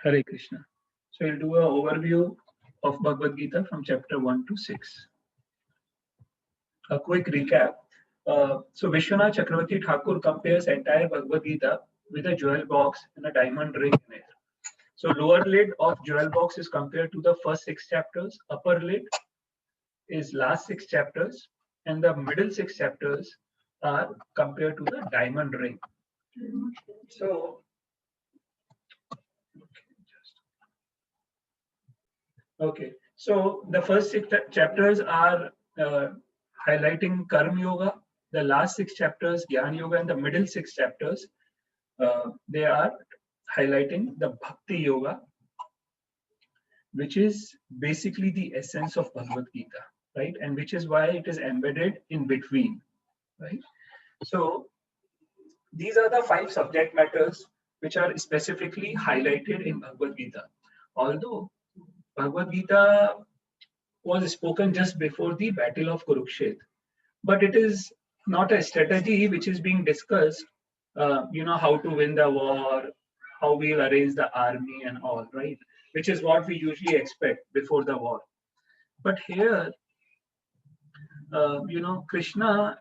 Hare Krishna. So we'll do an overview of Bhagavad Gita from chapter 1 to 6. A quick recap. So Vishwanath Chakravarti Thakur compares entire Bhagavad Gita with a jewel box and a diamond ring in it. So lower lid of jewel box is compared to the first 6 chapters. Upper lid is last 6 chapters, and the middle 6 chapters are compared to the diamond ring. So okay, so the first 6 chapters are highlighting Karma Yoga, the last 6 chapters Gyan Yoga, and the middle 6 chapters they are highlighting the Bhakti Yoga, which is basically the essence of Bhagavad Gita, right? And which is why it is embedded in between, right? So these are the 5 subject matters which are specifically highlighted in Bhagavad Gita. Although Bhagavad Gita was spoken just before the Battle of Kurukshetra, but it is not a strategy which is being discussed. How to win the war, how we'll arrange the army and all, right? Which is what we usually expect before the war. But here, Krishna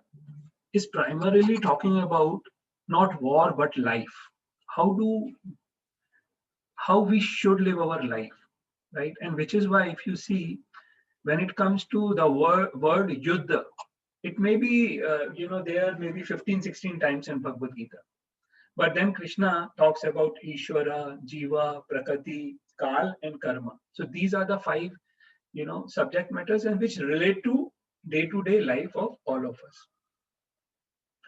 is primarily talking about not war but life. How we should live our life, right? And which is why, if you see, when it comes to the word yuddha, it may be, there maybe 15, 16 times in Bhagavad Gita. But then Krishna talks about Ishvara, Jiva, Prakriti, Kal, and Karma. So these are the 5, subject matters and which relate to day-to-day life of all of us.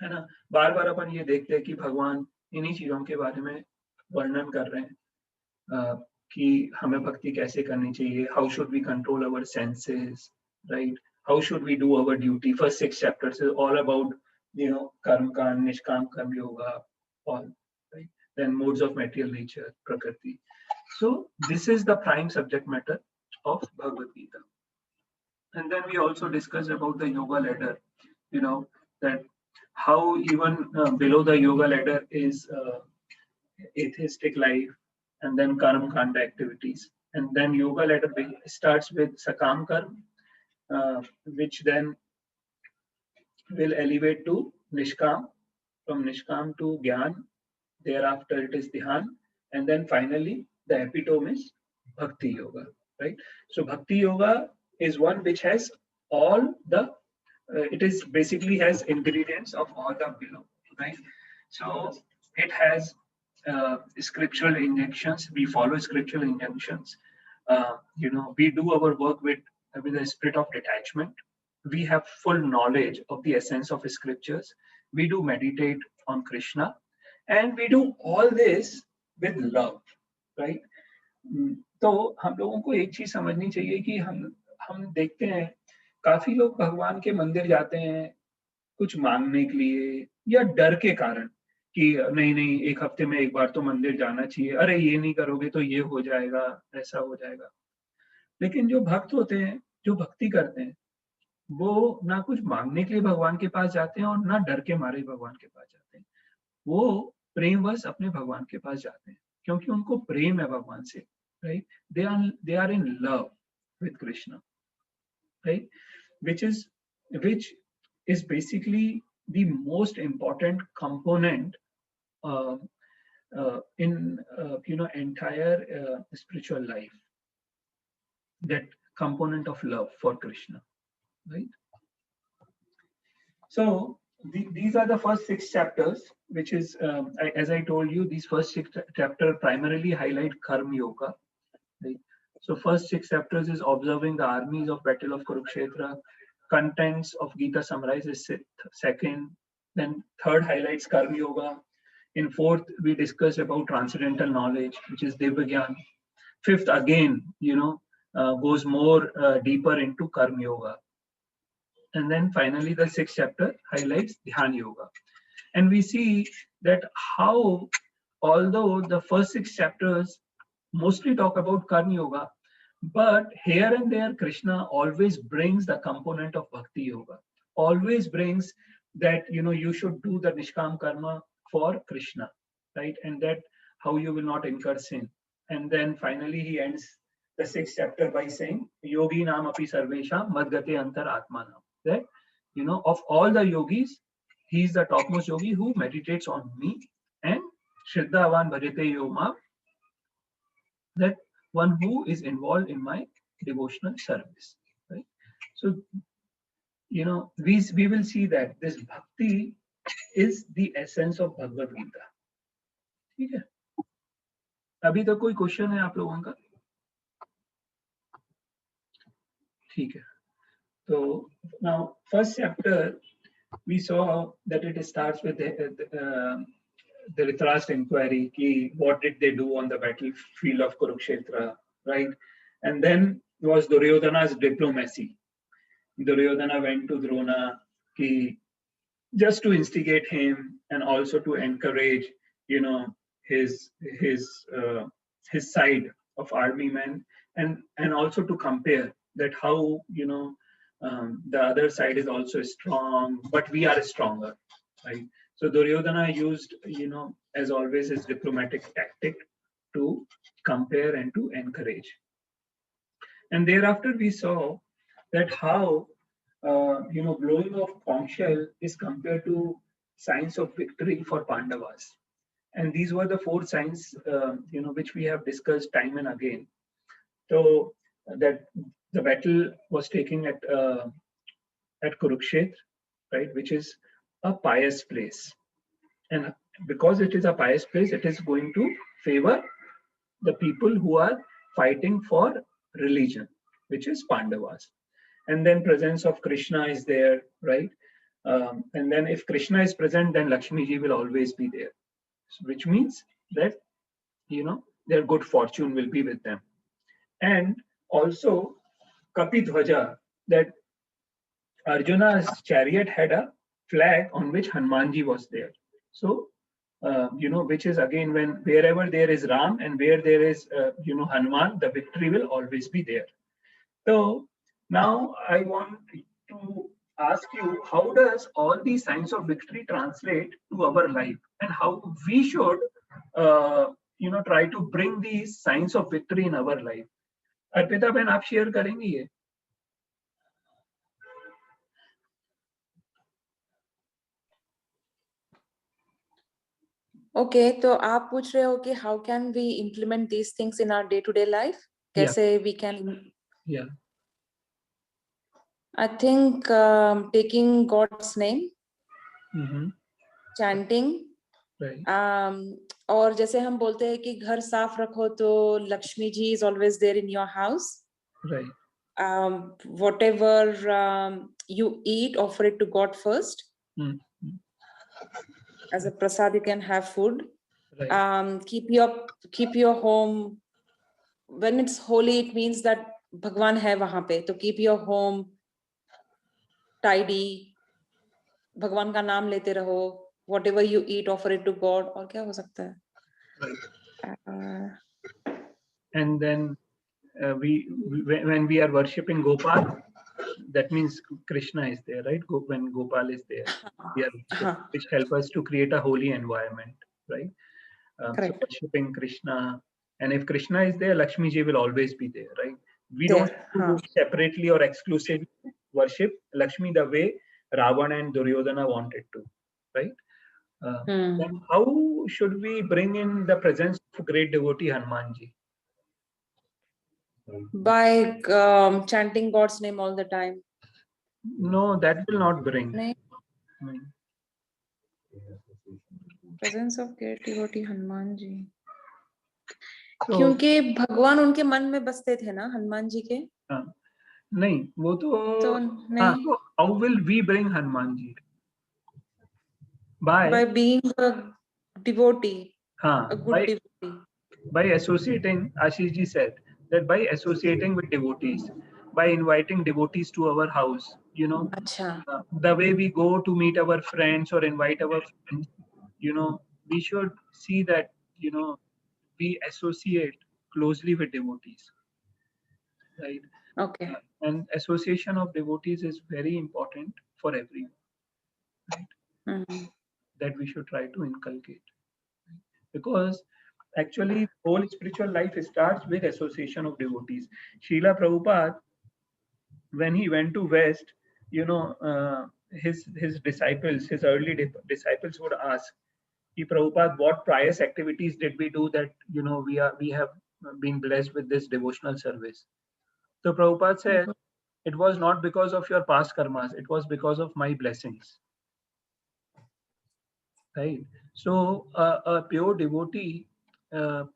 है ना? बार बार अपन ये देखते हैं कि भगवान इन्हीं चीजों के बारे में वर्णन कर रहे हैं कि हमें भक्ति कैसे करनी चाहिए, how should we control our senses, right? How should we do our duty? First 6 chapters is all about, karma kan, nishkam karma yoga, all, right? Then modes of material nature, prakriti. So this is the prime subject matter of Bhagavad Gita. And then we also discussed about the yoga ladder, that how even below the yoga ladder is atheistic life, and then karma kanda activities, and then yoga ladder starts with sakam karma, which then will elevate to nishkam, from nishkam to gyan, thereafter it is dhyan, and then finally the epitome is bhakti yoga, right? So bhakti yoga is one which has all the it is basically has ingredients of all the below, right? So it has scriptural injunctions. We follow scriptural injunctions. We do our work with a spirit of detachment. We have full knowledge of the essence of scriptures. We do meditate on Krishna, and we do all this with love, right? तो हम लोगों को एक चीज समझनी चाहिए कि हम देखते हैं काफी लोग भगवान के मंदिर जाते हैं कुछ मांगने के लिए या डर के कारण कि नहीं एक हफ्ते में एक बार तो मंदिर जाना चाहिए, अरे ये नहीं करोगे तो ये हो जाएगा, ऐसा हो जाएगा। लेकिन जो भक्त होते हैं, जो भक्ति करते हैं, वो ना कुछ मांगने के लिए भगवान के पास जाते हैं और ना डर के मारे भगवान के पास जाते हैं। वो प्रेमवश अपने भगवान के पास जाते हैं क्योंकि उनको प्रेम है भगवान से, right? They are in love with Krishna, right? Which is basically the most important component in entire spiritual life. That component of love for Krishna, right? So these are the first 6 chapters, which is as I told you, these first 6 chapters primarily highlight Karma Yoga, right? So first 6 chapters is observing the armies of Battle of Kurukshetra. Contents of Gita summarized is second. Then third highlights Karma Yoga. In fourth, we discussed about transcendental knowledge, which is Divya Gyan. Fifth, again, goes more deeper into Karma Yoga. And then finally, the 6th chapter highlights Dhyan Yoga. And we see that how, although the first 6 chapters mostly talk about Karma Yoga, but here and there Krishna always brings the component of Bhakti Yoga, always brings that you should do the Nishkam Karma for Krishna, right? And that how you will not incur sin. And then finally he ends the 6th chapter by saying, Yogi Nam Api Sarvesham Madgate Antar Atmanam. That, of all the yogis, he is the topmost yogi who meditates on me, and Shraddhavan Bhajate Yoma, that one who is involved in my devotional service. Right? So, we will see that this bhakti is the essence of Bhagavad Gita. ठीक है? अभी तक कोई question है आप लोगों का? ठीक है. So now, first chapter, we saw that it starts with the Dhritarashtra inquiry. Ki what did they do on the battlefield of Kurukshetra, right? And then was Duryodhana's diplomacy. Duryodhana went to Drona ki just to instigate him and also to encourage, his side of army men, and also to compare that how the other side is also strong, but we are stronger, right? So Duryodhana used, as always, his diplomatic tactic to compare and to encourage. And thereafter we saw that how blowing of conch shell is compared to signs of victory for Pandavas. And these were the 4 signs, which we have discussed time and again. So that the battle was taken at Kurukshetra, right, which is a pious place. And because it is a pious place, it is going to favor the people who are fighting for religion, which is Pandavas. And then presence of Krishna is there, right? And then if Krishna is present, then Lakshmi ji will always be there, which means that, their good fortune will be with them. And also Kapidhwaja, that Arjuna's chariot had a flag on which Hanumanji was there. So, which is again, wherever there is Ram and where there is, Hanuman, the victory will always be there. So now I want to ask you, how does all these signs of victory translate to our life, and how we should, try to bring these signs of victory in our life? Arpita बहन, आप share करेंगी ये? Okay, तो आप पूछ रहे हो कि how can we implement these things in our day-to-day life? कैसे we can? Yeah. I think taking God's name, chanting, right. और जैसे हम बोलते हैं कि घर साफ रखो तो Lakshmi ji is always there in your house. Right. Whatever you eat, offer it to God first. As a prasad, you can have food. Right. Keep your home. When it's holy, it means that Bhagwan hai wahan pe. So keep your home tidy. Bhagwan ka naam lete raho. Whatever you eat, offer it to God. और क्या हो सकता है? Right. And then when we are worshipping Gopal, that means Krishna is there, right? When Gopal is there, which help us to create a holy environment, right? So worshipping Krishna, and if Krishna is there, Lakshmi ji will always be there, right? We don't do separately or exclusively worship Lakshmi the way Ravana and Duryodhana wanted to, right? Then how should we bring in the presence of great devotee Hanumanji? By chanting God's name all the time. No, that will not bring. Presence of great devotee Hanuman ji. क्योंकि भगवान उनके मन में बसते थे ना, हनुमान जी के. नहीं, वो तो नहीं. How will we bring Hanuman ji? By being a devotee. A good devotee. By associating, Ashish ji said that by associating with devotees, by inviting devotees to our house, the way we go to meet our friends or invite our friends, we should see that, we associate closely with devotees, right? Okay. And association of devotees is very important for everyone, right? That we should try to inculcate, because Actually, whole spiritual life starts with association of devotees. Srila Prabhupada, when he went to West, his disciples, his early disciples would ask, "Ki Prabhupada, what pious activities did we do that we have been blessed with this devotional service?" So Prabhupada said, "It was not because of your past karmas; it was because of my blessings." Right. So a pure devotee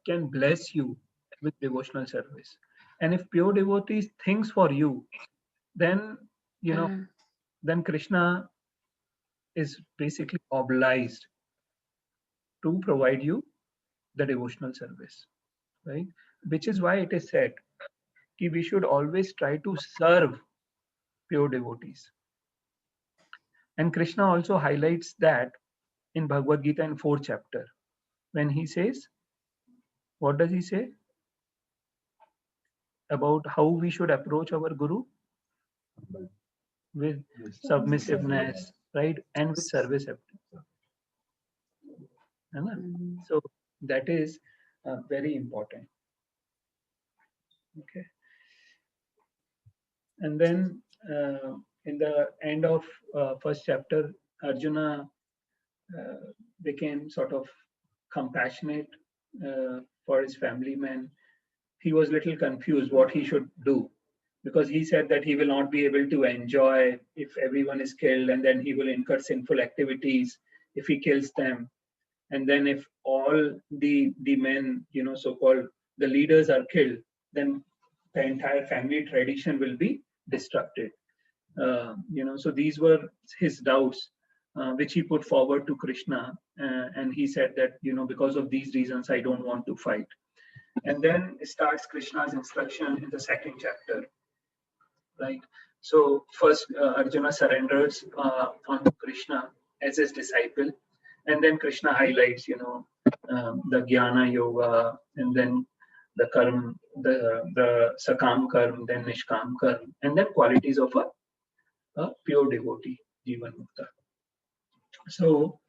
can bless you with devotional service, and if pure devotee thinks for you, then you know Mm. then Krishna is basically obliged to provide you the devotional service, right? Which is why it is said that we should always try to serve pure devotees. And Krishna also highlights that in Bhagavad Gita in 4th chapter, when he says, what does he say about how we should approach our Guru? With submissiveness, right? And with service. Mm. So that is very important. Okay. And then in the end of first chapter, Arjuna became sort of compassionate for his family man. He was little confused what he should do, because he said that he will not be able to enjoy if everyone is killed, and then he will incur sinful activities if he kills them. And then if all the men, so-called the leaders are killed, then the entire family tradition will be disrupted. So these were his doubts, which he put forward to Krishna, and he said that because of these reasons I don't want to fight. And then starts Krishna's instruction in the second chapter, right? So first Arjuna surrenders onto Krishna as his disciple, and then Krishna highlights the jnana yoga, and then the karma, the sakam karma, then nishkam karma, and then qualities of a pure devotee, Jivan Mukta. So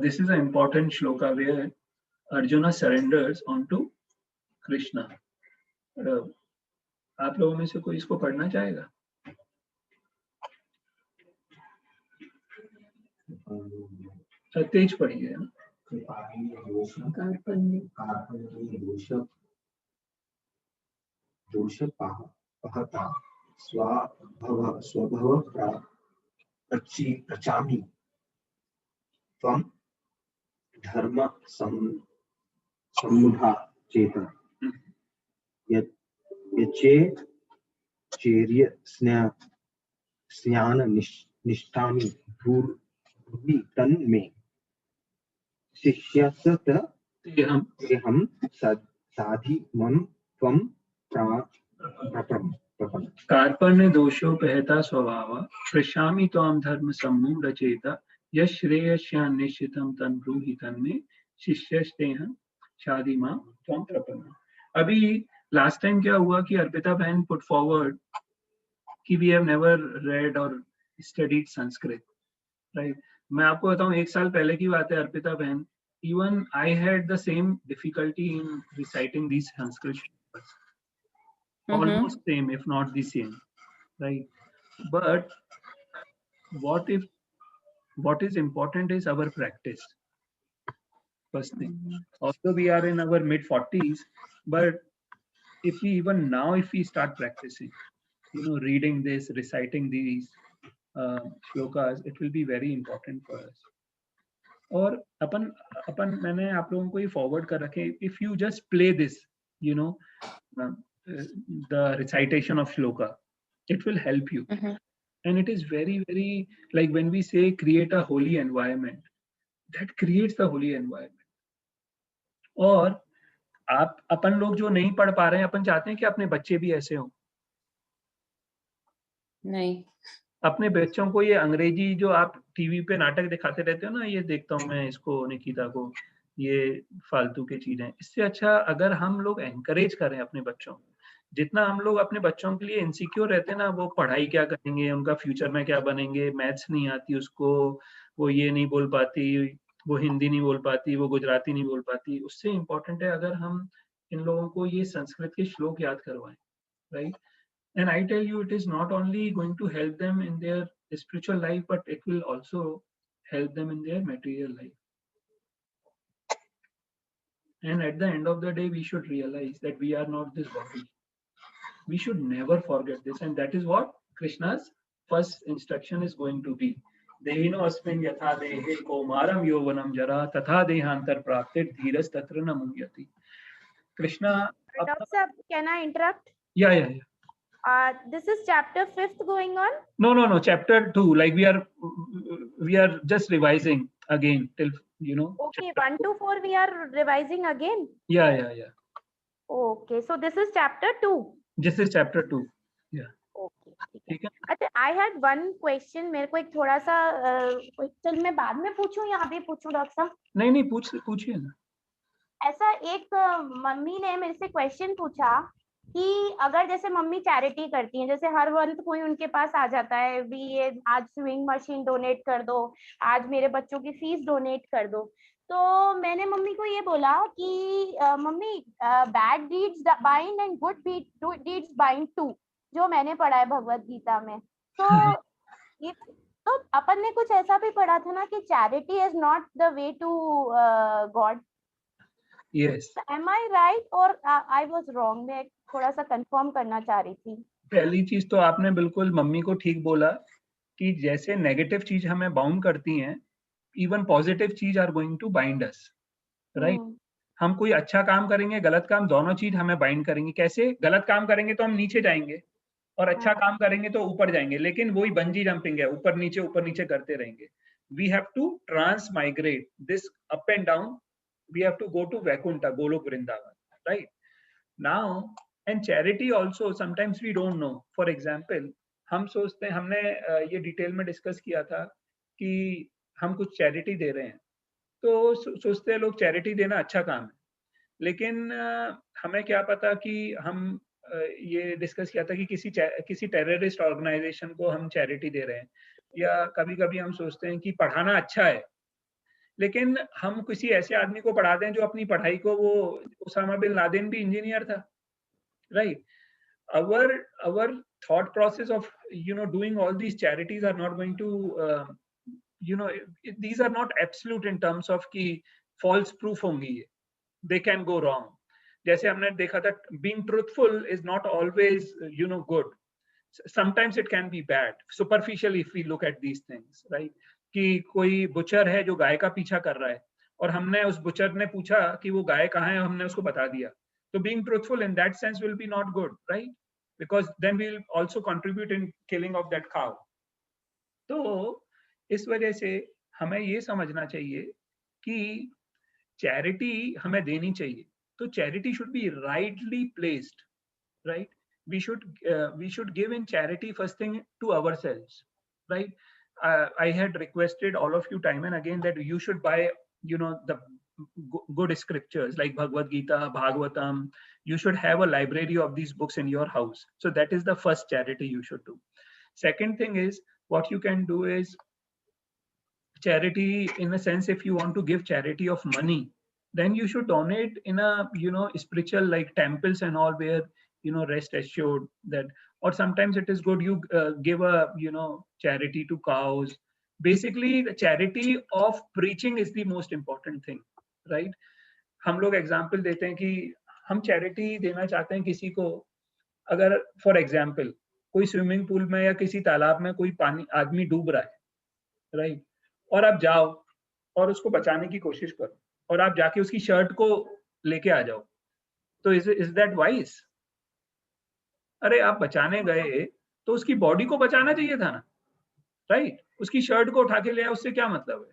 this is an important shloka where Arjuna surrenders onto Krishna. आप लोगों में से कोई इसको पढ़ना चाहेगा? तेज पढ़िए ना। दोषपहता स्वभव प्रचामि त्वं धर्म सम्मुढ़ा चेत यचे चेर्य स्नान निष्ठामि भूरि तन्मे शिष्यस्त हम साधि मम त्वं प्रपन्न। कार्पण्य दोषोपहता स्वभाव प्रशामि त्वां धर्म सम्मूढ़ चेता यश्रेयस्यान् निश्चितं तं ब्रूहि तन्मे शिष्यस्तेहं शाधि मां त्वं प्रपन्न। अभी लास्ट टाइम क्या हुआ कि अर्पिता बहन पुट फॉरवर्ड कि वी हैव नेवर रेड और स्टडीड संस्कृत, राइट? मैं आपको बताऊं, 1 साल पहले की बात है अर्पिता बहन, even I had the same difficulty in reciting these Sanskrit shlokas. Almost same, if not the same, right? But what is important is our practice. First thing. Also, we are in our mid-40s, but if we start practicing, reading this, reciting these shlokas, it will be very important for us. और अपन मैंने आप लोगों को ये forward कर रखे, if you just play this the recitation of shloka, it will help you. And it is very, very, like when we say create a holy environment, that creates the holy environment. और अपन लोग जो नहीं पढ़ पा रहे हैं, अपन चाहते हैं कि अपने बच्चे भी ऐसे हों। नहीं, अपने बच्चों को ये अंग्रेजी जो आप टीवी पे नाटक दिखाते रहते हो ना, ये देखता हूँ मैं इसको, निकिता को, ये फालतू की चीजें, इससे अच्छा अगर हम लोग एनकरेज करें अपने बच्चों को। जितना हम लोग अपने बच्चों के लिए इनसिक्योर रहते हैं ना, वो पढ़ाई क्या करेंगे, उनका फ्यूचर में क्या बनेंगे, मैथ्स नहीं आती उसको, वो ये नहीं बोल पाती, वो हिंदी नहीं बोल पाती, वो गुजराती नहीं बोल पाती, उससे इम्पोर्टेंट है अगर हम इन लोगों को ये संस्कृत के श्लोक याद करवाएं, right? And I tell you, it is not only going to help them in their spiritual life, but it will also help them in their material life. And at the end of the day, we should realize that we are not this body. We should never forget this. And that is what Krishna's first instruction is going to be. Devino asmin yatha dehe komaram yovanam jara tatha dehantar praptir dhiras tatra na muhyati. Krishna. Dr. Sir, can I interrupt? Yeah. This is chapter 5th going on? No. Chapter 2. Like we are just revising again till, you know. Okay, 1 to 4 we are revising again. Yeah. Okay, so this is chapter 2. This is chapter 2. Yeah. Okay. ठीक है. अच्छा, I had one question. मेरे को एक थोड़ा सा चल मैं बाद में पूछूं या अभी पूछूं डॉक्टर साहब? नहीं पूछिए ना. ऐसा एक मम्मी ने मेरे से क्वेश्चन पूछा कि अगर जैसे मम्मी चैरिटी करती हैं, जैसे हर मंथ कोई उनके पास आ जाता है भी ये आज स्विंग मशीन डोनेट कर दो, आज मेरे बच्चों की फीस डोनेट कर दो, तो मैंने मम्मी को ये बोला कि mummy bad deeds bind and good deeds bind too, जो मैंने पढ़ा है भगवत गीता में. तो अपन ने कुछ ऐसा भी पढ़ा था ना कि charity is not the way to God. Yes. Am I right or I was wrong? मैं थोड़ा सा कंफर्म करना चाह रही थी. पहली चीज तो आपने बिल्कुल मम्मी को ठीक बोला कि जैसे नेगेटिव चीज हमें बाउंड करती हैं, इवन पॉजिटिव चीज are going to bind us, right? हम कोई अच्छा काम करेंगे, गलत काम, दोनों चीज हमें बाइंड करेंगे. कैसे? गलत काम करेंगे तो हम नीचे जाएंगे और अच्छा काम करेंगे तो ऊपर जाएंगे. लेकिन वही बंजी जंपिंग है, ऊपर नीचे करते रहेंगे. We have to transmigrate this up and down. We have to go to Vaikuntha, Golok Vrindavan, right? Now, and charity also, sometimes we don't know. For example, हम सोचते हैं, हमने ये डिटेल में डिस्कस किया था कि हम कुछ चैरिटी दे रहे हैं, तो सोचते हैं लोग चैरिटी देना अच्छा काम है. लेकिन हमें क्या पता कि हम ये डिस्कस किया था कि किसी टेररिस्ट ऑर्गेनाइजेशन को हम चैरिटी दे रहे हैं, या कभी हम सोचते हैं कि पढ़ाना अच्छा है, लेकिन हम किसी ऐसे आदमी को पढ़ा दें जो अपनी पढ़ाई को, वो उसामा बिन लादेन भी इंजीनियर था, right? Our thought process of doing all these charities are not going to these are not absolute in terms of कि false proof होंगी ये. They can go wrong. जैसे हमने देखा था, being truthful is not always good. Sometimes it can be bad. Superficially, if we look at these things, right? कि कोई butcher है जो गाय का पीछा कर रहा है और हमने उस बुचर ने पूछा कि वो गाय कहाँ है, हमने उसको बता दिया, तो being truthful in that sense will be not good, right? Because then we'll also contribute in killing of that cow. तो इस वजह से हमें ये समझना चाहिए कि चैरिटी हमें देनी चाहिए, तो charity should be rightly placed, right? We should give in charity first thing to ourselves, right? I had requested all of you time and again that you should buy, the good scriptures like Bhagavad Gita, Bhagavatam. You should have a library of these books in your house. So that is the first charity you should do. Second thing is, what you can do is charity in a sense. If you want to give charity of money, then you should donate in a, spiritual like temples and all, where, rest assured that, or sometimes it is good you give a, charity to cows. Basically, the charity of preaching is the most important thing, right? हम लोग example देते हैं कि हम charity देना चाहते हैं किसी को. अगर for example कोई swimming pool में या किसी तालाब में कोई आदमी डूब रहा है, right? और आप जाओ और उसको बचाने की कोशिश करो और आप जाके उसकी शर्ट को लेके आ जाओ, तो is that wise? अरे आप बचाने गए तो उसकी बॉडी को बचाना चाहिए था ना, राइट? उसकी शर्ट को उठा के ले आए, उससे क्या मतलब है?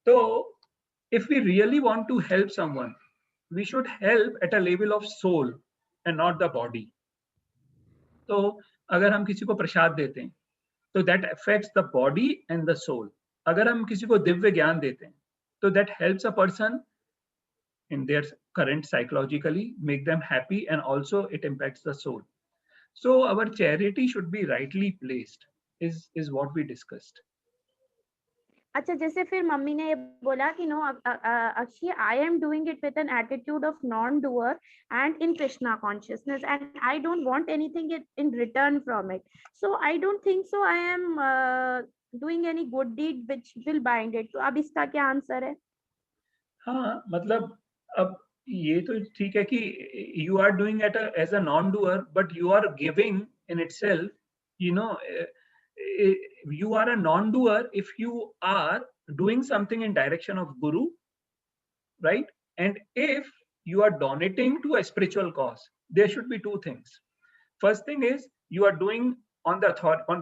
तो if we really want to help someone, we should help at a level of soul and not the body. तो अगर हम किसी को प्रसाद देते हैं तो that affects the body and the soul. अगर हम किसी को दिव्य ज्ञान देते हैं तो that helps a person in their current psychologically, make them happy, and also it impacts the soul. So our charity should be rightly placed, is what we discussed. अच्छा, जैसे फिर मम्मी ने ये बोला कि no Akshay, I am doing it with an attitude of non doer and in Krishna consciousness and I don't want anything in return from it, so I don't think so I am doing any good deed which will bind it. तो अब इसका क्या answer है? हाँ, मतलब अब ये तो ठीक है कि you are doing it as a non doer, but you are giving in itself, you know, you are a non-doer if you are doing something in direction of Guru, right? And if you are donating to a spiritual cause, there should be two things. First thing is you are doing on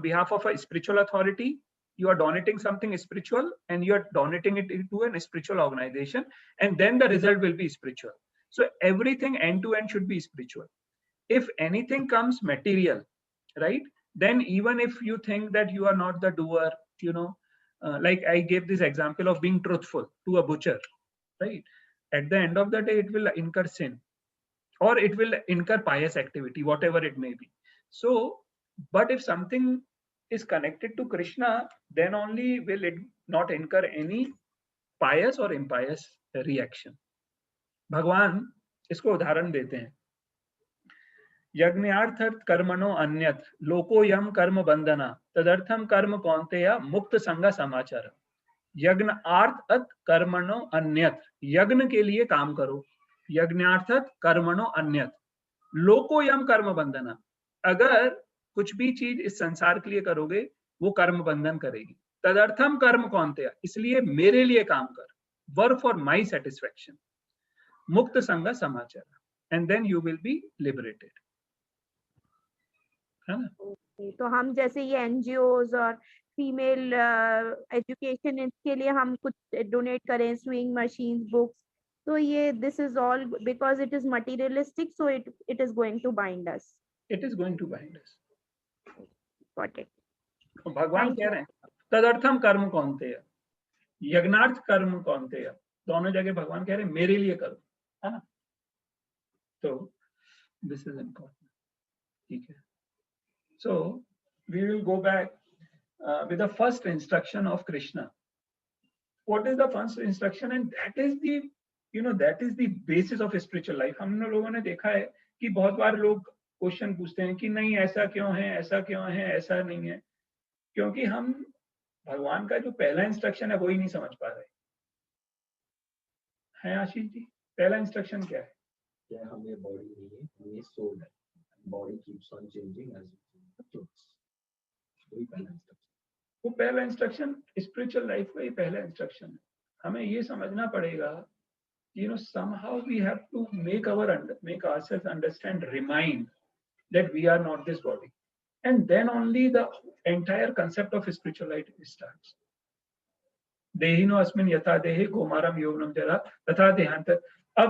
behalf of a spiritual authority. You are donating something spiritual and you are donating it into a spiritual organization, and then the result will be spiritual. So everything end to end should be spiritual. If anything comes material, right, then even if you think that you are not the doer, you know, like I gave this example of being truthful to a butcher, right? At the end of the day, it will incur sin or it will incur pious activity, whatever it may be. So, but if something is connected to Krishna, then only will it not incur any pious or impious reaction. भगवान इसको उदाहरण देते हैं, यज्ञार्थत कर्मणो अन्यत लोकोयम कर्म बंधना तदर्थम कर्म कौन्तेय मुक्त संग समाचार। यज्ञार्थत कर्मणो अन्यत, यज्ञ के लिए काम करो, यज्ञार्थत कर्मणो अन्यत लोकोयम कर्म बंधना, अगर कुछ भी चीज इस संसार के लिए करोगे वो कर्म बंधन करेगी। तदर्थम कर्म कौन्तेय, इसलिए मेरे लिए काम कर, वर्क फॉर माई सेटिस्फैक्शन, मुक्त संग समाचार, and then you will be liberated. है ना? तो हम जैसे ये एनजीओज और फीमेल एजुकेशन इसके लिए हम कुछ डोनेट करें, स्विंग मशीन्स, बुक्स, तो ये this is all because it is materialistic, so it is going to bind us. It is going to bind us. Got it. भगवान कह रहे हैं तदर्थम कर्म कौन्तेय, यज्ञार्थ कर्म कौन्तेय, दोनों जगह भगवान कह रहे हैं मेरे लिए करो, है ना? तो दिस इज इम्पोर्टेंट, ठीक है? So we will go back with the first instruction of Krishna. What is the first instruction? And that is the, you know, that is the basis of spiritual life. हम लोगों ने देखा है कि बहुत बार लोग क्वेश्चन पूछते हैं कि नहीं ऐसा क्यों है, ऐसा क्यों है, ऐसा नहीं है, क्योंकि हम भगवान का जो पहला इंस्ट्रक्शन है वो ही नहीं समझ पा रहे हैं। आशीष जी, पहला इंस्ट्रक्शन क्या है? क्या हमें बॉडी नहीं है, हमें सोल है, body keeps on changing as वो पहला इंस्ट्रक्शन स्पिरिचुअल लाइफ का ही पहला इंस्ट्रक्शन है। हमें ये समझना पड़ेगा, you know, somehow we have to make ourselves understand, remind that we are not this body, and then only the entire concept of spirituality starts. देहिनो अस्मिन् यथा देहे कौमारम यौवनम जरा तथा देहांतर। अब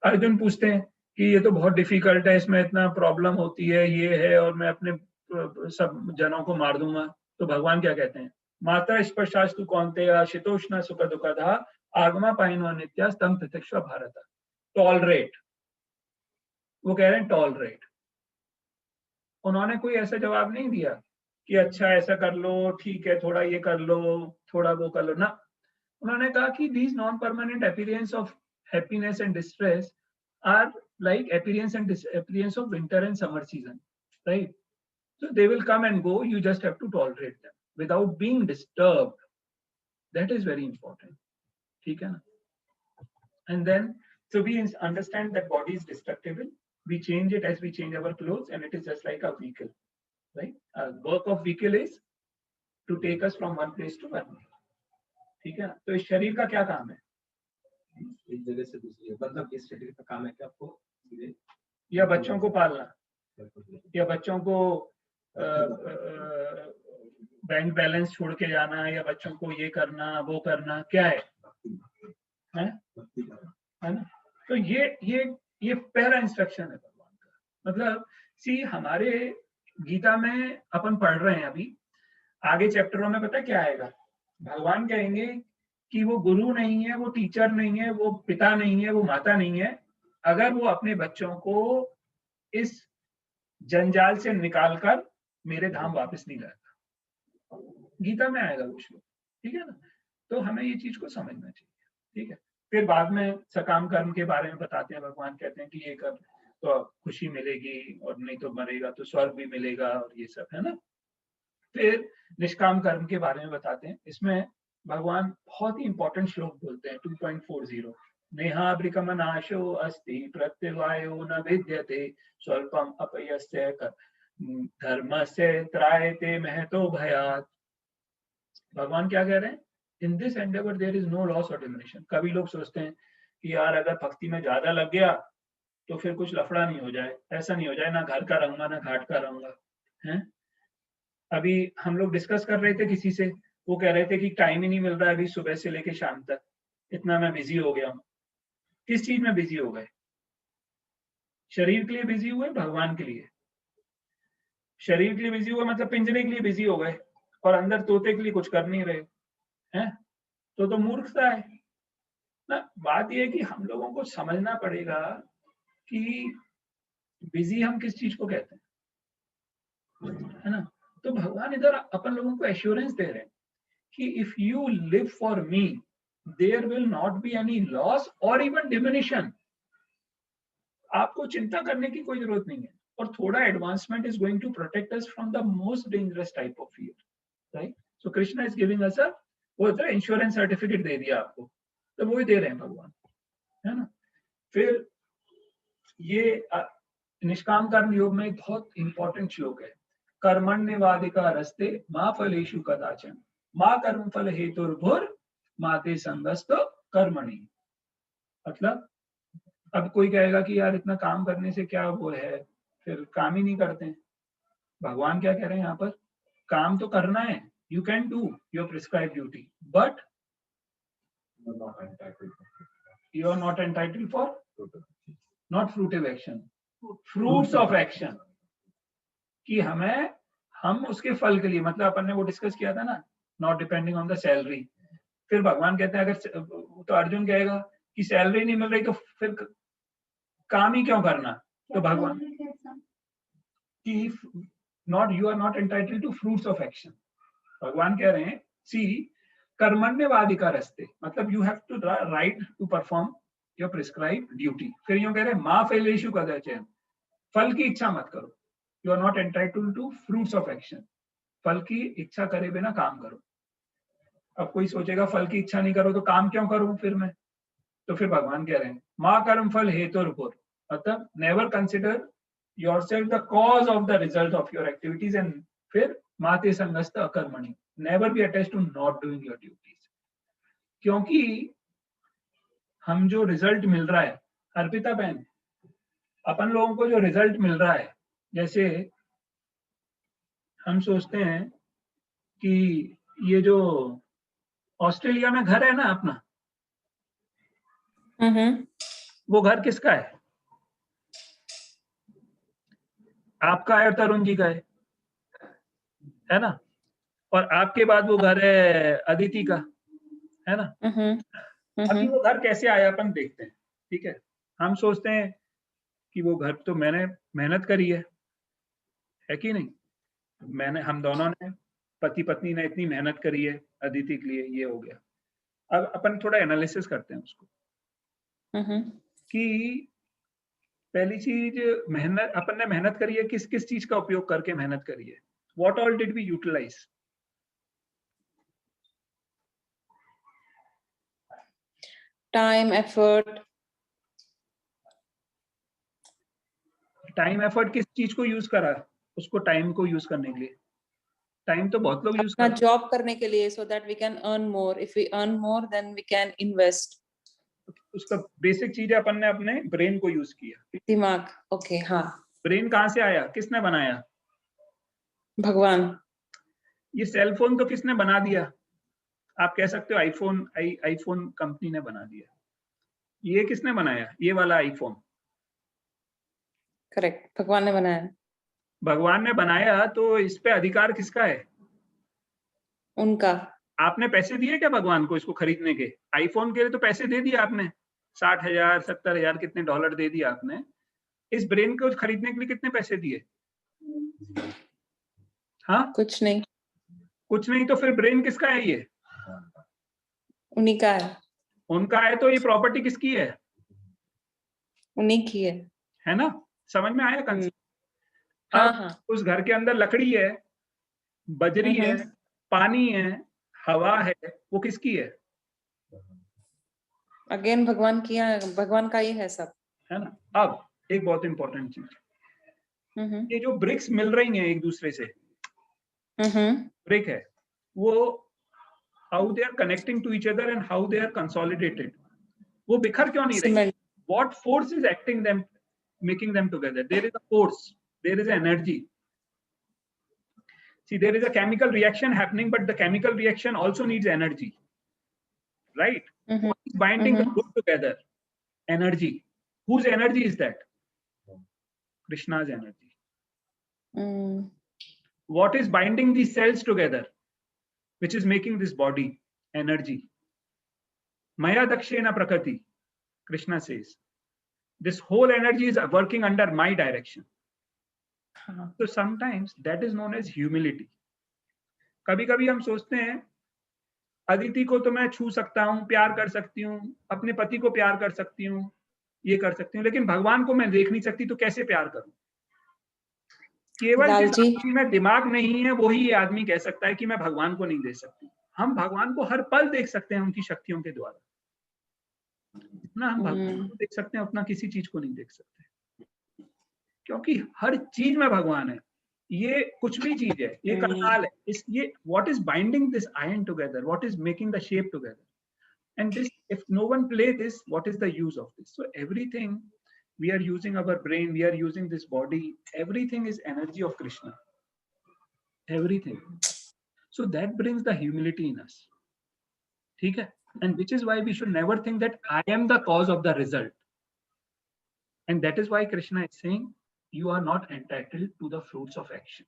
अर्जुन पूछते हैं कि ये तो बहुत डिफिकल्ट है, इसमें इतना प्रॉब्लम होती है, ये है, और मैं अपने सब जनों को मार दूंगा। तो भगवान क्या कहते हैं? मात्रा स्पर्शास्तु कौन्तेय शीतोष्ण सुख दुःखदा आगमा पाइनो नित्या स्तम प्रत्यक्ष भारत। टॉलरेट, वो कह रहे हैं टॉलरेट। उन्होंने कोई ऐसा जवाब नहीं दिया कि अच्छा ऐसा कर लो, ठीक है, थोड़ा ये कर लो, थोड़ा वो कर लो ना। उन्होंने कहा कि these non-permanent appearance of happiness and distress are like appearance and disappearance of winter and summer season, right? So they will come and go. You just have to tolerate them without being disturbed. That is very important. ठीक है ना? And then, so we understand that body is destructible. We change it as we change our clothes, and it is just like a vehicle, right? Work of vehicle is to take us from one place to another. ठीक है ना? तो इस शरीर का क्या काम है? एक जगह से दूसरी, मतलब इस शरीर का काम है कि आपको या बच्चों को पालना, या बच्चों को बैंक बैलेंस छोड़ के जाना, या बच्चों को ये करना वो करना, क्या है? है ना? तो ये पहला इंस्ट्रक्शन है भगवान का। मतलब सी हमारे गीता में अपन पढ़ रहे हैं अभी, आगे चैप्टरों में पता क्या आएगा? भगवान कहेंगे कि वो गुरु नहीं है, वो टीचर नहीं है, वो पिता नहीं है, वो माता नहीं है, अगर वो अपने बच्चों को इस जंजाल से निकालकर मेरे धाम वापस नहीं लाएगा। गीता में आएगा वो श्लोक, ठीक है ना? तो हमें ये चीज को समझना चाहिए, ठीक है। फिर बाद में सकाम कर्म के बारे में बताते हैं, भगवान कहते हैं कि ये कर तो खुशी मिलेगी और नहीं तो मरेगा तो स्वर्ग भी मिलेगा और ये सब, है ना। फिर निष्काम कर्म के बारे में बताते हैं। इसमें भगवान बहुत ही इंपॉर्टेंट श्लोक बोलते हैं 2.40, नेहाब्रिकमनाशो अस्ति प्रत्यवायो न विद्यते स्वल्पम अपयस्य धर्मस्य त्रायते महतो भयात्। भगवान क्या कह रहे हैं, in this endeavour there is no loss और डिमिनिशन। कभी लोग सोचते हैं कि यार अगर भक्ति में ज्यादा लग गया तो फिर कुछ लफड़ा नहीं हो जाए, ऐसा नहीं हो जाए, ना घर का रहूंगा ना घाट का रहूंगा, है। अभी हम लोग डिस्कस कर रहे थे किसी से, वो कह रहे थे कि टाइम ही नहीं मिल रहा है अभी सुबह से लेके शाम तक, इतना मैं बिजी हो गया हूँ। किस चीज में बिजी हो गए? शरीर के लिए बिजी हुए, भगवान के लिए? शरीर के लिए बिजी हुए मतलब पिंजरे के लिए बिजी हो गए और अंदर तोते के लिए कुछ कर नहीं रहे हैं, तो मूर्खता है ना। बात यह है कि हम लोगों को समझना पड़ेगा कि बिजी हम किस चीज को कहते हैं, है ना। तो भगवान इधर अपन लोगों को एश्योरेंस दे रहे हैं कि if you live for me there will not be any loss और इवन डिमिनिशन। आपको चिंता करने की कोई जरूरत नहीं है, और थोड़ा advancement is going to protect us from the most dangerous type of fear, right. So Krishna is giving us वो इंश्योरेंस सर्टिफिकेट दे दिया आपको, तो वो ही दे रहे हैं भगवान, है ना। फिर ये निष्काम कर्म योग में बहुत इंपॉर्टेंट श्लोक है, कर्मण्यवाधिका रस्ते माँ फलेषु कदाचन माँ कर्म फल हेतुर्भुर माते संगस्त कर्मणि। मतलब अब कोई कहेगा कि यार इतना काम करने से क्या वो है, फिर काम ही नहीं करते हैं। भगवान क्या कह रहे हैं यहाँ पर, काम तो करना है, you can do your prescribe duty but you are not entitled for not fruitive action, fruits of action. कि हम उसके फल के लिए, मतलब अपन ने वो डिस्कस किया था ना, not depending on the salary. फिर भगवान कहते हैं अगर तो अर्जुन कहेगा कि सैलरी नहीं मिल रही तो फिर काम ही क्यों करना, तो भगवान कि not you are not entitled to fruits of action. भगवान कह रहे हैं सी कर्मण्यवाधिका रस्ते, मतलब you have to right to perform your prescribe duty. फिर यूं कह रहे हैं माँ फलेषु कदाचन, फल की इच्छा मत करो, you are not entitled to fruits of action, फल की इच्छा करे बिना काम करो। अब कोई सोचेगा फल की इच्छा नहीं करो तो काम क्यों करूं फिर मैं, तो फिर भगवान कह रहे हैं माँ कर्म फल हेतुर्भुर, मतलब never consider yourself the cause of the result of your activities and फिर माते संगस्त अकर्मणि, never be attached to not doing your duties. क्योंकि हम जो रिजल्ट मिल रहा है, अर्पिता बहन, अपन लोगों को जो रिजल्ट मिल रहा है, जैसे हम सोचते हैं कि ये जो ऑस्ट्रेलिया में घर है ना अपना, वो घर किसका है? आपका है और तरुण जी का है ना। और आपके बाद वो घर है अदिति का, है ना। अभी वो घर कैसे आया अपन देखते हैं, ठीक है। हम सोचते हैं कि वो घर तो मैंने मेहनत करी है कि नहीं, हम दोनों ने, पति पत्नी ने इतनी मेहनत करी है अदिति के लिए, ये हो गया। अब अपन थोड़ा एनालिसिस करते हैं उसको कि पहली चीज, मेहनत, अपन ने मेहनत करी है, किस किस चीज का उपयोग करके मेहनत करी है, what all did we utilise? Time, effort. Time effort किस चीज को यूज करा, उसको टाइम को यूज करने के लिए? टाइम तो बहुत लोग यूज अपना करते हैं जॉब करने के लिए, so that we can earn more. If we earn more, then we can invest. उसका बेसिक चीज है, अपन ने अपने ब्रेन को यूज किया। दिमाग, ओके, हाँ। ब्रेन कहाँ से आया, किसने बनाया? भगवान। ये सेल फोन तो किसने बना दिया? आप कह सकते हो आईफोन कंपनी ने बना दिया। ये किसने बनाया, ये वाला आईफोन? करेक्ट, भगवान ने बनाया। भगवान ने बनाया, तो इस पे अधिकार किसका है? उनका। आपने पैसे दिए क्या भगवान को इसको खरीदने के? आईफोन के लिए तो पैसे दे दिए आपने, 60,000 70,000 कितने डॉलर दे दिए आपने। इस ब्रेन को खरीदने के लिए कितने पैसे दिए? हाँ, कुछ नहीं। कुछ नहीं, तो फिर ब्रेन किसका है ये? उन्हीं का है, उनका है, तो ये प्रॉपर्टी किसकी है उन्हीं की है ना? समझ में आया कंसेप्ट? हाँ अब हाँ उस घर के अंदर लकड़ी है, बजरी है, पानी है, हवा है, वो किसकी है अगेन भगवान का ही है सब। है ना? अब एक बहुत इंपॉर्टेंट चीज, हम्म ये जो ब्रिक्स मिल रही हैं एक दूसरे से, हम्म ब्रिक है, वो how they are connecting to each other and how they are consolidated, वो बिखर क्यों नहीं रही? Cement What force is acting them, making them together? There is a force, there is energy. See, there is a chemical reaction happening, but the chemical reaction also needs energy, right? What is binding the group together? Energy. Whose energy is that? Krishna's energy. What is binding these cells together, which is making this body? Energy. Maya dakshena prakriti, Krishna says. This whole energy is working under my direction. So sometimes that is known as humility. कभी कभी हम सोचते हैं अदिति को तो मैं छू सकता हूँ, प्यार कर सकती हूँ, अपने पति को प्यार कर सकती हूँ, ये कर सकती हूँ, लेकिन भगवान को मैं देख नहीं सकती, तो कैसे प्यार करूं? केवल जिस आदमी में दिमाग नहीं है वही ये आदमी कह सकता है कि मैं भगवान को नहीं देख सकती। हम भगवान को हर पल देख सकते हैं उनकी शक्तियों के द्वारा, ना हम भगवान को देख सकते हैं, अपना किसी चीज को नहीं देख सकते, क्योंकि हर चीज में भगवान है। ये कुछ भी चीज है, ये करताल है, इस ये what is binding this ion together, what is making the shape together, and this, if no one play this, what is the use of this? So everything, we are using our brain, we are using this body, everything is energy of Krishna, everything. So that brings the humility in us, ठीक है? And which is why we should never think that I am the cause of the result, and that is why Krishna is saying you are not entitled to the fruits of action.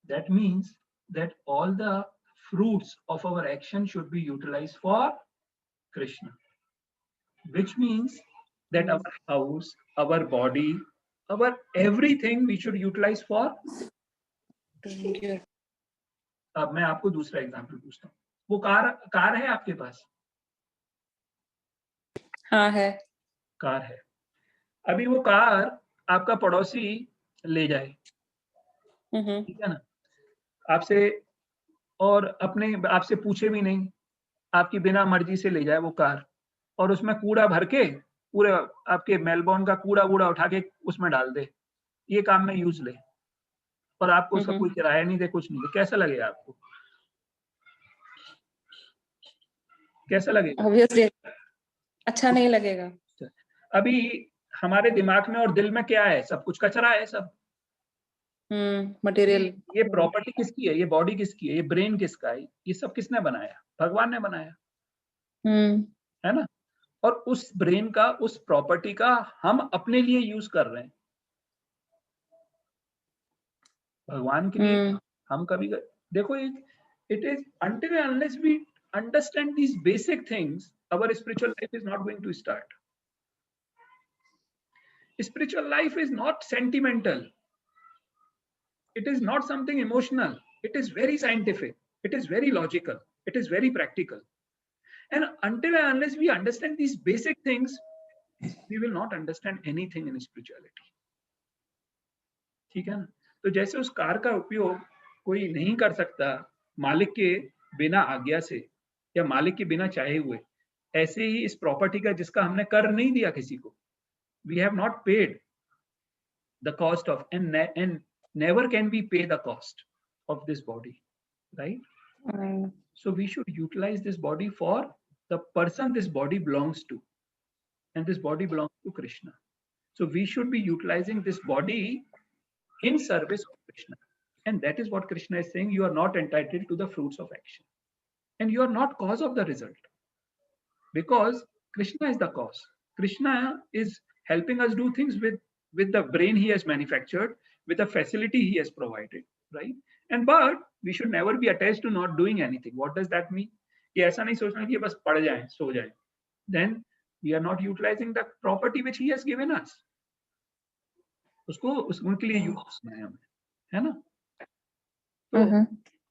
That means that all the fruits of our action should be utilized for Krishna, which means that our house, our body, our everything we should utilize for. अब मैं आपको दूसरा example पूछता हूँ, वो car है आपके पास? हाँ है, कार है। अभी वो कार आपका पड़ोसी ले जाए, ठीक है ना, आपसे, और अपने आपसे पूछे भी नहीं, आपकी बिना मर्जी से ले जाए वो कार, और उसमें कूड़ा भर के पूरे आपके मेलबोर्न का कूड़ा उठा के उसमें डाल दे, ये काम में यूज ले, और आपको उसका कोई किराया नहीं दे, कुछ नहीं दे, कैसा लगेगा आपको? कैसा लगेगा? ऑब्वियसली अच्छा नहीं लगेगा। अभी हमारे दिमाग में और दिल में क्या है? सब कुछ कचरा है, सब मटेरियल। ये प्रॉपर्टी किसकी है? ये बॉडी किसकी है? ये ब्रेन किसका है? ये सब किसने बनाया? भगवान ने बनाया, है ना? और उस ब्रेन का, उस प्रॉपर्टी का हम अपने लिए यूज कर रहे हैं, भगवान के लिए हम कभी देखो, it is until and unless we understand these basic things, our spiritual life is not going to start. Spiritual life is not sentimental, it is not something emotional, it is very scientific, it is very logical, it is very practical. And until and unless we understand these basic things, we will not understand anything in spirituality. ठीक है ना? तो जैसे उस car का उपयोग कोई नहीं कर सकता मालिक के बिना आज्ञा से या मालिक के बिना चाहे हुए, ऐसे ही इस प्रॉपर्टी का जिसका हमने कर नहीं दिया किसी को, we have not paid the cost of, and never can we pay the cost of this body, right? So we should utilize this body for the person this body belongs to, and this body belongs to Krishna. So we should be utilizing this body in service of Krishna, and that is what Krishna is saying. You are not entitled to the fruits of action, and you are not cause of the result, because Krishna is the cause. Krishna is helping us do things with the brain he has manufactured, with the facility he has provided, right? And but we should never be attached to not doing anything. What does that mean? कि ऐसा नहीं सोचना कि बस पड़ जाए, सो जाए. Then we are not utilizing the property which he has given us. उसको उनके लिए यूज करना है हमें, है ना? तो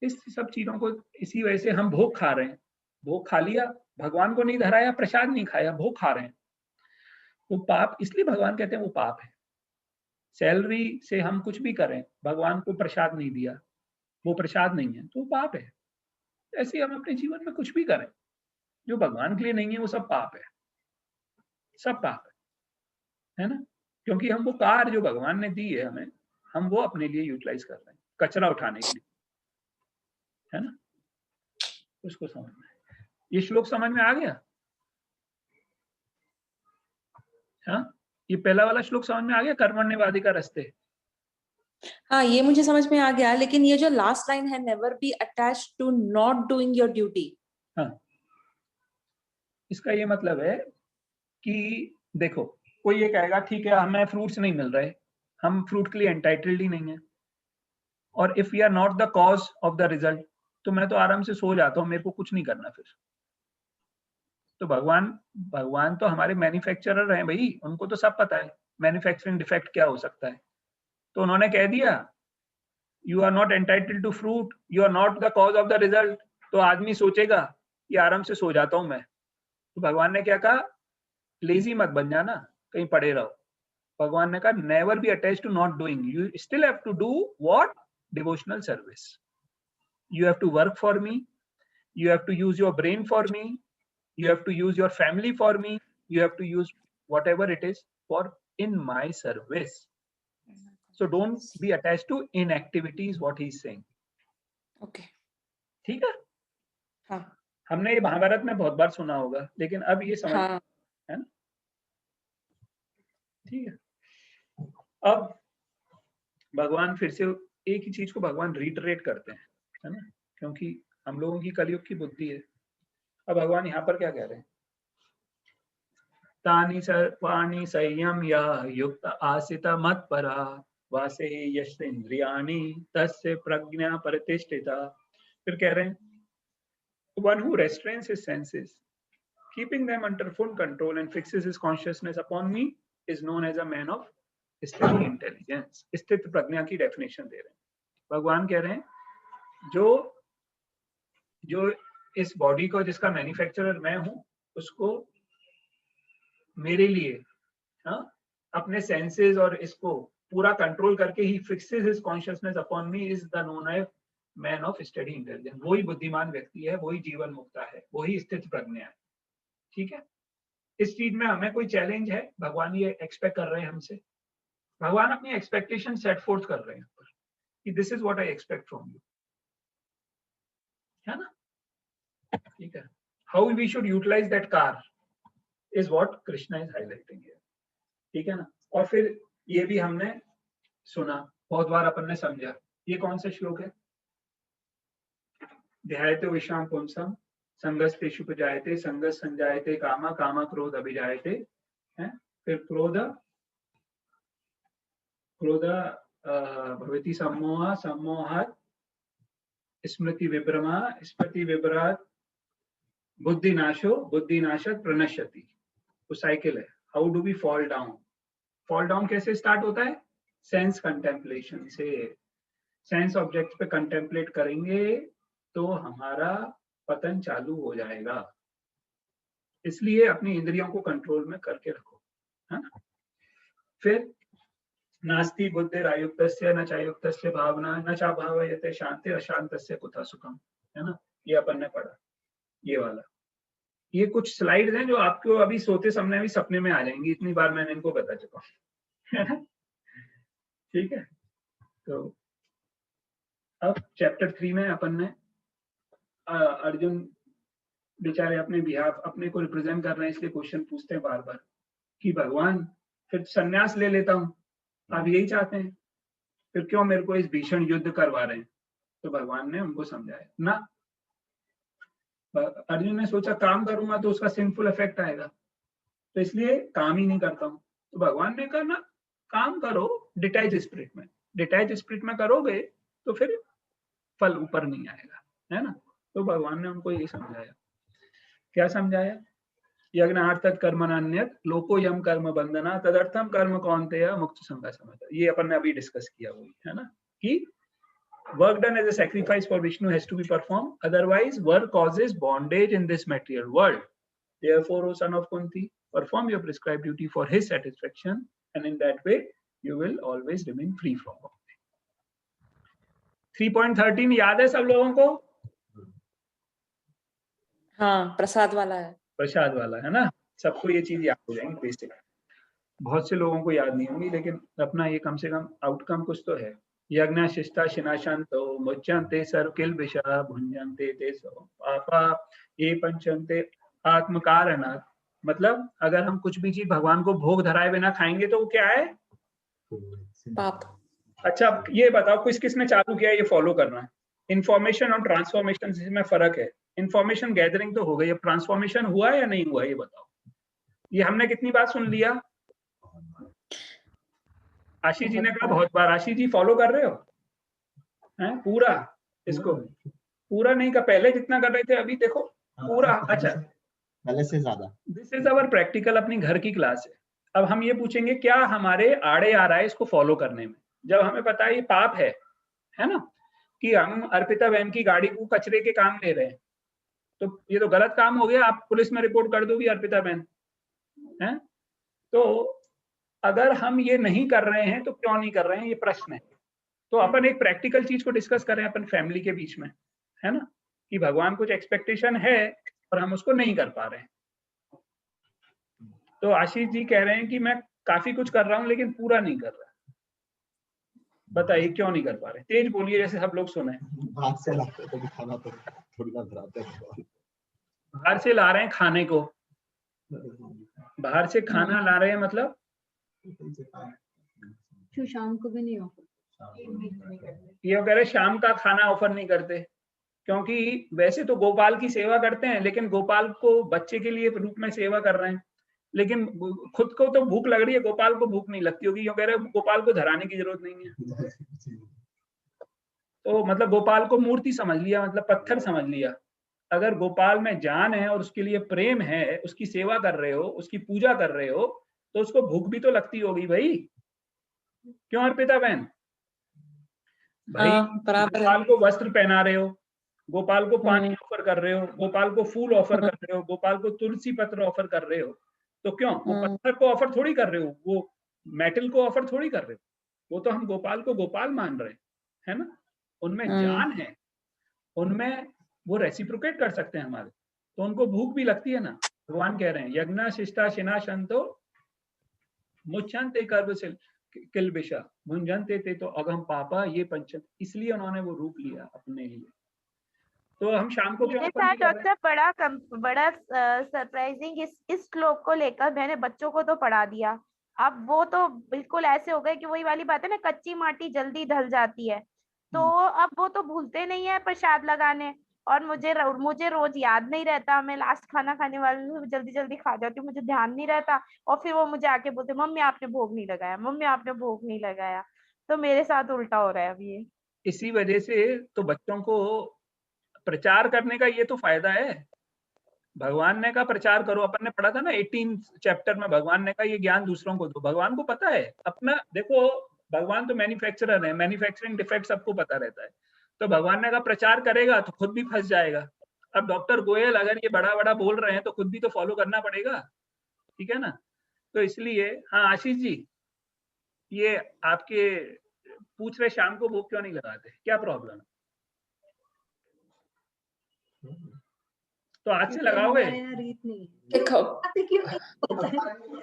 इस सब चीजों को, इसी वजह से हम भोग खा रहे हैं। भोग खा लिया, भगवान को नहीं धराया, प्रसाद नहीं खाया, भोग खा रहे हैं। वो पाप, इसलिए भगवान कहते हैं वो पाप है। सैलरी से हम कुछ भी करें, भगवान को प्रसाद नहीं दिया, वो प्रसाद नहीं है, तो वो पाप है। ऐसे हम अपने जीवन में कुछ भी करें जो भगवान के लिए नहीं है, वो सब पाप है, सब पाप है ना। क्योंकि हम वो कार जो भगवान ने दी है हमें, हम वो अपने लिए यूटिलाइज कर रहे हैं, कचरा उठाने के लिए, है ना। उसको समझना है। ये श्लोक समझ में आ गया? हाँ, ये पहला वाला श्लोक समझ में आ गया, कर्मण्यवाधिकार रस्ते। हाँ, ये मुझे समझ में आ गया, लेकिन ये जो लास्ट लाइन है, never be attached to not doing your duty. हाँ, इसका ये मतलब है कि देखो, कोई ये कहेगा ठीक है हमें फ्रूट्स नहीं मिल रहे, हम फ्रूट के लिए एंटाइटल्ड ही नहीं है, और if we are not the cause of the result, तो मैं तो आराम से सो जाता हूँ, मेरे को कुछ नहीं करना फिर। तो भगवान तो हमारे मैन्युफैक्चरर हैं भाई, उनको तो सब पता है मैन्युफैक्चरिंग डिफेक्ट क्या हो सकता है। तो उन्होंने कह दिया you are not entitled to fruit, you are not the cause of the result, तो आदमी सोचेगा कि आराम से सो जाता हूं मैं। तो भगवान ने क्या कहा, लेजी मत बन जाना, कहीं पड़े रहो। भगवान ने कहा never be attached to not doing, you still have to do what, devotional service. You have to work for me, you have to use your brain for me, you have to use your family for me, you have to use whatever it is for in my service. So don't be attached to inactivity is what he's saying. Okay, ठीक है। हाँ हमने ये महाभारत में बहुत बार सुना होगा, लेकिन अब ये समझ, हाँ, है ना। ठीक है। अब भगवान फिर से एक ही चीज को भगवान रिटरेट करते हैं, है ना, क्योंकि हम लोगों की कलयुग की बुद्धि है। अब भगवान यहाँ पर क्या कह रहे हैं, तानि सर्वाणि संयम्य युक्त आसित मत्परा वासे यस्तेन्द्रियाणि तस्य प्रज्ञा प्रतिष्ठिता। फिर कह रहे हैं one who restrains his senses, keeping them under full control and fixes his consciousness upon me is known as a man of steady intelligence. स्थित प्रज्ञा की डेफिनेशन दे रहे हैं। भगवान कह रहे हैं जो इस बॉडी को, जिसका मैन्युफैक्चरर मैं हूं, उसको मेरे लिए, हाँ, अपने सेंसेस और इसको पूरा कंट्रोल करके he fixes his consciousness upon me is the known as man of steady intelligence. वही बुद्धिमान व्यक्ति है, वही जीवन मुक्ता है, वही स्थित प्रज्ञा है। ठीक है। इस चीज में हमें कोई चैलेंज है, भगवान ये एक्सपेक्ट कर रहे हैं हमसे, भगवान अपनी एक्सपेक्टेशन सेट फोर्थ कर रहे हैं कि this is what I expect from you, है ना। ठीक है। How we should utilise that car is what Krishna is highlighting here. ठीक है ना। और फिर ये भी हमने सुना बहुत बार, अपन ने समझा। ये कौन सा श्लोक है, ध्यायते विश्राम पुंसम संगस्तेषु उपजायते संगस संजायते कामा कामा क्रोध अभिजायते, हैं। फिर क्रोध भवति सम्मोह सम्मोहात् स्मृति विभ्रमा स्मृति विभ्रात् बुद्धिनाशो बुद्धिनाशात् प्रणश्यति। वो साइकिल है। How do we fall down, fall down कैसे स्टार्ट होता है, सेंस कंटेम्पलेशन से। सेंस ऑब्जेक्ट पे कंटेम्पलेट करेंगे तो हमारा पतन चालू हो जाएगा। इसलिए अपनी इंद्रियों को कंट्रोल में करके रखो, है ना। फिर नास्ति बुद्धिरायुक्तस्य न चायुक्तस्य भावना न चाभावयते शांति अशांतस्य कुतः सुखम, है ना। ये अपन ने पढ़ा, ये वाला। ये कुछ स्लाइड्स हैं जो आपको अभी सोते समय भी सपने में आ जाएंगी, इतनी बार मैंने इनको बता चुका हूँ। ठीक है। तो अब चैप्टर 3 में अपन ने अर्जुन बेचारे अपने बिहाफ, अपने को रिप्रेजेंट कर रहे हैं, इसलिए क्वेश्चन पूछते हैं बार बार कि भगवान फिर संन्यास ले लेता हूँ, आप यही चाहते हैं, फिर क्यों मेरे को इस भीषण युद्ध करवा रहे हैं। तो भगवान ने उनको समझाया ना। अर्जुन ने सोचा काम करूंगा तो उसका सिंफुल इफेक्ट आएगा, तो इसलिए काम ही नहीं करता हूं। तो भगवान ने कहा ना, काम करो डिटैच स्पिरिट में, डिटैच स्पिरिट में करोगे तो फिर फल ऊपर नहीं आएगा, है ना। तो भगवान ने उनको ये समझाया। क्या समझाया, यज्ञार्थक कर्मणान्यत लोको यम कर्म बंधना तदर्थम कर्म कौन्तेय मुक्त संग समता। ये अपन ने अभी डिस्कस किया हुई है ना, कि work done as a sacrifice for Vishnu has to be performed. Otherwise, work causes bondage in this material world. Therefore, O son of Kunti, perform your prescribed duty for his satisfaction, and in that way, you will always remain free from bondage. 3.13 याद है सब लोगों को? हाँ, प्रसाद वाला है। प्रसाद वाला है ना, सबको ये चीज याद हो जाएंगी बेसिक। बहुत से लोगों को याद नहीं होंगी, लेकिन अपना ये कम से कम आउटकम कुछ तो है। यज्ञ शिष्टा शिनाशांतो मुच्यन्ते सर्वकिल विषा भुंजन्ते ते पापा ये पंचन्ते आत्म कारणात्। मतलब अगर हम कुछ भी चीज भगवान को भोग धराए बिना खाएंगे तो वो क्या है? पाप। अच्छा, ये बताओ किस किसने चालू किया ये फॉलो करना? इंफॉर्मेशन और ट्रांसफॉर्मेशन में फर्क है। इंफॉर्मेशन गैदरिंग तो हो गई, अब ट्रांसफॉर्मेशन हुआ या नहीं हुआ ये बताओ। ये हमने कितनी बार सुन लिया? आशीष जी ने कहा बहुत बार। आशीष जी फॉलो कर रहे हो हैं पूरा? इसको पूरा नहीं का पहले जितना कर रहे थे अभी देखो पूरा। अच्छा, पहले से ज्यादा। दिस इज अवर प्रैक्टिकल, अपनी घर की क्लास है। अब हम ये पूछेंगे क्या हमारे आड़े आ रहा है इसको फॉलो करने में? जब हमें पता है ये पाप है ना, कि हम अर्पिता बहन की गाड़ी को कचरे के काम ले रहे हैं, तो ये तो गलत काम हो गया। आप पुलिस में रिपोर्ट कर दोगी अर्पिता बहन है। तो अगर हम ये नहीं कर रहे हैं तो क्यों नहीं कर रहे हैं, ये प्रश्न है। तो अपन एक प्रैक्टिकल चीज को डिस्कस करें अपन फैमिली के बीच में, है ना, कि भगवान कुछ एक्सपेक्टेशन है और हम उसको नहीं कर पा रहे हैं। तो आशीष जी कह रहे हैं कि मैं काफी कुछ कर रहा हूं लेकिन पूरा नहीं कर रहा। बताइए क्यों नहीं कर पा रहे? तेज बोलिए जैसे सब लोग सुने। बाहर से लाते तो दिखाना तो थोड़ी ना धराते हैं। बाहर से ला रहे हैं खाने को, बाहर से खाना ला रहे हैं मतलब क्यों शाम को भी नहीं ऑफर? ये कह रहे शाम का खाना ऑफर नहीं करते, क्योंकि वैसे तो गोपाल की सेवा करते हैं लेकिन गोपाल को बच्चे के लिए रूप में सेवा कर रहे हैं, लेकिन खुद को तो भूख लग रही है, गोपाल को भूख नहीं लगती होगी। क्यों कह रहे गोपाल को धराने की जरूरत नहीं है। तो मतलब गोपाल को मूर्ति समझ लिया, मतलब पत्थर समझ लिया। अगर गोपाल में जान है और उसके लिए प्रेम है, उसकी सेवा कर रहे हो, उसकी पूजा कर रहे हो, तो उसको भूख भी तो लगती होगी भाई। क्यों अर्पिता बहन? भाई गोपाल को वस्त्र पहना रहे हो, गोपाल को पानी ऑफर कर रहे हो, गोपाल को फूल ऑफर कर रहे हो, गोपाल को तुलसी पत्र ऑफर कर रहे हो, तो क्यों वो पत्थर को ऑफर थोड़ी कर रहे हो, वो मेटल को ऑफर थोड़ी कर रहे हो। वो तो हम गोपाल को गोपाल मान रहे हैं, है ना। उनमें जान है, उनमें वो रेसिप्रोकेट कर सकते हैं हमारे, तो उनको भूख भी लगती है ना। भगवान कह रहे हैं यज्ञ शिष्टा शिनाशंतो मुच्यन्ते कर्म से किल्बिषा भुंजन्ते ते तो अगम पापा ये पंचम। इसलिए उन्होंने वो रूप लिया अपने लिए। तो हम शाम को क्यों डॉक्टर बड़ा सरप्राइजिंग इस श्लोक को लेकर मैंने बच्चों को तो पढ़ा दिया। अब वो तो बिल्कुल ऐसे हो गए कि वही वाली बात है ना, कच्ची माटी जल्दी ढल जाती है। तो अब वो तो भूलते नहीं है प्रसाद लगाने, और मुझे रोज याद नहीं रहता। मैं लास्ट खाना खाने वाली जल्दी जल्दी खा जाती हूँ, मुझे ध्यान नहीं रहता। और फिर वो मुझे आके बोलते मम्मी आपने भोग नहीं लगाया, मम्मी आपने भोग नहीं लगाया। तो मेरे साथ उल्टा हो रहा है अब ये। इसी वजह से तो बच्चों को प्रचार करने का ये तो फायदा है। भगवान ने कहा प्रचार करो, अपन ने पढ़ा था ना 18 चैप्टर में, भगवान ने कहा ये ज्ञान दूसरों को दो। भगवान को पता है अपना, देखो भगवान तो मैन्युफैक्चरर है, मैन्युफैक्चरिंग डिफेक्ट सबको पता रहता है। तो भगवान ने कहा प्रचार करेगा तो खुद भी फंस जाएगा। अब डॉक्टर गोयल अगर ये बड़ा बड़ा बोल रहे हैं तो खुद भी तो फॉलो करना पड़ेगा, ठीक है ना। तो इसलिए हाँ आशीष जी, ये आपके पूछ रहे शाम को भोग क्यों नहीं लगाते, क्या प्रॉब्लम है? तो आज से लगाओगे? रीत नहीं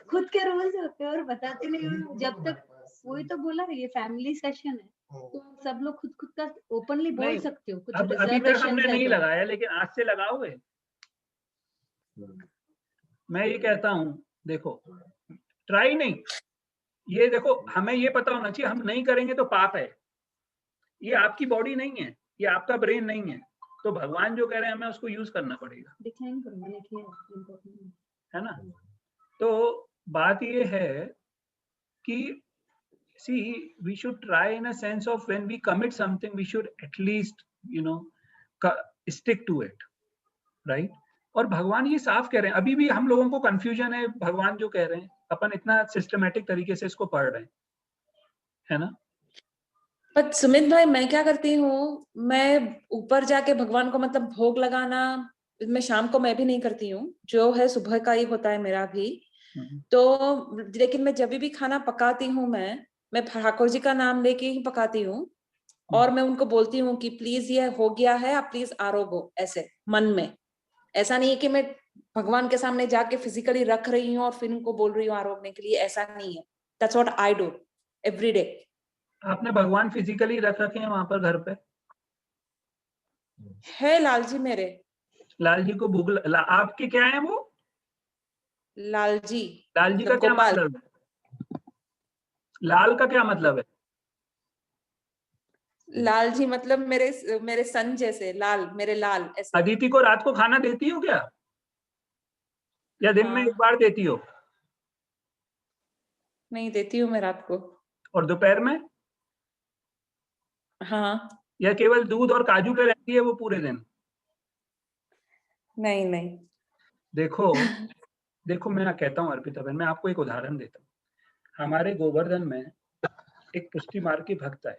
खुद के रूल्स होते हैं और बताते नहीं हो जब तक। वही तो बोला ये फैमिली सेशन है, तो सब लोग खुद का ओपनली बोल सकते हो। कुछ अभी तक हमने नहीं लगाया, लेकिन आज से लगाओगे। मैं ये कहता हूँ देखो, ट्राई नहीं, ये देखो हमें ये पता होना चाहिए हम नहीं करेंगे तो पाप है। ये आपकी बॉडी नहीं है, ये आपका ब्रेन नहीं है, तो भगवान जो कह रहे हैं हमें उसको यूज करना पड़ेगा, है ना। तो बात ये है कि see we should try in a sense of when we commit something we should at least stick to it, right? और भगवान ये साफ कह रहे हैं। अभी भी हम लोगों को कंफ्यूजन है, भगवान जो कह रहे हैं अपन इतना सिस्टमेटिक तरीके से इसको पढ़ रहे हैं, है ना। पर सुमित भाई मैं क्या करती हूँ, मैं ऊपर जाके भगवान को मतलब भोग लगाना मैं शाम को मैं भी नहीं करती हूँ, जो है सुबह का ही होता है मेरा भी। तो लेकिन मैं जब भी खाना पकाती हूँ मैं ठाकुर जी का नाम लेके ही पकाती हूँ, और मैं उनको बोलती हूँ कि प्लीज ये हो गया है, आप प्लीज आरोगो, ऐसे मन में। ऐसा नहीं है कि मैं भगवान के सामने जाके फिजिकली रख रही हूँ और फिर उनको बोल रही हूँ आरोगने के लिए, ऐसा नहीं है। That's what I do every day. आपने भगवान फिजिकली रख रखे हैं वहां पर घर पे? है लाल जी मेरे। लाल जी को आपके क्या है वो? लाल जी लाल जी का मतलब क्या गोपाल। मतलब है? लाल का क्या मतलब है? लाल जी मतलब मेरे मेरे सन जैसे, लाल मेरे लाल ऐसे। अदिति को रात को खाना देती हो क्या, या दिन में एक हाँ बार देती हो? नहीं देती हूँ मैं रात को। और दोपहर में? हाँ या केवल दूध और काजू पे रहती है वो पूरे दिन? नहीं नहीं। देखो देखो, मैं कहता हूँ अर्पिता बहन, मैं आपको एक उदाहरण देता हूँ। हमारे गोवर्धन में एक पुष्टि मार्ग की भक्त है,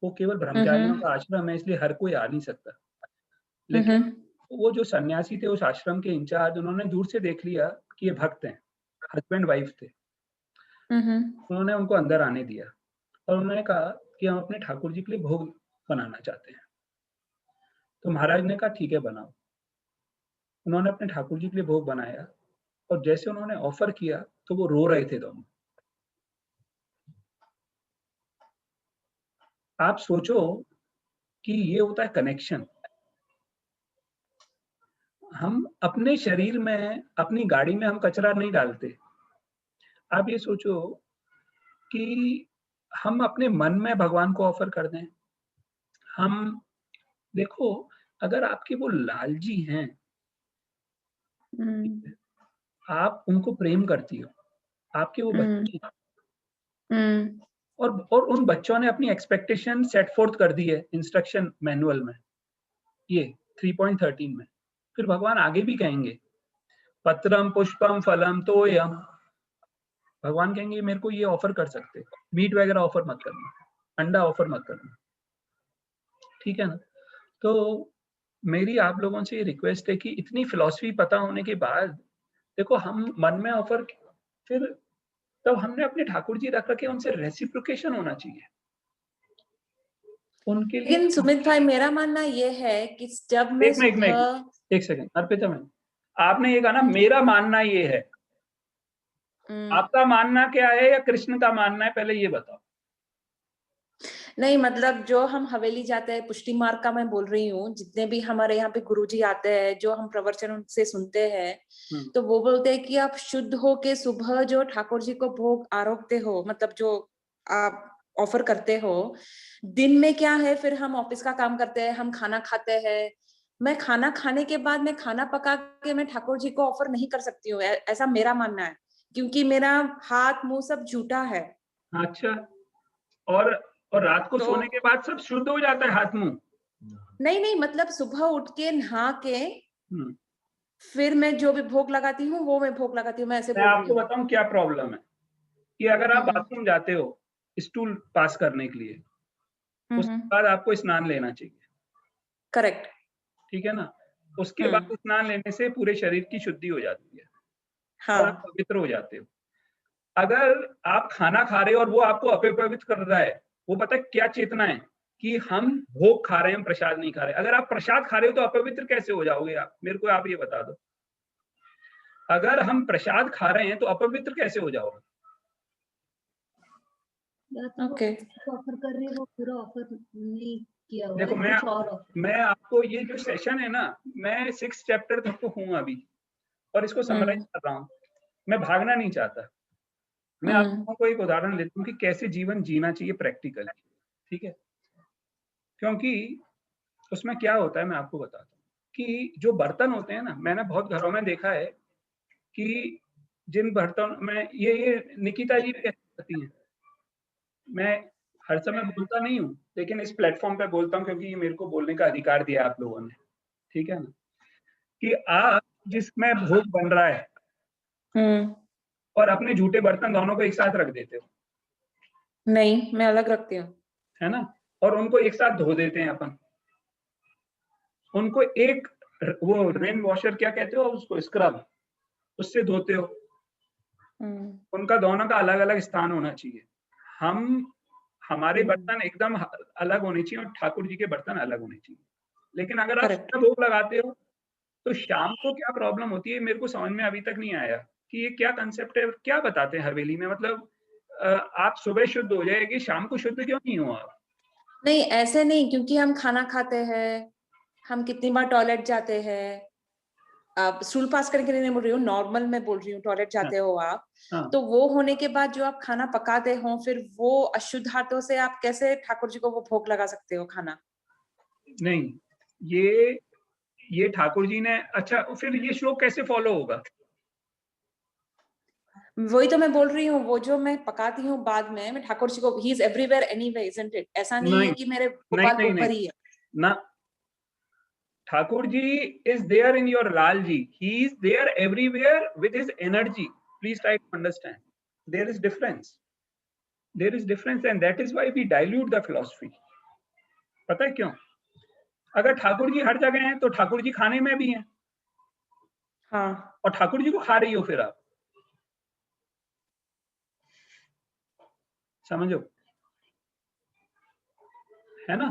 वो केवल ब्रह्मचारियों का आश्रम है, इसलिए हर कोई आ नहीं सकता। लेकिन वो जो सन्यासी थे उस आश्रम के इंचार्ज, उन्होंने दूर से देख लिया कि ये भक्त हैं, हस्बैंड वाइफ थे। उन्होंने उनको अंदर आने दिया और उन्होंने कहा कि हम अपने ठाकुर जी के लिए भोग बनाना चाहते हैं। तो महाराज ने कहा ठीक है बनाओ। उन्होंने अपने ठाकुर जी के लिए भोग बनाया, और जैसे उन्होंने ऑफर किया तो वो रो रहे थे दोनों। आप सोचो कि ये होता है कनेक्शन। हम अपने शरीर में, अपनी गाड़ी में हम कचरा नहीं डालते। आप ये सोचो कि हम अपने मन में भगवान को ऑफर कर दें। हम देखो, अगर आपके वो लाल जी हैं, आप उनको प्रेम करती हो, आपके वो बच्चे हैं, और उन बच्चों ने अपनी एक्सपेक्टेशन सेट फोर्थ कर दी है इंस्ट्रक्शन मैनुअल में, ये 3.13 में। फिर भगवान आगे भी कहेंगे, पत्रम पुष्पम फलम तोयम। भगवान कहेंगे मेरे को ये ऑफर कर सकते, मीट वगैरह ऑफर मत करना, अंडा ऑफर मत करना, ठीक है ना? तो मेरी आप लोगों से ये रिक्वेस्ट है कि इतनी फिलॉसफी पता होने के बाद, देखो हम मन में ऑफर, फिर तब हमने अपने ठाकुर जी रख रखे, उनसे रेसिप्रोकेशन होना चाहिए उनके लिए। लेकिन सुमित भाई मेरा मानना ये है कि जब मैं सुबह एक सेकंड अर्पिता मैम, आपने ये कहा ना मेरा मानना ये है, आपका मानना क्या है या कृष्ण का मानना है, पहले ये बताओ। नहीं मतलब जो हम हवेली जाते हैं, पुष्टि मार्ग का मैं बोल रही हूँ, जितने भी हमारे यहाँ पे गुरुजी आते हैं, जो हम प्रवचन उनसे सुनते हैं, तो वो बोलते हैं कि आप शुद्ध हो के सुबह जो ठाकुर जी को भोग आरोगते हो, मतलब जो आप ऑफर करते हो, दिन में क्या है, फिर हम ऑफिस का काम करते हैं, हम खाना खाते हैं, मैं खाना खाने के बाद मैं खाना पका के मैं ठाकुर जी को ऑफर नहीं कर सकती हूँ, ऐसा मेरा मानना है, क्योंकि मेरा हाथ मुंह सब झूठा है। अच्छा, और रात को तो सोने के बाद सब शुद्ध हो जाता है हाथ मुंह? नहीं नहीं, मतलब सुबह उठ के नहा के फिर मैं जो भी भोग लगाती हूँ वो मैं भोग लगाती हूँ, मैं ऐसे मैं बोल रही आपको हूँ। बताऊं क्या प्रॉब्लम है, कि अगर आप बाथरूम जाते हो स्टूल पास करने के लिए, उसके बाद आपको स्नान लेना चाहिए, करेक्ट। ठीक है ना? उसके बाद स्नान लेने से पूरे शरीर की शुद्धि हो जाती है, और आप हाँ पवित्र हो जाते हो। अगर आप खाना खा रहे हो और वो आपको अपवित्र कर रहा है, वो पता है क्या चेतना है, कि हम भोग खा रहे हैं, हम प्रसाद नहीं खा रहे। अगर आप प्रसाद खा रहे हो तो अपवित्र कैसे हो जाओगे आप? मेरे को आप ये बता दो। अगर हम प्रसाद खा रहे हैं तो अपवित्र कैसे हो जाओगे? ओके। ऑफर कर रही है वो पूरा ऑफर नहीं किया हुआ देखो, है, कुछ और ऑफर। मैं आपको ये जो सेशन है ना, मैं 6 चैप्टर तक तो हूँ अभी, और इसको समराइज कर रहा हूँ। मैं भागना नहीं चाहता। मैं आप लोगों को एक उदाहरण लेता हूँ कि कैसे जीवन जीना चाहिए प्रैक्टिकली, ठीक है? क्योंकि उसमें क्या होता है मैं आपको बताता हूँ, कि जो बर्तन होते हैं ना, मैंने बहुत घरों में देखा है कि जिन बर्तन में ये निकिता जी कैसे करती हैं, मैं हर समय बोलता नहीं हूँ, लेकिन इस प्लेटफॉर्म पे बोलता हूँ क्योंकि ये मेरे को बोलने का अधिकार दिया आप लोगों ने, ठीक है ना? कि आप जिसमें भोग बन रहा है और अपने झूठे बर्तन दोनों को एक साथ रख देते हो, नहीं मैं अलग रखती हूँ। है ना? और उनको एक साथ धो देते हैं अपन, उनको एक वो रेन वॉशर क्या कहते हो उसको, स्क्रब, उससे धोते हो। उनका दोनों का अलग अलग स्थान होना चाहिए। हमारे बर्तन एकदम अलग होने चाहिए और ठाकुर जी के बर्तन अलग होने चाहिए। लेकिन अगर आप Correct. भोग लगाते हो तो शाम को क्या प्रॉब्लम होती है, मेरे को समझ में अभी तक नहीं आया कि ये क्या कंसेप्ट है, क्या बताते हैं हवेली में। मतलब आप सुबह शुद्ध हो जाएगी, शाम को शुद्ध क्यों नहीं हो आप? नहीं, ऐसे नहीं, क्योंकि हम खाना खाते हैं, हम कितनी बार टॉयलेट जाते हैं। आप स्टूल पास करने के लिए नहीं बोल रही हूँ, नॉर्मल में बोल रही हूँ, टॉयलेट जाते हो आप, हाँ। तो वो होने के बाद जो आप खाना पकाते हो, फिर वो अशुद्ध हाथों से आप कैसे ठाकुर जी को वो भोग लगा सकते हो खाना? नहीं, ये ठाकुर जी ने, अच्छा फिर ये श्लोक कैसे फॉलो होगा? वही तो मैं बोल रही हूँ, वो जो मैं पकाती हूँ बाद में, मैं ठाकुर जी को, he is everywhere anyway, isn't it? ऐसा नहीं है कि मेरे गोपाल नहीं, ऊपर ही है ना, Thakur ji is there in your Lal ji, he is there everywhere with his energy. Please try to understand, there is difference, and that is why we dilute the philosophy. पता है क्यों? अगर ठाकुर जी हर जगह हैं तो ठाकुर जी खाने में भी हैं। हाँ, और ठाकुर जी को खा रही हो फिर आप, समझो, है ना?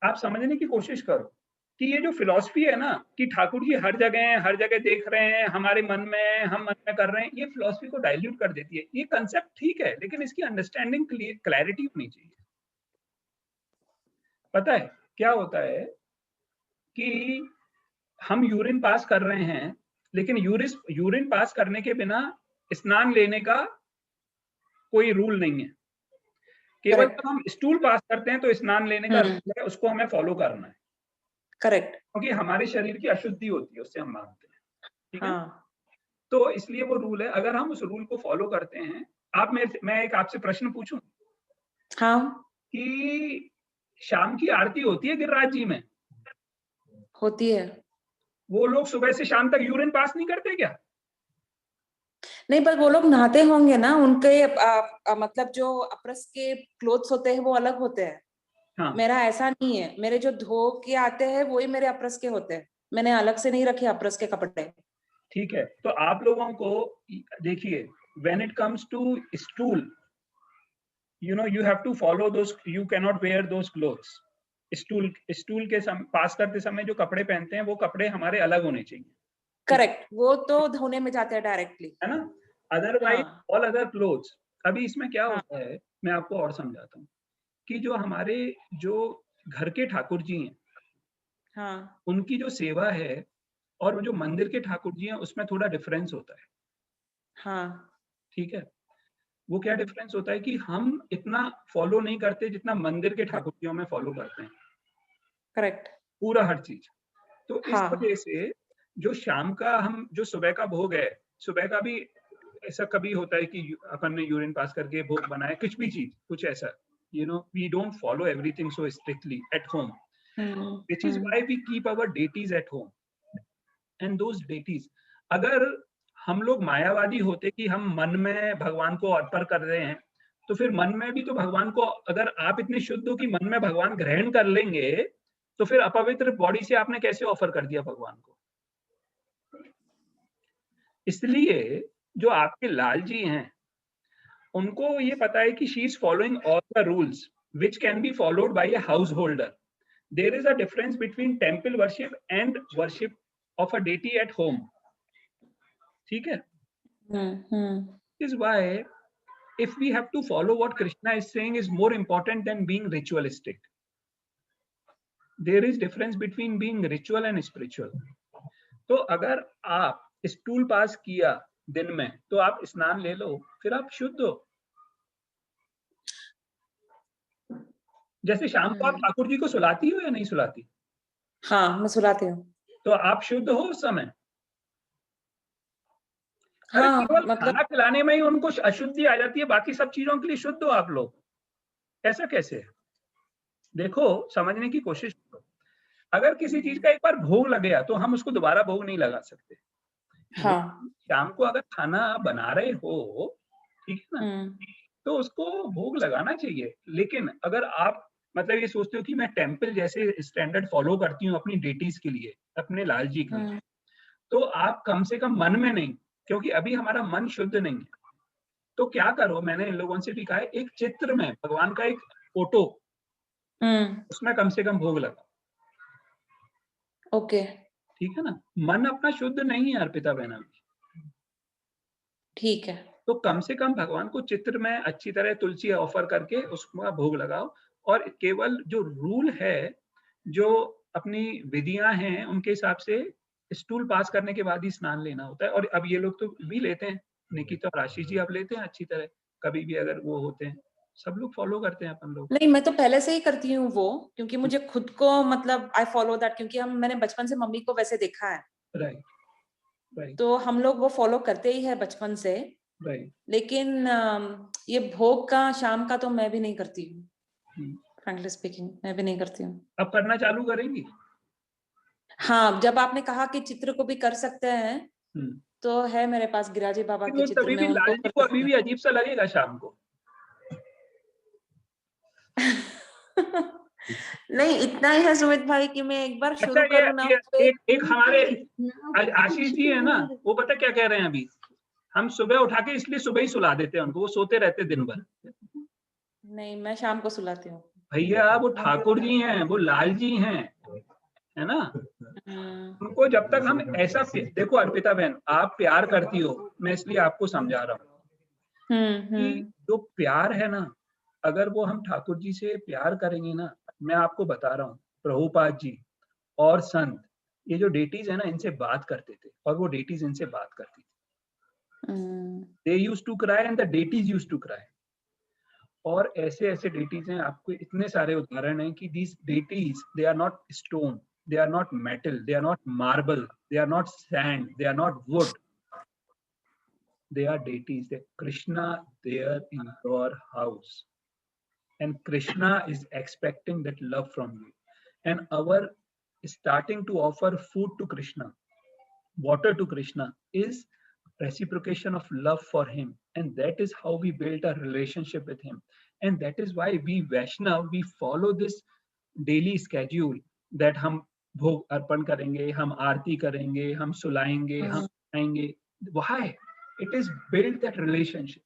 आप समझने की कोशिश करो कि ये जो फिलॉसफी है ना कि ठाकुर जी हर जगह हैं, हर जगह देख रहे हैं, हमारे मन में, हम मन में कर रहे हैं, ये फिलॉसफी को डाइल्यूट कर देती है। ये कंसेप्ट ठीक है, लेकिन इसकी अंडरस्टैंडिंग क्लैरिटी होनी चाहिए। पता है क्या होता है कि हम यूरिन पास कर रहे हैं, लेकिन यूरिन पास करने के बिना स्नान लेने का कोई रूल नहीं है। केवल करेक्ट, जब हम स्टूल पास करते हैं तो स्नान लेने का रूल है, उसको हमें फॉलो करना है, करेक्ट, क्योंकि हमारे शरीर की अशुद्धि होती है, उससे हम मानते हैं। ठीक है, हाँ, तो इसलिए वो रूल है। अगर हम उस रूल को फॉलो करते हैं, मैं एक आपसे प्रश्न पूछूं हाँ, कि शाम की आरती होती है गिरिराज जी में, होती है। वो लोग सुबह से शाम तक यूरिन पास नहीं करते क्या? नहीं, पर वो लोग नहाते होंगे ना, उनके मतलब जो अप्रस के क्लोथ्स होते हैं वो अलग होते हैं। हाँ, मेरा ऐसा नहीं है, मेरे जो धो के आते हैं वही मेरे अप्रस के होते हैं, मैंने अलग से नहीं रखे अप्रस के कपड़े। ठीक है, तो आप लोगों को देखिए, when it comes to stool, you have to follow those, you cannot wear those clothes. Stool के पास करते समय जो कपड़े पहनते हैं वो कपड़े हमारे अलग होने चाहिए, करेक्ट, वो तो धोने में जाते हैं डायरेक्टली। है ना? अदरवाइज हाँ, ऑल अदर क्लोथ्स। अभी इसमें क्या हाँ, होता है, मैं आपको और समझाता हूँ कि जो हमारे जो घर के ठाकुर जी हैं, हाँ, उनकी जो सेवा है और जो मंदिर के ठाकुर जी हैं, उसमें थोड़ा डिफरेंस होता है। हाँ, ठीक है, वो क्या डिफरेंस होता है कि हम इतना फॉलो नहीं करते जितना मंदिर के ठाकुर जियों में फॉलो करते हैं, करेक्ट, पूरा हर चीज। तो इस हाँ, वजह से जो शाम का, हम जो सुबह का भोग है, सुबह का भी ऐसा कभी होता है कि अपन ने यूरिन पास करके भोग बनाया, कुछ भी चीज, कुछ ऐसा, we don't follow everything so strictly at home, which is why we keep our deities at home. And those deities, अगर हम लोग मायावादी होते कि हम मन में भगवान को अर्पण कर रहे हैं, तो फिर मन में भी तो भगवान को, अगर आप इतने शुद्ध हो कि मन में भगवान ग्रहण कर लेंगे, तो फिर अपवित्र बॉडी से आपने कैसे ऑफर कर दिया भगवान को? इसलिए जो आपके लाल जी हैं, उनको ये पता है कि she is following all the rules which can be followed by a householder. There is a difference between temple worship and worship of a deity at home. ठीक है? Is why if we have to follow what Krishna is saying is more important than being ritualistic. There is difference between being ritual and spiritual. तो अगर आप stool pass किया दिन में, तो आप स्नान ले लो, फिर आप शुद्ध हो। जैसे शाम को आप ठाकुर जी को सुलाती हो या नहीं सुलाती? हाँ, मैं सुलाती हूँ। तो आप शुद्ध हो उस समय? अरे हाँ, केवल मतलब खाना खिलाने में ही उनको अशुद्धि आ जाती है, बाकी सब चीजों के लिए शुद्ध हो आप लोग, ऐसा कैसे है? देखो, समझने की कोशिश करो। अगर किसी चीज का एक बार भोग लग गया तो हम उसको दोबारा भोग नहीं लगा सकते। हाँ, शाम को अगर खाना बना रहे हो, ठीक है ना, तो उसको भोग लगाना चाहिए। लेकिन अगर आप मतलब ये सोचते हो कि मैं टेम्पल जैसे स्टैंडर्ड फॉलो करती हूँ अपनी डेटीज के लिए, अपने लाल जी के लिए, तो आप कम से कम मन में नहीं, क्योंकि अभी हमारा मन शुद्ध नहीं है, तो क्या करो, मैंने इन लोगों से भी कहा है, एक चित्र में भगवान का एक फोटो, उसमें कम से कम भोग लगा। ओके, ठीक है ना, मन अपना शुद्ध नहीं है अर्पिता बहना, ठीक है, तो कम से कम भगवान को चित्र में अच्छी तरह तुलसी ऑफर करके उसका भोग लगाओ। और केवल जो रूल है, जो अपनी विधियां हैं, उनके हिसाब से स्टूल पास करने के बाद ही स्नान लेना होता है। और अब ये लोग तो भी लेते हैं, निकिता और आशीष जी अब लेते हैं अच्छी तरह, कभी भी अगर वो होते हैं, सब लोग फॉलो करते हैं अपन लोग। नहीं मैं तो पहले से ही करती हूँ वो, क्योंकि मुझे खुद को मतलब आई फॉलो दैट, क्योंकि मैंने बचपन से मम्मी को वैसे देखा है, राइट राइट, तो हम लोग वो फॉलो करते ही है बचपन से। राइट, लेकिन ये भोग का शाम का तो मैं भी नहीं करती हूँ, फ्रैंकली स्पीकिंग मैं भी नहीं करती हूँ। अब करना चालू करेंगी? हाँ, जब आपने कहा कि चित्र को भी कर सकते हैं, तो है मेरे पास गिराजी बाबा के चित्र, तभी में भी उनको लाल जी को अभी भी अजीब सा लगेगा शाम को। नहीं इतना ही है सुमित भाई कि मैं एक बार अच्छा, शुरू करूँ ना, एक हमारे आशीष जी है ना, वो पता क्या कह रहे हैं, अभी हम सुबह उठा के इसलिए सुबह ही सुला देते हैं उनको, वो सोते रहते दिन भर। नहीं मैं शाम को सुलाती हूँ भैया वो ठाकुर जी हैं, वो लाल जी हैं, है ना, उनको जब तक हम ऐसा देखो अर्पिता बहन, आप प्यार करती हो, मैं इसलिए आपको समझा रहा हूँ कि जो प्यार है ना, अगर वो हम ठाकुर जी से प्यार करेंगे ना, मैं आपको बता रहा हूँ, प्रभुपाद जी और संत, ये जो डेटीज है ना, इनसे बात करते थे और वो डेटीज इनसे बात करती थी। They used to cry and the deities used to cry. और ऐसे ऐसे डेटीज हैं, आपको इतने सारे उदाहरण हैं कि these deities, they are not stone, they are not metal, they are not marble, they are not sand, they are not wood, they are deities. They Krishna there in your house, and Krishna is expecting that love from you, and our starting to offer food to Krishna, water to Krishna is reciprocation of love for him, and that is how we build a relationship with him. And that is why we Vaishnav, we follow this daily schedule that हम भोग अर्पण करेंगे, हम आरती करेंगे, हम सुलाएंगे, हम आएंगे। Why? It is build that relationship,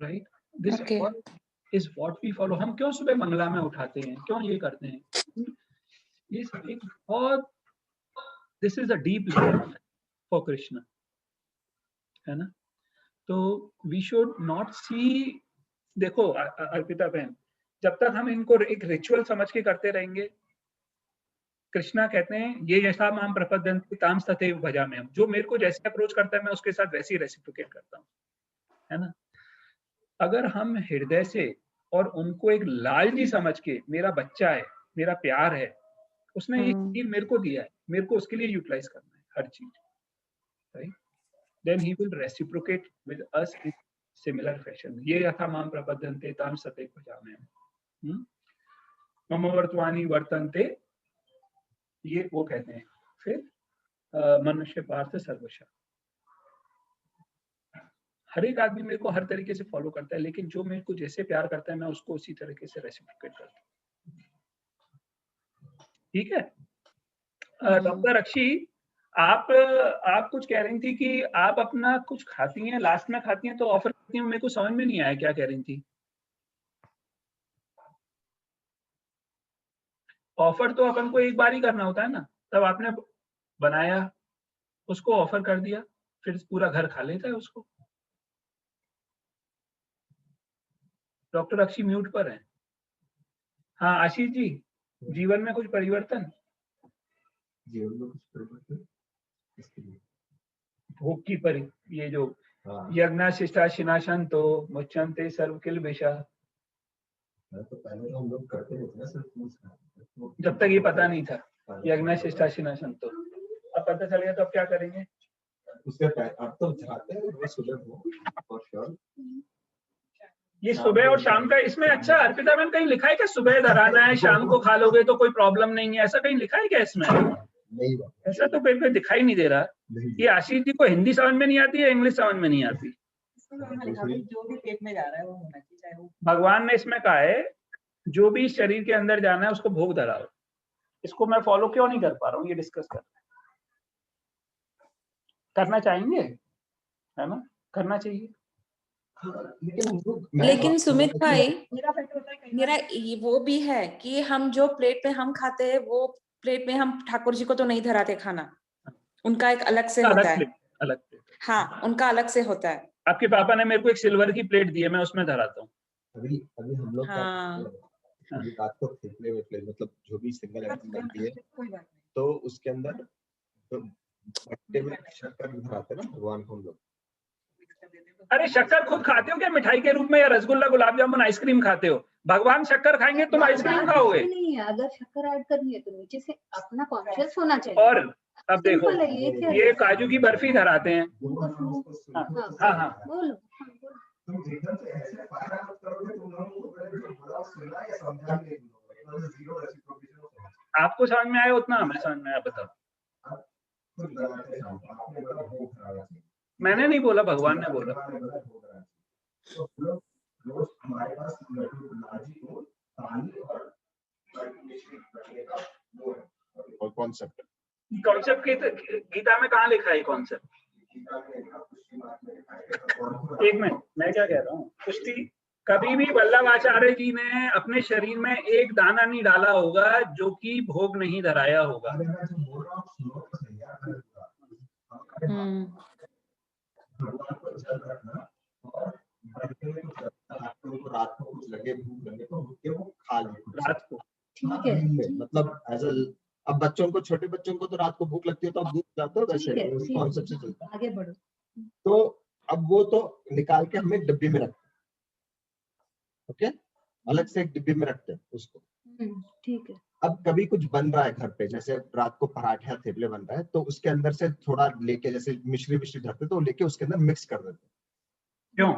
right? This is what we follow. हम क्यों सुबह मंगला में उठाते हैं, क्यों ये करते हैं? ये एक बहुत, this is a deep love for Krishna, है ना? तो we should not see, देखो अर्पिता बहन, जब तक हम इनको एक रिचुअल समझ के करते रहेंगे, कृष्णा कहते हैं ये जैसा माम प्रपद्यन्ते ताम तथैव भजाम्यहम्, हम जो मेरे को जैसे अप्रोच करता है मैं उसके साथ वैसे ही रेसिप्रोकेट करता हूँ, है ना? अगर हम हृदय से और उनको एक लाल जी समझ के, मेरा बच्चा है, मेरा प्यार है, उसने ये चीज मेरे को दिया है, मेरे को उसके लिए यूटिलाइज करना है हर चीज, right? Then he will reciprocate with us in similar fashion. ये यथा माम प्रपद्यन्ते ताम तथैव भजाम्यहम्, मम वर्तमानि वर्तन्ते, ये वो कहते हैं। फिर मनुष्य पार्थ सर्वशः, हर एक आदमी मेरे को हर तरीके से फॉलो करता है, लेकिन जो मेरे को जैसे प्यार करता है मैं उसको उसी तरीके से रेसिप्रोकेट करता हूँ, ठीक है? डॉक्टर अक्षी, आप कुछ कह रही थी कि आप अपना कुछ खाती हैं, लास्ट में खाती हैं तो ऑफर करती हैं, मेरे को समझ में नहीं आया क्या कह रही थी। ऑफर तो अपन को एक बार ही करना होता है ना, तब आपने बनाया, उसको ऑफर कर दिया, फिर पूरा घर खा लेता है उसको। डॉक्टर अक्षी म्यूट पर है। हाँ आशीष जी, जीवन में कुछ परिवर्तन? जीवन में कुछ परिवर्तन भोग की ये जो यज्ञ शिष्टा शिनाशंतो मुच्यन्ते सर्व किल्बिषा, तो पहले तो हम लोग करते रहते ना सिर्फ, जब तक ये पता नहीं था यज्ञ शिष्टा शिनाशंतो, अब पता चल गया तो अब क्या करेंगे? उसके अब तो चाहते हैं सुबह और शाम, ये सुबह और शाम का इसमें, अच्छा अर्पिता मैम कहीं लिखा है क्या सुबह धराना है, शाम को खा लोगे तो कोई प्रॉब्लम नहीं है, ऐसा कहीं लिखा है क्या इसमें? नहीं, ऐसा तो कहीं दिखाई नहीं दे रहा। ये आशीष जी को हिंदी समझ में नहीं आती है, इंग्लिश समझ में नहीं आती? जो भी पेट में जा रहा है वो होना चाहिए, चाहे वो भगवान ने इसमें कहा है जो भी शरीर के अंदर जाना है उसको भोग धराओ। इसको मैं फॉलो क्यों नहीं कर पा रहा हूँ, ये डिस्कस करना चाहेंगे, है ना, करना चाहिए। लेकिन सुमित भाई, मेरा फैक्टर होता है कई मेरा वो भी है कि हम जो प्लेट में हम खाते हैं वो प्लेट में हम ठाकुर जी को तो नहीं धराते खाना, उनका एक अलग से होता है। अलग प्लेट। हाँ, उनका अलग से होता है। आपके पापा ने मेरे को एक सिल्वर की प्लेट दी है, मैं उसमें धराता हूँ। अभी हम लोग क्या हाँ। करते हैं, अभी रात को थेपले वेपले मतलब जो भी सिंगल आइटम बनती है कोई बात नहीं। तो उसके अंदर तो बट्टे में शक्कर भराते हैं ना भगवान को हम लोग। अरे शक्कर खुद खाते हो क्या मिठाई के रूप में, या रसगुल्ला गुलाब जामुन आइसक्रीम खाते हो? भगवान शक्कर खाएंगे, तुम आइसक्रीम खाओगे? नहीं है, अगर शक्कर ऐड करनी है तो नीचे से अपना कॉन्शियस होना चाहिए। और अब देखो सिंपल है, ये क्या ये काजू की बर्फी धराते हैं। हाँ हाँ बोलो। तुम एकदम से ऐसे फायदा मत करोगे, तुम लोगों को पहले जो बोला सुनना या समझा नहीं दोगे, जीरो रेसिप्रोकेशन हो समझ। आपको समझ में आया उतना हमें समझ में आया, बताओ। खुद लगाते हैं आपने बोला भोग धराया, मैंने नहीं बोला, भगवान ने बोला। तो लोग रोज हमारे पास लड्डू लाजी को पानी और मिश्री रखने का वो है और कॉन्सेप्ट। कॉन्सेप्ट गीता में कहाँ लिखा है कॉन्सेप्ट? एक मिनट, मैं क्या कह रहा हूँ, पुष्टि कभी भी वल्लभाचार्य जी ने अपने शरीर में एक दाना नहीं डाला होगा जो कि भोग नहीं धराया होगा। रात को कुछ लगे भूख लगे तो वो खा ले रात को, ठीक है, मतलब अब बच्चों को, छोटे बच्चों को तो रात को भूख लगती है तो आप दूध जाते हो, वैसे कॉन्सेप्ट से चलता है। आगे बढ़ो। तो अब वो तो निकाल के हमें डिब्बी में रखते हैं, ओके, अलग से एक डिब्बी में रखते हैं उसको। ठीक है। अब कभी कुछ बन रहा है घर पे, जैसे रात को पराठे या थेपले बन रहा है, तो उसके अंदर से थोड़ा लेके, जैसे मिश्री धरते तो लेके उसके अंदर मिक्स कर देते। क्यों?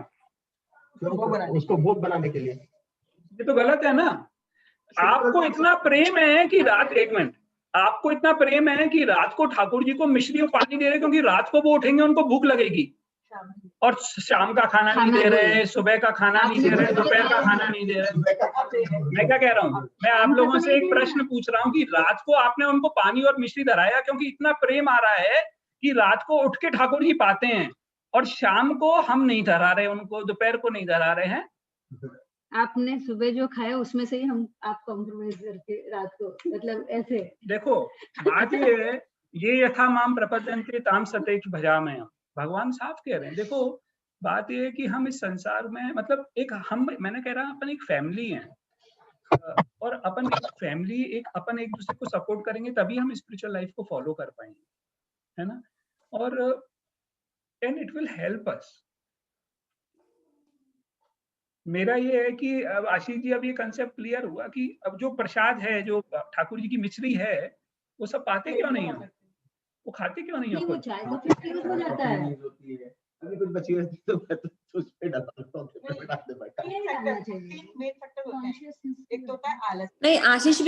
उसको भोग बनाने के लिए। ये तो गलत है ना। आपको इतना प्रेम है कि रात, एक मिनट, आपको इतना प्रेम है कि रात को ठाकुर जी को मिश्री और पानी दे रहे, क्योंकि रात को वो उठेंगे उनको भूख लगेगी, और शाम का खाना नहीं दे रहे, सुबह का खाना नहीं दे रहे, दोपहर का खाना नहीं दे रहे। मैं क्या कह रहा हूँ, मैं आप लोगों से एक प्रश्न पूछ रहा हूँ कि रात को आपने उनको पानी और मिश्री धराया क्योंकि इतना प्रेम आ रहा है कि रात को उठ के ठाकुर जी पाते हैं, और शाम को हम नहीं धरा रहे उनको, दोपहर को नहीं धरा रहे हैं। आपने सुबह जो खाया उसमें से ही हम आप कॉम्प्रोमाइज करके रात को, मतलब ऐसे। देखो बात ये यथा माम प्रपद्यन्ते ताम सतेष भजामहे, भगवान साफ कह रहे हैं। देखो बात ये है कि हम इस संसार में, मतलब एक हम, मैंने कह रहा अपन एक फैमिली है, और अपन एक फैमिली, अपन एक दूसरे को सपोर्ट करेंगे तभी हम स्पिरिचुअल लाइफ को फॉलो कर पाएंगे, है ना, और and it will help us. मेरा ये है कि अब आशीष जी, अब ये कंसेप्ट क्लियर हुआ कि अब जो प्रसाद है, जो ठाकुर जी की मिश्री है, वो सब पाते क्यों नहीं हो, वो खाते क्यों नहीं हो? वो चाय का फ्यूज हो जाता है। अभी कुछ बची हुई तो मैं तो उस पे डालता हूँ, एक तो होता है आलस। नहीं, आशीष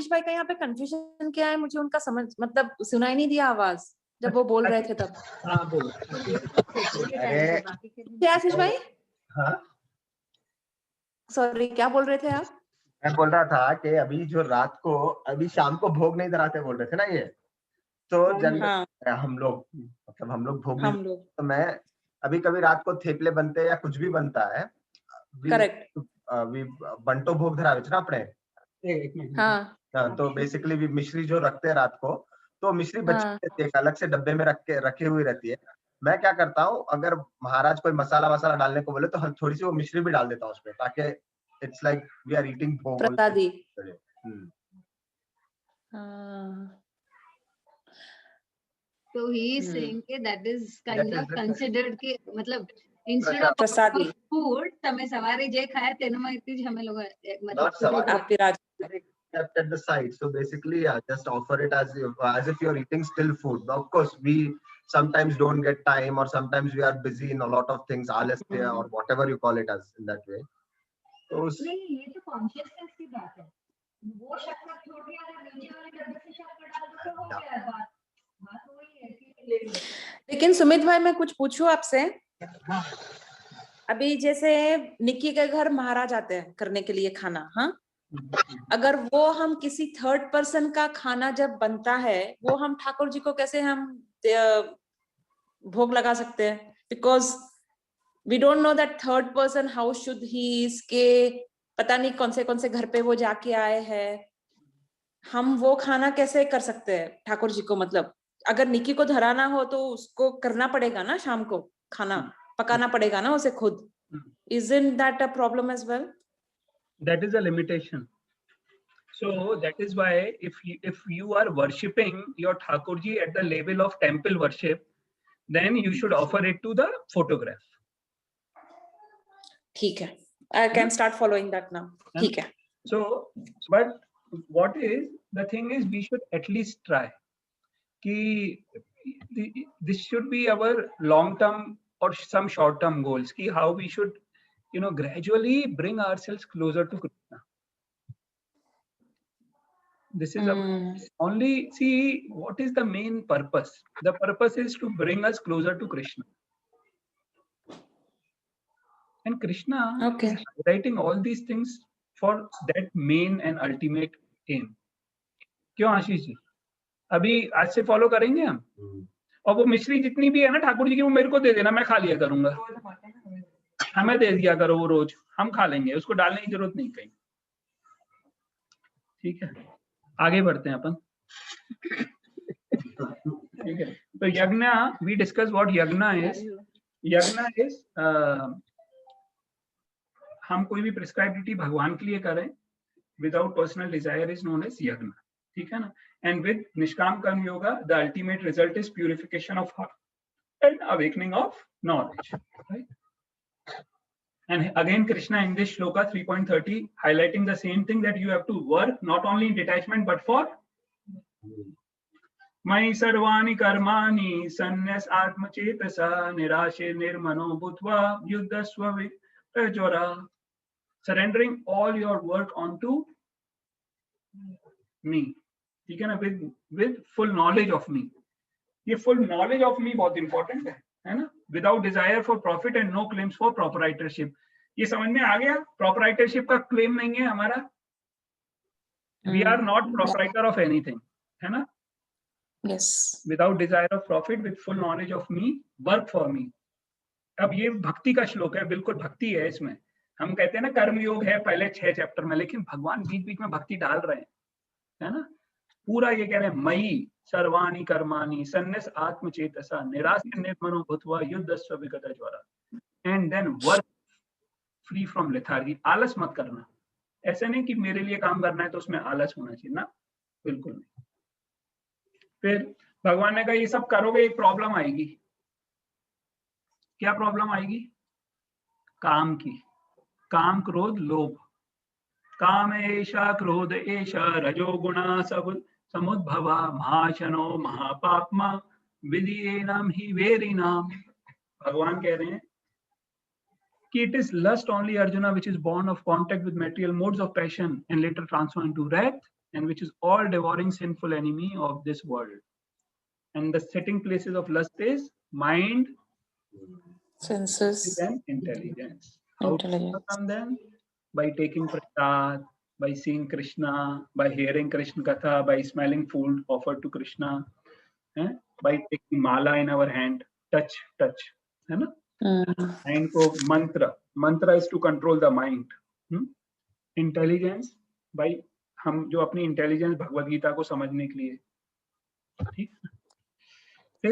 भाई का यहाँ पे कंफ्यूजन क्या है, मुझे उनका समझ, मतलब सुनाई नहीं दिया आवाज जब वो बोल रहे थे तब। हाँ बोलो। अरे क्या आशीष भाई? हाँ, सॉरी, क्या बोल रहे थे आप? मैं बोल रहा था कि अभी जो रात को, अभी शाम को भोग नहीं धराते बोल रहे थे ना, ये तो हम लोग, मतलब हम लोग भोग नहीं, तो मैं अभी कभी रात को थेपले बनते हैं या कुछ भी बनता है, करेक्ट, अभी बंटो भोग धरावे ना अपने। तो बेसिकली भी मिश्री जो रखते हैं रात को, तो मिश्री बची रहती है, अलग से डब्बे में रखी हुई रहती है। मैं क्या करता हूँ, अगर महाराज कोई मसाला डालने को बोले तो थोड़ी सी वो मिश्री भी डाल देता हूँ उसमें, ताकि it's like we are eating bhog prasadi. So he is saying that is kind of considered કે मतलब instead of प्रसादी food તમે સવારે જે ખાયા તેમાં એટલી જ અમે લોકો मतलब आपके राज kept at the side. So basically, yeah, just offer it as if you're eating still food. Now, of course, we sometimes don't get time, or sometimes we are busy in a lot of things, alasya or whatever you call it as in that way. So नहीं, ये तो consciousness की बात है। वो शक्कर छोड़ के अगर नीचे वाले डब्बे से शक्कर डाल दो तो हो गया बात वही है कि। लेकिन सुमित भाई, मैं कुछ पूछूं आपसे? अभी जैसे निक्की के घर महाराज आते हैं करने के लिए खाना, हाँ, अगर वो हम किसी थर्ड पर्सन का खाना जब बनता है, वो हम ठाकुर जी को कैसे हम भोग लगा सकते हैं? Because we don't know that third person how should he is, के पता नहीं कौन से घर पे वो जाके आए हैं, हम वो खाना कैसे कर सकते हैं ठाकुर जी को? मतलब अगर निक्की को धराना हो तो उसको करना पड़ेगा ना, शाम को खाना पकाना पड़ेगा ना उसे खुद. Isn't that a problem as well? That is a limitation. So that is why if you are worshipping your Thakurji at the level of temple worship, then you should offer it to the photograph. ठीक है, I can start following that now. ठीक है. So, but what is the thing is, we should at least try. This should be our long-term or some short-term goals. How we should, gradually bring ourselves closer to Krishna. This is only, see, what is the main purpose? The purpose is to bring us closer to Krishna. And Krishna is writing all these things for that main and ultimate aim. क्यों आशीष जी? अभी आज से follow करेंगे हम, और वो मिश्री जितनी भी है ना ठाकुर जी की, वो मेरे को दे देना, मैं खा लिया करूंगा. हमें दे दिया करो वो रोज, हम खा लेंगे, उसको डालने की जरूरत नहीं कहीं. ठीक है, आगे बढ़ते हैं अपन. ठीक है, तो yajna, we discuss what yajna is. Yajna is, हम कोई भी प्रिस्क्राइबिलिटी भगवान के लिए करें without personal desire is known as yajna. ठीक है ना. And with nishkam karma yoga the ultimate result is purification of heart and awakening of knowledge. Right. And again, Krishna in this shloka 3.30 highlighting the same thing, that you have to work not only in detachment but for Mai sarvani karmani sannyas atma chetasa nirashe nirmano bhutva yuddhasva vitajora. Surrendering all your work onto me. ठीक है ना, with full knowledge of me. ये full knowledge of me बहुत important है ना. Without desire for profit and no claims for proprietorship. ये समझ में आ गया? Proprietorship का claim नहीं है हमारा. We are not proprietor of anything, है ना. Yes. Without desire of profit, with full knowledge of me, work for me. अब ये भक्ति का श्लोक है, बिल्कुल भक्ति है इसमें. हम कहते हैं ना कर्म योग है पहले 6 चैप्टर में, लेकिन भगवान बीच बीच में भक्ति डाल रहे हैं, है ना. पूरा ये कह रहे हैं, मई सर्वाणि कर्माणि सन्न्यस आत्मचेतसा निरास्य निर्मनो भूत्वा युद्धस्व विगतज्वरा. And then work free from lethargy. आलस मत करना. ऐसे नहीं कि मेरे लिए काम करना है तो उसमें आलस होना चाहिए ना, बिल्कुल नहीं. फिर भगवान ने कहा ये सब करोगे एक प्रॉब्लम आएगी. क्या प्रॉब्लम आएगी? काम की. काम क्रोध लोभ. काम एषा क्रोध एषा रजोगुणा सब समुद्भवा महाशनो महापाप्मा विधियेनाम ही वेरिनाम. भगवान कह रहे हैं कि it is lust only, Arjuna, which is born of contact with material modes of passion and later transformed into wrath, and which is all devouring sinful enemy of this world. And the setting places of lust is mind, senses, and intelligence. How to overcome them? By taking prasad, by seeing Krishna, by hearing Krishna Katha, by smelling food offered to Krishna, by taking mala in our hand, touch, है ना. Mind को mantra is to control the mind. Intelligence, by हम जो अपनी intelligence Bhagavad Gita को समझने के लिए. ठीक.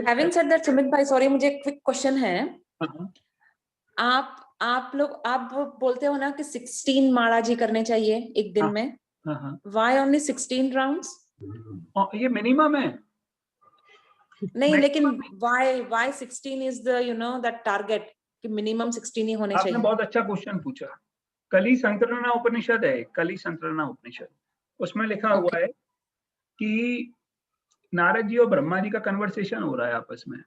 Having said that, सुमित भाई, सॉरी, मुझे एक क्विक क्वेश्चन है. आप लोग आप बोलते हो ना कि 16 माला जी करने चाहिए एक दिन में. Why only 16 rounds? ये मिनिमम है. नहीं, लेकिन why 16 is the that target कि मिनिमम 16 ही होने चाहिए. आपने बहुत अच्छा क्वेश्चन पूछा. कली संतरणा उपनिषद है, कली संतरणा उपनिषद, उसमें लिखा हुआ है कि नारद जी और ब्रह्मा जी का कन्वर्सेशन हो रहा है आपस में.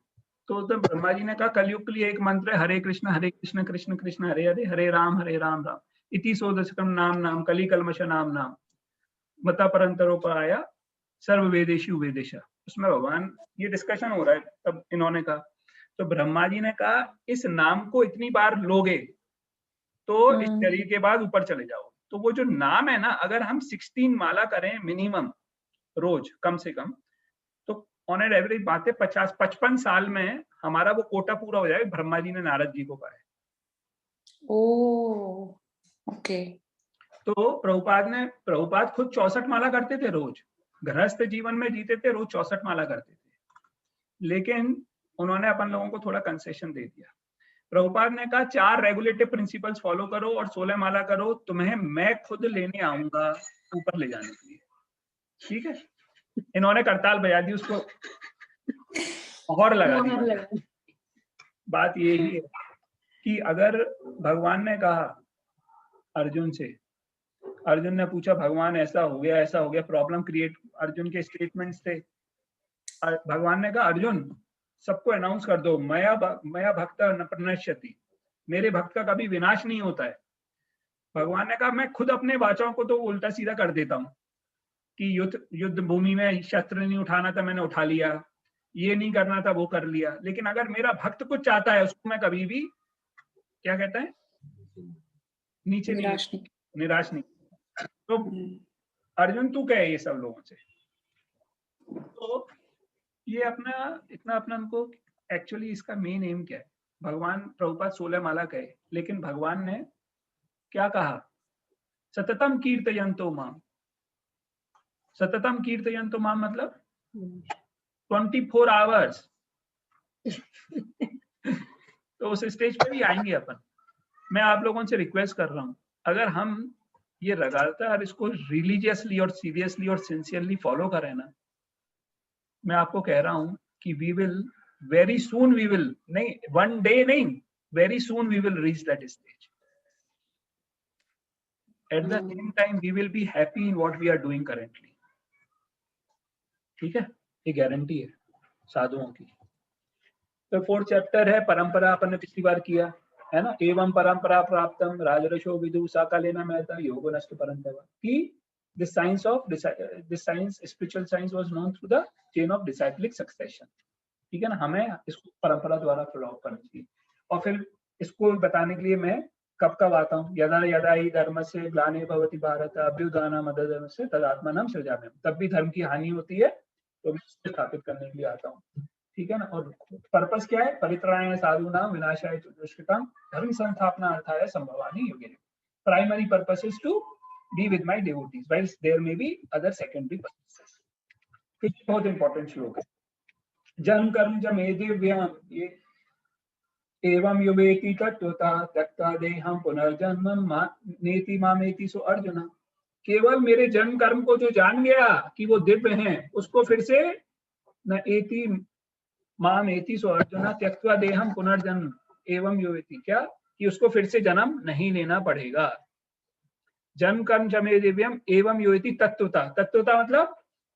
तो ब्रह्मा जी ने कहा कलयुग के लिए एक मंत्र है, हरे कृष्ण कृष्ण कृष्ण हरे हरे, हरे राम राम इति सो दशकम नाम नाम कली कलमश नाम नाम मता परंतरोपाया सर्व वेदेशु वेदेशा. उसमें भगवान ये डिस्कशन हो रहा है. तब इन्होंने कहा तो ब्रह्मा जी ने कहा इस नाम को इतनी बार लोगे तो इस शरीर के बाद ऊपर चले जाओ। तो वो जो नाम है ना, अगर हम 16 माला करें मिनिमम रोज कम से कम, तो ऑन एन एवरेज बात है 50-55 साल में हमारा वो कोटा पूरा हो जाएगा। ब्रह्मा जी ने नारद जी को कहा है। ओके। तो प्रभुपाद खुद 64 माला करते थे रोज, गृहस्थ जीवन में जीते थे, रोज 64 माला करते थे, लेकिन उन्होंने अपन लोगों को थोड़ा कंसेशन दे दिया। प्रभुपाद ने कहा 4 रेगुलेटिव प्रिंसिपल्स फॉलो करो और 16 माला करो, तुम्हें मैं खुद लेने आऊंगा ऊपर ले जाने के लिए। ठीक है, इन्होंने करताल बजा दी, उसको और लगा दी। बात ये ही है कि अगर भगवान ने कहा अर्जुन से, अर्जुन ने पूछा भगवान ऐसा हो गया, प्रॉब्लम क्रिएट, अर्जुन के स्टेटमेंट्स थे। भगवान ने कहा अर्जुन सबको अनाउंस कर दो, मया भक्त न प्रणश्यति, मेरे भक्त का कभी विनाश नहीं होता है। भगवान ने कहा मैं खुद अपने वाचाओं को तो उल्टा सीधा कर देता हूँ कि युद्ध भूमि में शस्त्र नहीं उठाना था मैंने उठा लिया, ये नहीं करना था वो कर लिया, लेकिन अगर मेरा भक्त कुछ चाहता है उसको मैं कभी भी क्या कहता है नीचे निराश नहीं। तो अर्जुन तू क्या है ये सब लोगों से? तो ये अपना उनको एक्चुअली इसका मेन एम क्या है? भगवान प्रभुपाद 16 माला कहे, लेकिन भगवान ने क्या कहा? सततम कीर्तयन्तो माम। सततम कीर्तयन्तो माम मतलब 24 आवर्स। तो उस स्टेज पे भी आएंगे अपन। मैं आप लोगों से रिक्वेस्ट कर रहा हूं, अगर हम ये लगातार इसको रिलीजियसली और सीरियसली और सिंसियरली फॉलो करें ना, मैं आपको कह रहा हूं कि we will very soon, we will नहीं वन डे नहीं, very soon we will reach that stage. At the same time we will be happy in what we are doing currently. ठीक है, ये गारंटी है साधुओं की। तो 4th चैप्टर है परंपरा, अपन ने पिछली बार किया है ना। एवं परंपरा प्राप्तम राजर्षो विदु साकालेना महता योगो नष्ट परंतवा कि this science spiritual science was known through the chain of disciplic succession। ठीक है ना, हमें इसको परंपरा द्वारा फॉलो करना चाहिए। और फिर इसको बताने के लिए मैं कब आता हूँ, यदा यदा ही धर्म से ग्लानि भवति भारत अभ्युत्थानम् मदधर्म से तदात्मानं सृजाम्यहम्। तब भी धर्म की हानि होती है तो मैं उसको स्थापित करने के लिए आता हूँ। ठीक है ना। और पर्पस क्या है? परित्राणाय साधूनां विनाशाय दुष्कृतां धर्म संस्थापना अर्थाय संभवानि युगे। Primary purpose is to be with my devotees, while there may be other secondary purposes। फिर बहुत इंपॉर्टेंट श्लोक है, जन्म कर्म च मे दिव्यम ये एवं युवेति तत्वता त्यक्ता देहं पुनर्जन्म नेति मामेति सो अर्जुन। केवल मेरे जन्म कर्म को जो जान गया कि वो दिव्य हैं, उसको फिर से न एति मामेति सो अर्जुन त्यक्ता देहं पुनर्जन्म एवं युवेति, क्या कि उसको फिर से जन्म नहीं लेना पड़ेगा। जन्म कर्म च मे दिव्यम एवं योति तत्वता। तत्वता मतलब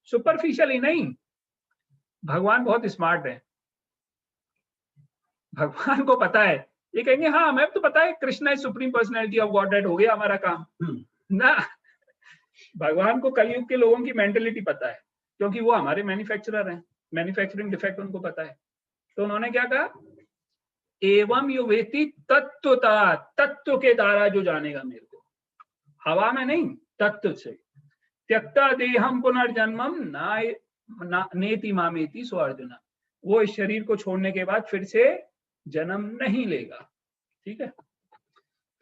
सुपरफिशियली नहीं। भगवान बहुत स्मार्ट है, भगवान को पता है। ये कहेंगे हाँ हमें तो पता है Krishna is supreme personality of godhead, हो गया हमारा काम ना। भगवान को कलयुग के लोगों की मेंटेलिटी पता है, क्योंकि वो हमारे मैन्युफैक्चरर हैं, मैन्युफैक्चरिंग डिफेक्ट उनको पता है। तो उन्होंने क्या कहा? एवं युवेति तत्वता, तत्व के द्वारा जो जानेगा मेरे को, हवा में नहीं तत्व से। त्यक्ता देहम पुनर्जन्मम नेति मामेति सो अर्जुन, वो इस शरीर को छोड़ने के बाद फिर से जन्म नहीं लेगा। ठीक है,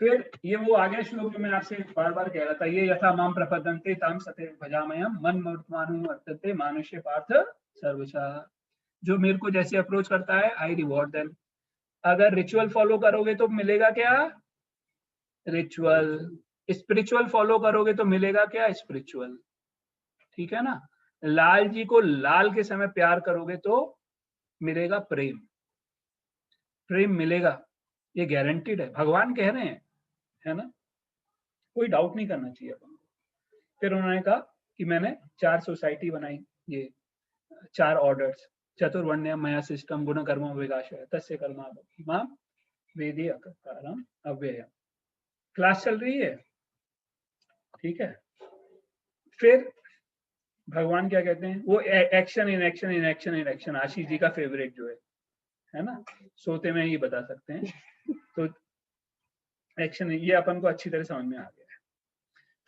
फिर ये वो आगे श्लोक जो मैं आपसे बार बार कह रहा था, ये यथा माम प्रपद्यन्ते तम सते भजामयम मन मूर्तमानु वर्तते मानुष्य पार्थ सर्वशः। जो मेरे को जैसे अप्रोच करता है आई रिवॉर्ड देम। अगर रिचुअल फॉलो करोगे तो मिलेगा क्या? रिचुअल। स्पिरिचुअल फॉलो करोगे तो मिलेगा क्या? स्पिरिचुअल। ठीक है ना। लाल जी को लाल के समय प्यार करोगे तो मिलेगा प्रेम, प्रेम मिलेगा, ये गारंटीड है, भगवान कह रहे हैं, है ना। कोई डाउट नहीं करना चाहिए अपन। फिर उन्होंने कहा कि मैंने 4 सोसाइटी बनाई, ये 4 ऑर्डर्स, चतुर्वर्ण्य मया सिस्टम गुण कर्म विकास तस्य कर्मा मां वेदी अकारम अव्यय। क्लास चल रही है, ठीक है। फिर भगवान क्या कहते हैं? वो action in action in action in action, Ashish ji का फेवरेट जो है, है ना, सोते में ही बता सकते हैं। तो एक्शन, ये अपन को अच्छी तरह समझ में आ गया है।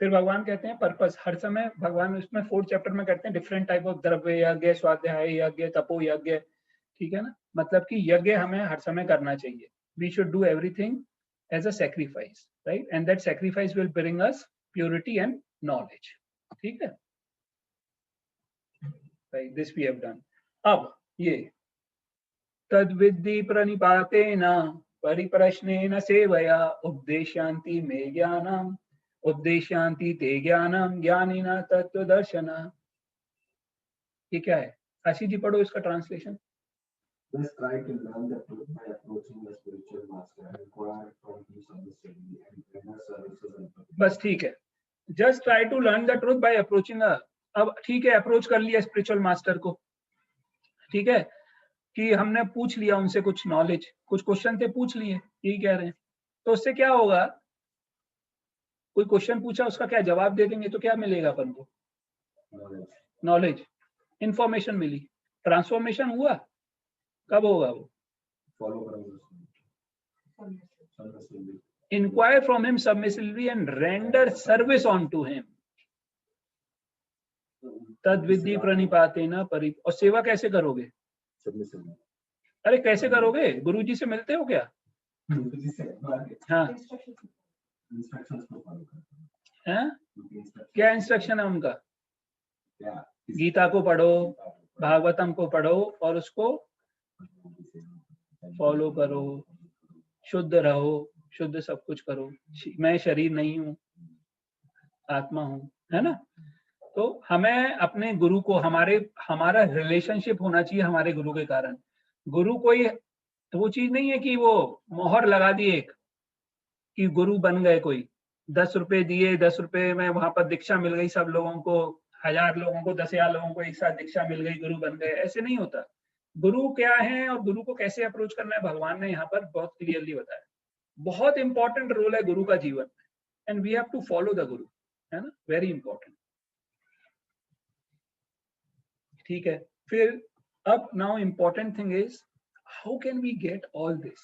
फिर भगवान कहते हैं पर्पस, हर समय भगवान उसमें 4th चैप्टर में कहते हैं डिफरेंट टाइप ऑफ द्रव्य यज्ञ, स्वाध्याय यज्ञ, तपो यज्ञ, ठीक है ना, मतलब कि यज्ञ हमें हर समय करना चाहिए। We should do everything as a sacrifice, right, and that sacrifice will bring us purity and knowledge, ठीक है, right, this we have done. अब ये तद्विद्धि प्रणिपातेन परिप्रश्नेन सेवया उपदेशान्ति मे ज्ञानम् उपदेशान्ति ते ज्ञानम् ज्ञानिना तत्त्वदर्शन। ये क्या है? आशीष जी पढ़ो इसका translation. Just try to learn the truth by approaching the spiritual master and acquire from him some study and inner services and बस ठीक है, just try to learn the truth by approaching. अब ठीक है, अप्रोच कर लिया spiritual master को, ठीक है, कि हमने पूछ लिया उनसे कुछ नॉलेज, कुछ क्वेश्चन थे पूछ लिए, यही कह रहे हैं, तो उससे क्या होगा, कोई क्वेश्चन पूछा उसका क्या जवाब दे देंगे तो क्या मिलेगा अपन को? नॉलेज, इंफॉर्मेशन मिली। ट्रांसफॉर्मेशन हुआ कब होगा वो? follow करोगे। Inquire from him submissively and render service unto him. तद्विद्धि प्रणिपातेन परि, और सेवा कैसे करोगे? Submissively. अरे कैसे करोगे? गुरुजी से मिलते हो क्या? हाँ, Instructions को follow करते हैं? हैं। क्या इंस्ट्रक्शन है उनका? क्या? गीता को पढ़ो, भागवतम को पढ़ो और उसको फॉलो करो, शुद्ध रहो, शुद्ध सब कुछ करो। मैं शरीर नहीं हूँ, आत्मा हूँ, है ना। तो हमें अपने गुरु को, हमारा रिलेशनशिप होना चाहिए हमारे गुरु के कारण। गुरु कोई तो वो चीज नहीं है कि वो मोहर लगा दी एक कि गुरु बन गए, कोई 10 रुपए दिए, 10 रुपए में वहां पर दीक्षा मिल गई सब लोगों को, 1000 लोगों को, 10,000 लोगों को एक साथ दीक्षा मिल गई, गुरु बन गए, ऐसे नहीं होता। गुरु क्या है और गुरु को कैसे अप्रोच करना है, भगवान ने यहाँ पर बहुत क्लियरली बताया। बहुत इंपॉर्टेंट रोल है गुरु का जीवन में, and we have to follow the guru, है ना, वेरी इंपॉर्टेंट। ठीक है, फिर अब now important thing is how can we get all this?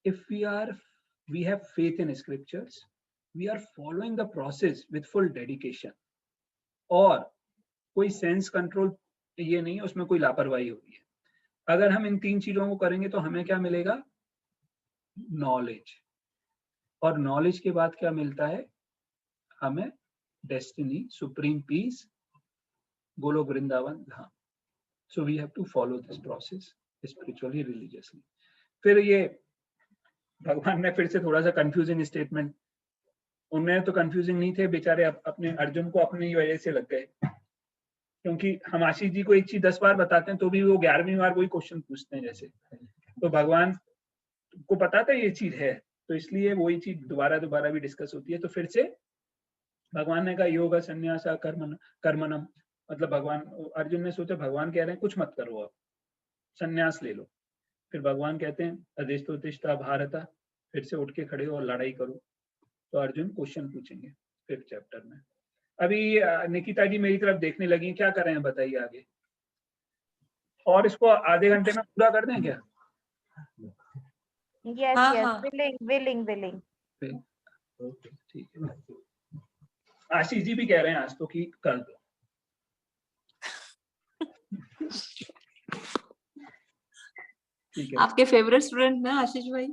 If we have faith in scriptures, we are following the process with full dedication, और कोई sense control ये नहीं है, उसमें कोई लापरवाही हो रही है। अगर हम इन 3 चीजों को करेंगे तो हमें क्या मिलेगा? नॉलेज, और नॉलेज के बाद क्या मिलता है हमें? Destiny, supreme peace, Goloka Vrindavan Dham. So we have to follow this process spiritually, religiously. फिर ये भगवान ने फिर से थोड़ा सा कंफ्यूजिंग स्टेटमेंट, उनमें तो कंफ्यूजिंग नहीं थे बेचारे, अपने अर्जुन को अपनी वजह से लग गए, क्योंकि हम आशीष जी को एक चीज 10 बार बताते हैं तो भी वो 11वीं बार वही क्वेश्चन पूछते हैं जैसे, तो भगवान को पता था ये चीज है, तो इसलिए वही चीज दोबारा भी डिस्कस होती है। तो फिर से भगवान ने कहा योग संन्यास कर्मणम, मतलब भगवान, अर्जुन ने सोचा भगवान कह रहे हैं कुछ मत करो, आप संन्यास ले लो। फिर भगवान कहते हैं अधेष्टोतिष्ठा भारत, फिर से उठ के खड़े हो और लड़ाई करो। तो अर्जुन क्वेश्चन पूछेंगे 5th चैप्टर में। अभी निकिता जी मेरी तरफ देखने लगी, क्या कर रहे हैं बताइए आगे, और इसको आधे घंटे में पूरा कर दें क्या? Yes, हाँ, yes, हाँ। willing. ठीक है, आशीष जी भी कह रहे हैं आज तो कि कर दो। ठीक है, आपके फेवरेट स्टूडेंट ना आशीष भाई?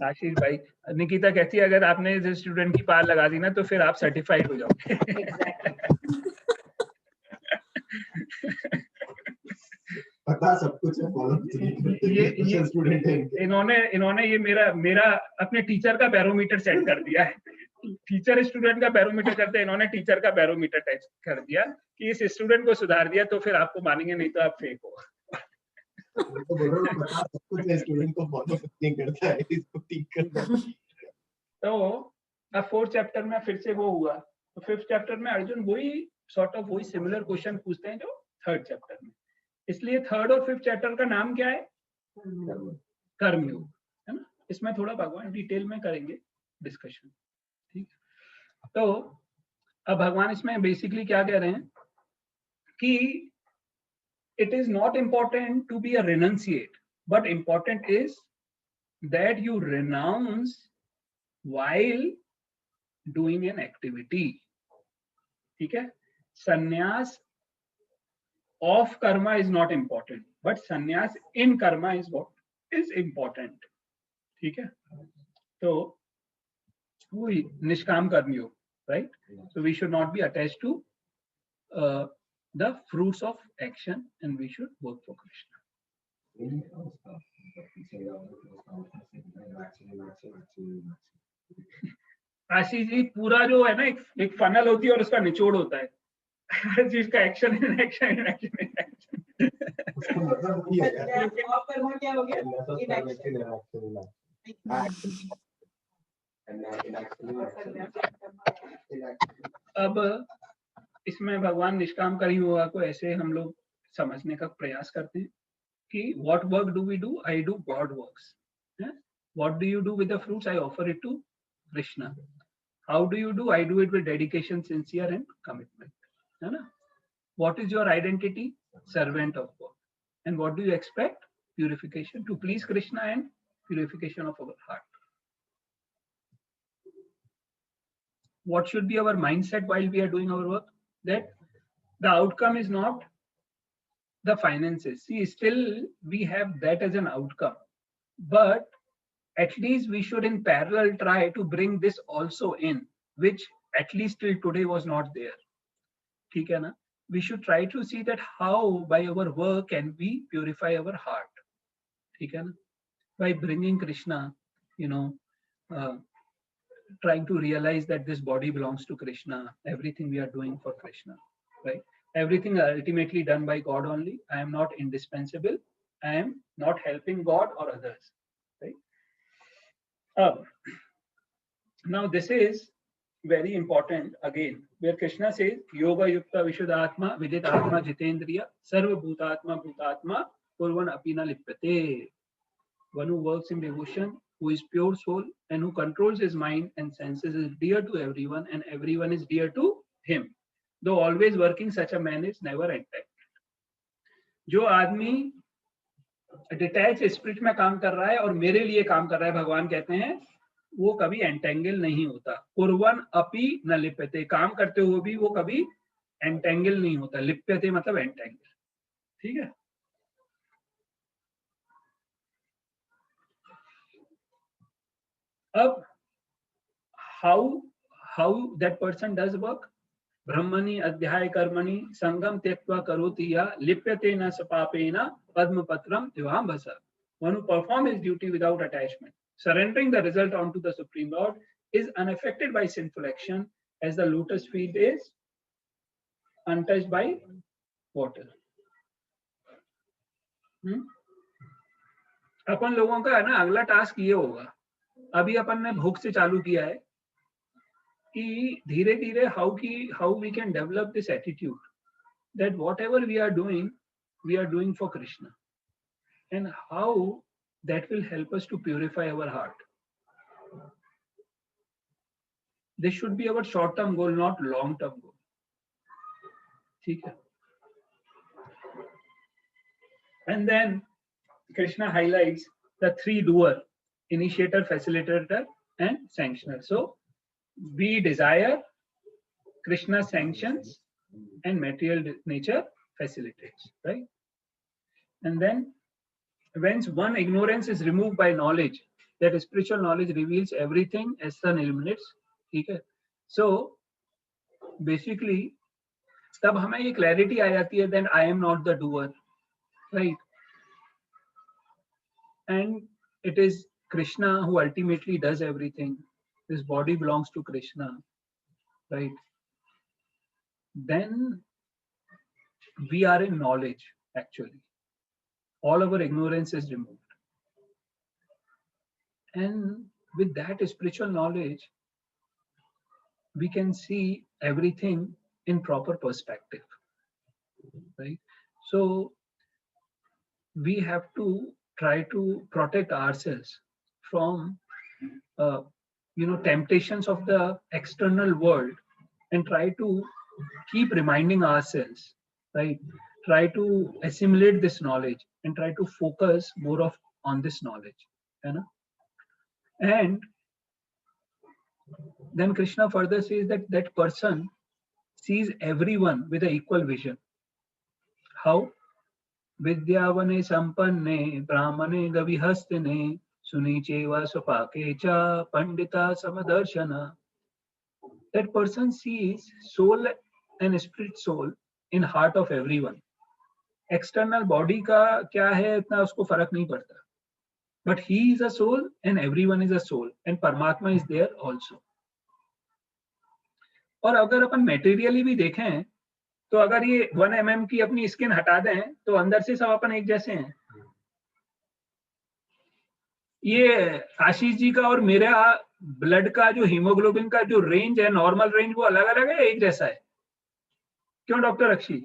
आशीष भाई, निकिता कहती है अगर आपने स्टूडेंट की पार लगा दी ना तो फिर आप सर्टिफाइड हो जाओगे। पता सब कुछ है, फॉलो ये स्टूडेंट है इन्होंने ये मेरा अपने टीचर का बैरोमीटर सेट कर दिया है। टीचर स्टूडेंट का बैरोमीटर करते हैं, इन्होंने टीचर का बैरोमीटर टेस्ट कर दिया कि इस स्टूडेंट को सुधार दिया तो फिर आपको मानेंगे, नहीं तो आप फेक हो। तो बोल रहा हूं, पता सब कुछ है, स्टूडेंट को फॉलो नहीं करता है, इसको ठीक करना है। तो अब 4th चैप्टर में फिर से वो हुआ, तो 5th चैप्टर में अर्जुन वही सॉर्ट ऑफ वही सिमिलर क्वेश्चन पूछते हैं जो 3rd चैप्टर में। इसलिए 3rd और 5th चैप्टर का नाम क्या है? कर्मयोग, है ना। इसमें थोड़ा भगवान डिटेल में करेंगे डिस्कशन, ठीक। तो अब भगवान इसमें बेसिकली क्या कह रहे हैं कि it is not important to be a renunciate, but important is that you renounce while doing an activity. ठीक है? Sannyas of karma is not important, but sannyas in karma is what is important. ठीक है? तो वही निष्काम कर्मयोग, right? So we should not be attached to the fruits of action, and we should work for Krishna. Ashish ji, पूरा जो है ना एक फनल होती है और उसका निचोड़ होता है, हर चीज का action in action in action in action. उसका मतलब वही है यार। और कर्म क्या हो गया? अब इसमें भगवान निष्काम कर्मयोग को ऐसे हम लोग समझने का प्रयास करते हैं कि what work do we do? I do God works. What do you do with the fruits? I offer it to Krishna. How do you do? I do it with dedication, sincere and commitment. है ना? What is your identity? Servant of God. And what do you expect? Purification, to please Krishna and purification of our heart. What should be our mindset while we are doing our work? That the outcome is not the finances. See, still we have that as an outcome, but at least we should in parallel try to bring this also in, which at least till today was not there. ठीक है ना? We should try to see that how by our work can we purify our heart. ठीक है ना? By bringing Krishna, trying to realize that this body belongs to Krishna, everything we are doing for Krishna, right? Everything ultimately done by God only. I am not indispensable. I am not helping God or others, right? Now this is very important again, where Krishna says, Yoga Yukta Vishuddhatma Vidit Atma Jitendriya Sarva Bhutatma Bhutatma Purvan Apina Lipyate. One who works in devotion, who is pure soul and who controls his mind and senses, is dear to everyone and everyone is dear to him. Though always working, such a man is never entangled. जो आदमी detach spirit में काम कर रहा है और मेरे लिए काम कर रहा है, भगवान कहते हैं, वो कभी एंटेंगल नहीं होता. कुर्वन अपि न लिप्यते. काम करते हुए भी वो कभी एंटेंगल नहीं होता. लिप्यते मतलब एंटेंगल. ठीक है? अब how that person does work? ब्रह्मणि अध्याय कर्मणि संगम त्यक्त्वा करोति या लिप्यते न सपापेन पद्मपत्रम दिवांभसा. One who performs his duty without attachment, surrendering the result onto the Supreme Lord, is unaffected by sinful action, as the lotus field is untouched by water. अपन लोगों का है ना अगला टास्क ये होगा. अभी अपन ने भोग से चालू किया है कि धीरे धीरे how we can develop this attitude that whatever we are doing for Krishna, and how that will help us to purify our heart. This should be our short-term goal, not long-term goal. ठीक है? And then Krishna highlights the three doer: initiator, facilitator, and sanctioner. So we desire, Krishna sanctions, and material nature facilitates, right? And then whence one ignorance is removed by knowledge, that spiritual knowledge reveals everything as sun illuminates. ठीक है? So basically तब हमें ये clarity आ जाती है, then I am not the doer, right? And it is Krishna who ultimately does everything. This body belongs to Krishna, right? Then we are in knowledge, actually. All our ignorance is removed. And with that spiritual knowledge, we can see everything in proper perspective, right? So we have to try to protect ourselves from temptations of the external world, and try to keep reminding ourselves, right? try to assimilate this knowledge and try to focus more of on this knowledge, है ना? And then Krishna further says that that person sees everyone with an equal vision. How? Vidyavane sampanne brahmane gavihastine sunicheva swapake cha pandita samadarshana. That person sees soul and spirit soul in heart of everyone. External body का क्या है इतना उसको फर्क नहीं पड़ता. But he is a soul and everyone is a soul and Paramatma is there also. और अगर अपन मेटेरियली भी देखें तो अगर ये 1 mm की अपनी स्किन हटा दें तो अंदर से सब अपन एक जैसे हैं. ये आशीष जी का और मेरा ब्लड का जो हीमोग्लोबिन का जो रेंज है, नॉर्मल रेंज, वो अलग अलग है, एक जैसा है? क्यों डॉक्टर अक्षी?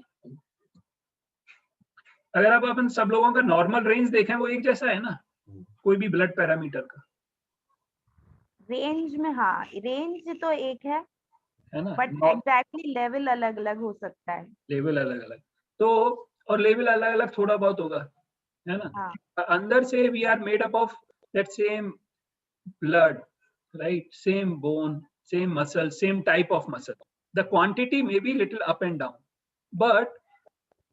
अगर आप अपन सब लोगों का नॉर्मल रेंज देखें वो एक जैसा है ना, कोई भी ब्लड पैरामीटर का रेंज में. हाँ, रेंज तो एक है ना, बट एग्जैक्टली लेवल अलग अलग हो सकता है. लेवल अलग अलग तो, और लेवल अलग अलग थोड़ा बहुत होगा, है ना? हाँ. अंदर से we are made up of that same blood, right? Same bone, same muscle, same type of muscle. The quantity may be little up and down but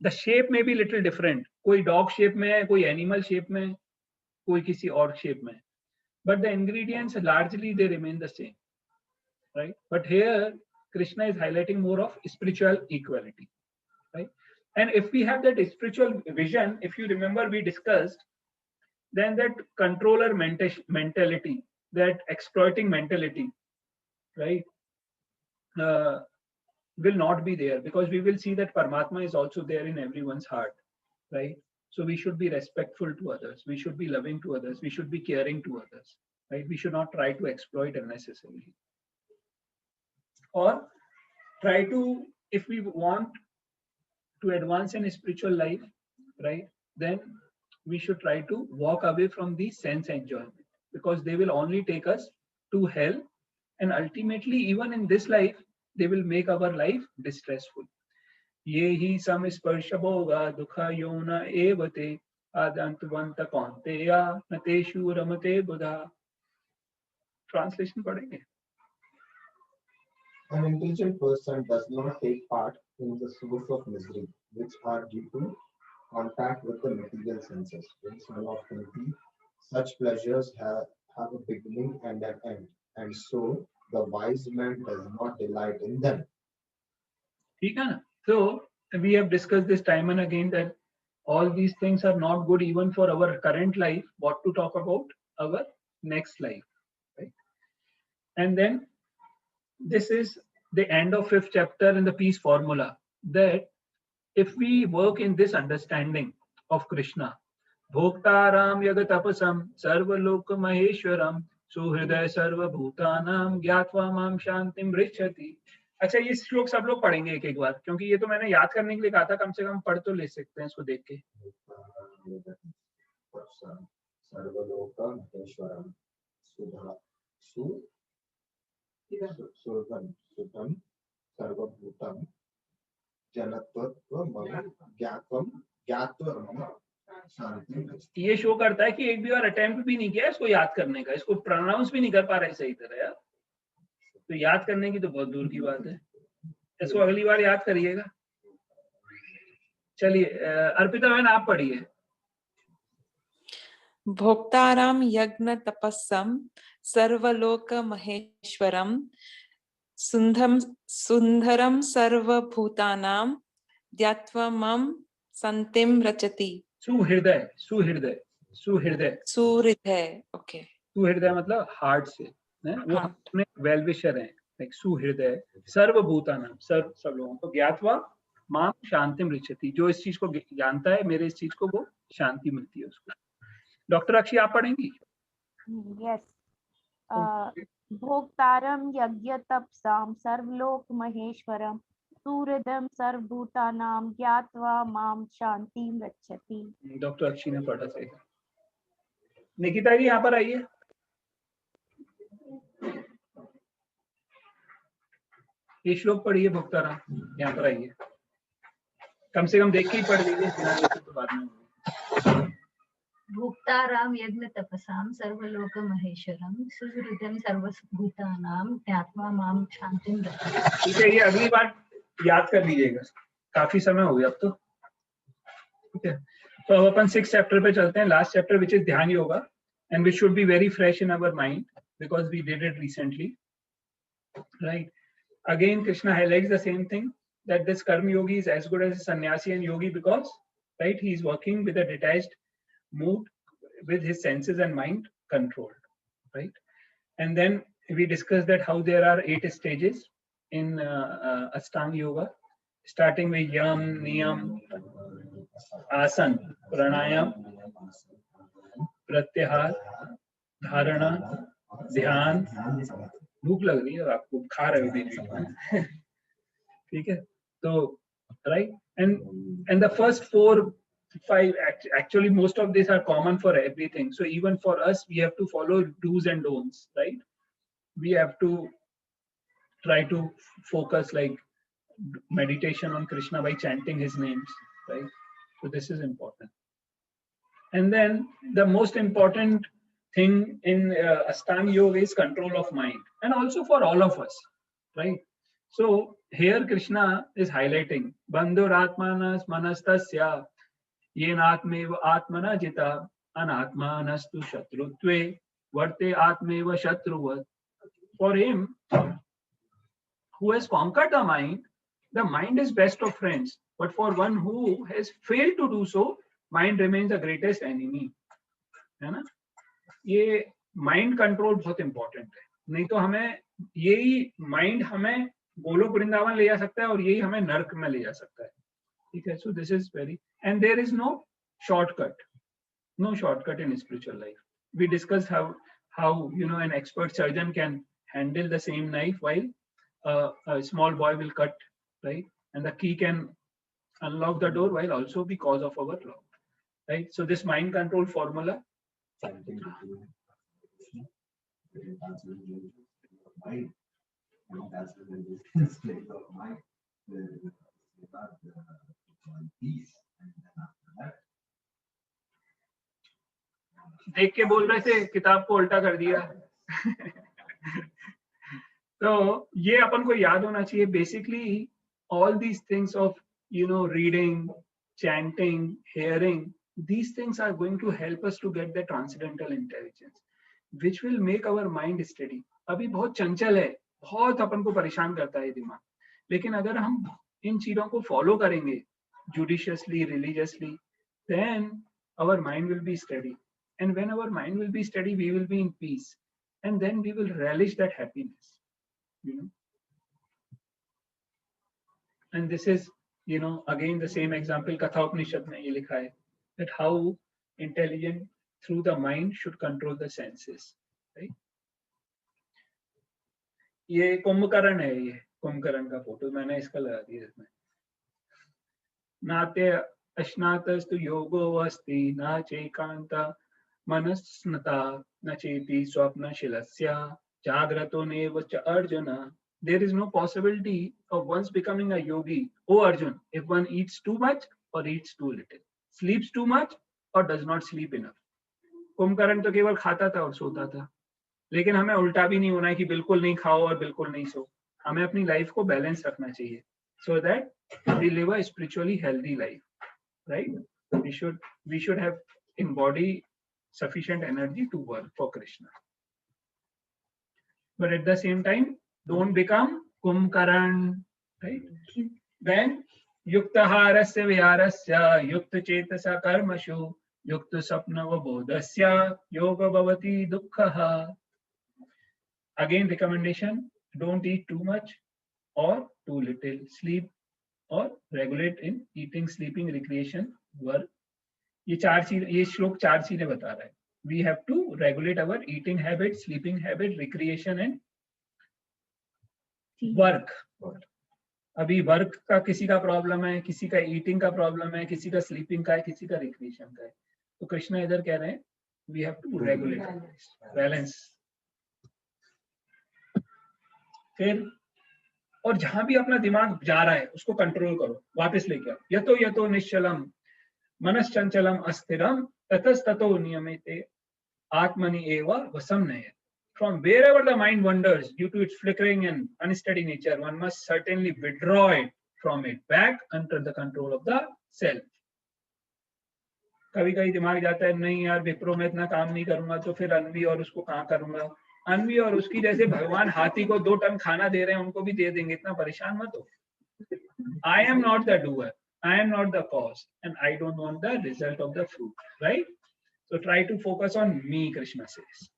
the shape में भी लिटिल डिफरेंट. कोई डॉग शेप में है, कोई animal shape में, कोई किसी और शेप में, but the ingredients largely they remain the same, right? But here Krishna is highlighting more of spiritual equality, right? And if we have that spiritual vision, if you remember we discussed, then that controller mentality, that exploiting mentality, right, will not be there, because we will see that Paramatma is also there in everyone's heart, right? So we should be respectful to others, we should be loving to others, we should be caring to others, right? We should not try to exploit unnecessarily, or try to, if we want to advance in spiritual life, right, then we should try to walk away from these sense enjoyment, because they will only take us to hell, and ultimately even in this life they will make our life distressful. Ye hi samsparsha bhoga dukha yona evate adantavanta kaunteya nateshu ramate buddha. Translation padenge. An intelligent person does not take part in the source of misery, which are due to contact with the material senses. In smell of beauty, such pleasures have a beginning and an end, and so the wise man does not delight in them. ठीक है ना? So we have discussed this time and again that all these things are not good even for our current life. What to talk about our next life, right? And then this is the end of 5th chapter in the peace formula, that if we work in this understanding of Krishna, Bhoktaram yagatapasam sarvalok maheshwaram suhriday sarvabhutanam gyatva mam shantim richati. अच्छा, ये श्लोक सब लोग पढ़ेंगे एक एक बार, क्योंकि ये तो मैंने याद करने के लिए कहा था, कम से कम पढ़ तो ले सकते हैं इसको देख के. सर्वलोक महेश्वरम सुधम सर्वभूतम जनत्व मम ज्ञात्व मम शांति. ये शो करता है कि एक भी बार अटेम्प्ट भी नहीं किया इसको याद करने का, इसको प्रोनाउंस भी नहीं कर पा रहे सही तरह यार. तो याद करने की तो बहुत दूर की बात है, इसको अगली बार याद करिएगा. चलिए अर्पिता बहन आप पढ़िए. भोक्ताराम यज्ञ तपस्सम सर्वलोक महेश्वरम सुंदरम सर्वभूतानां ध्यात्वा मम संतिम रचति. सुहृदय, सुहृदय, सुहृदय, सुहृदय. ओके, सुहृदय मतलब हार्ट से, वो अपने वेल विशर हैं, लाइक सुहृदय सर्वभूतानां, सब लोगों को, ज्ञात्वा मां शांतिम रिचति, जो इस चीज को जानता है, मेरे इस चीज को, वो शांति मिलती है उसको. डॉक्टर अक्षी आप पढ़ेंगी? यस. भोक्तारम यज्ञ तपसाम सर्वलोक महेश्वरम सुहृदम सर्वभूतानां ज्ञात्वा माम शांतिम रक्षति. डॉक्टर अक्षी ने पढ़ा सही. निकिता जी यहाँ पर आइए. ये श्लोक पढ़िए भोक्ताराम, यहाँ पर आइए. कम से कम देख के ही पढ़ लीजिए, बिना देखे तो बाद में होगी। भुक्ताराम यज्ञ तपसाम सर्वलोक महेश्वरम सुहृदम सर्वभूतानां ज्ञात्वा माम शांतिं ददाति। ठीक है, ये अगली बार याद कर लीजिएगा, काफी समय हो गया अब तो। ठीक है, तो अब अपन 6th चैप्टर पे चलते हैं, last chapter which is dhyana yoga, and which should be very fresh in our mind because we did it recently, right? Again Krishna highlights the same thing, that this karma yogi is as good as a sannyasi and yogi because, right, he is working with a detached mood, with his senses and mind controlled, right? And then we discussed that how there are 8 stages in Ashtanga yoga, starting with yam, niyam, asan, pranayam, pratyahar, dharana, dhyan. भूख लग रही है आपको, खा रहे हो बीच में, ठीक है? तो right, and the first 4-5 actually most of these are common for everything, so even for us we have to follow do's and don'ts, right? We have to try to focus like meditation on Krishna by chanting his names, right? So this is important. And then the most important thing in Ashtanga yoga is control of mind, and also for all of us, right? So here Krishna is highlighting bandhuratmanas manastasya yenatmeva atmana jita anatmanastu shatrutve varte atmeva shatruvat. For him who has conquered the mind is best of friends, but for one who has failed to do so, mind remains the greatest enemy, है ना? ये mind control बहुत important है, नहीं तो हमें यही mind हमें गोलोक वृंदावन ले जा सकता है और यही हमें नरक में ले जा सकता है, ठीक है? So this is very, and there is no shortcut in spiritual life. We discuss how you know an expert surgeon can handle the same knife while a small boy will cut, right? And the key can unlock the door while also be cause of our lock, right? So this mind control formula, देख के बोल रहे थे, किताब को उल्टा कर दिया. तो ये अपन को याद होना चाहिए. Basically all these things of, you know, reading, chanting, hearing, these things are going to help us to get the transcendental intelligence, which will make our mind steady. अभी बहुत चंचल है, बहुत अपन को परेशान करता है दिमाग, लेकिन अगर हम इन चीजों को फॉलो करेंगे judiciously, religiously, then our mind will be steady. And when our mind will be steady, we will be in peace, and then we will relish that happiness, you know. And this is, you know, again the same example Katha Upanishad में ये लिखा है that how intelligent through the mind should control the senses, right? ये कुंभकर्ण है, ये कुंभकर्ण का photo मैंने इसका लगा दिया इसमें. नाते अश्नातस्तु योगो अस्ति न चैकांता मनस्नता न चेति स्वप्नशीलस्य जाग्रतो नैव च Arjun. There is no possibility of once becoming a yogi, oh Arjun, if one eats too much or eats too little, sleeps too much or does not sleep enough. Kumbhakarna तो केवल खाता था और सोता था, लेकिन हमें उल्टा भी नहीं होना है कि बिल्कुल नहीं खाओ और बिल्कुल नहीं सो. हमें अपनी लाइफ को बैलेंस रखना चाहिए, so that we live a spiritually healthy life, right? We should have in body sufficient energy to work for Krishna, but at the same time don't become Kumbhkaran, right? Then yuktaharasya viharasya yukta chetasa karmashu yukta sapnava bodhasya yoga bhavati dukkha. Again recommendation, don't eat too much or too little, sleep or regulate in eating, sleeping, recreation, work. ये श्लोक 4 चीजें बता रहा है. We have to regulate our eating habit, sleeping habit, recreation and work. अभी work का किसी का प्रॉब्लम है, किसी का ईटिंग का प्रॉब्लम है, किसी का स्लीपिंग का है, किसी का रिक्रिएशन का है. तो कृष्णा इधर कह रहे हैं we have to regulate, balance. फिर और जहां भी अपना दिमाग जा रहा है उसको कंट्रोल करो, वापस लेके आओ। यतो यतो निश्चलम मनश्चंचलम अस्थिरम ततस्ततो नियमिते आत्मनि एव वसम नयेत्. From wherever the mind wanders due to its flickering and unsteady nature, one must certainly withdraw it from it back under the control of the self. कभी कभी दिमाग जाता है नहीं यार विप्रो में इतना काम नहीं करूंगा तो फिर अन्वी और उसको कहाँ करूंगा, अन्वी और उसकी जैसे भगवान हाथी को 2 टन खाना दे रहे हैं उनको भी दे देंगे, इतना परेशान मत हो. I am not the doer, I am not the cause, and I don't want the result of the fruit, right? So try to focus on me, Krishna says.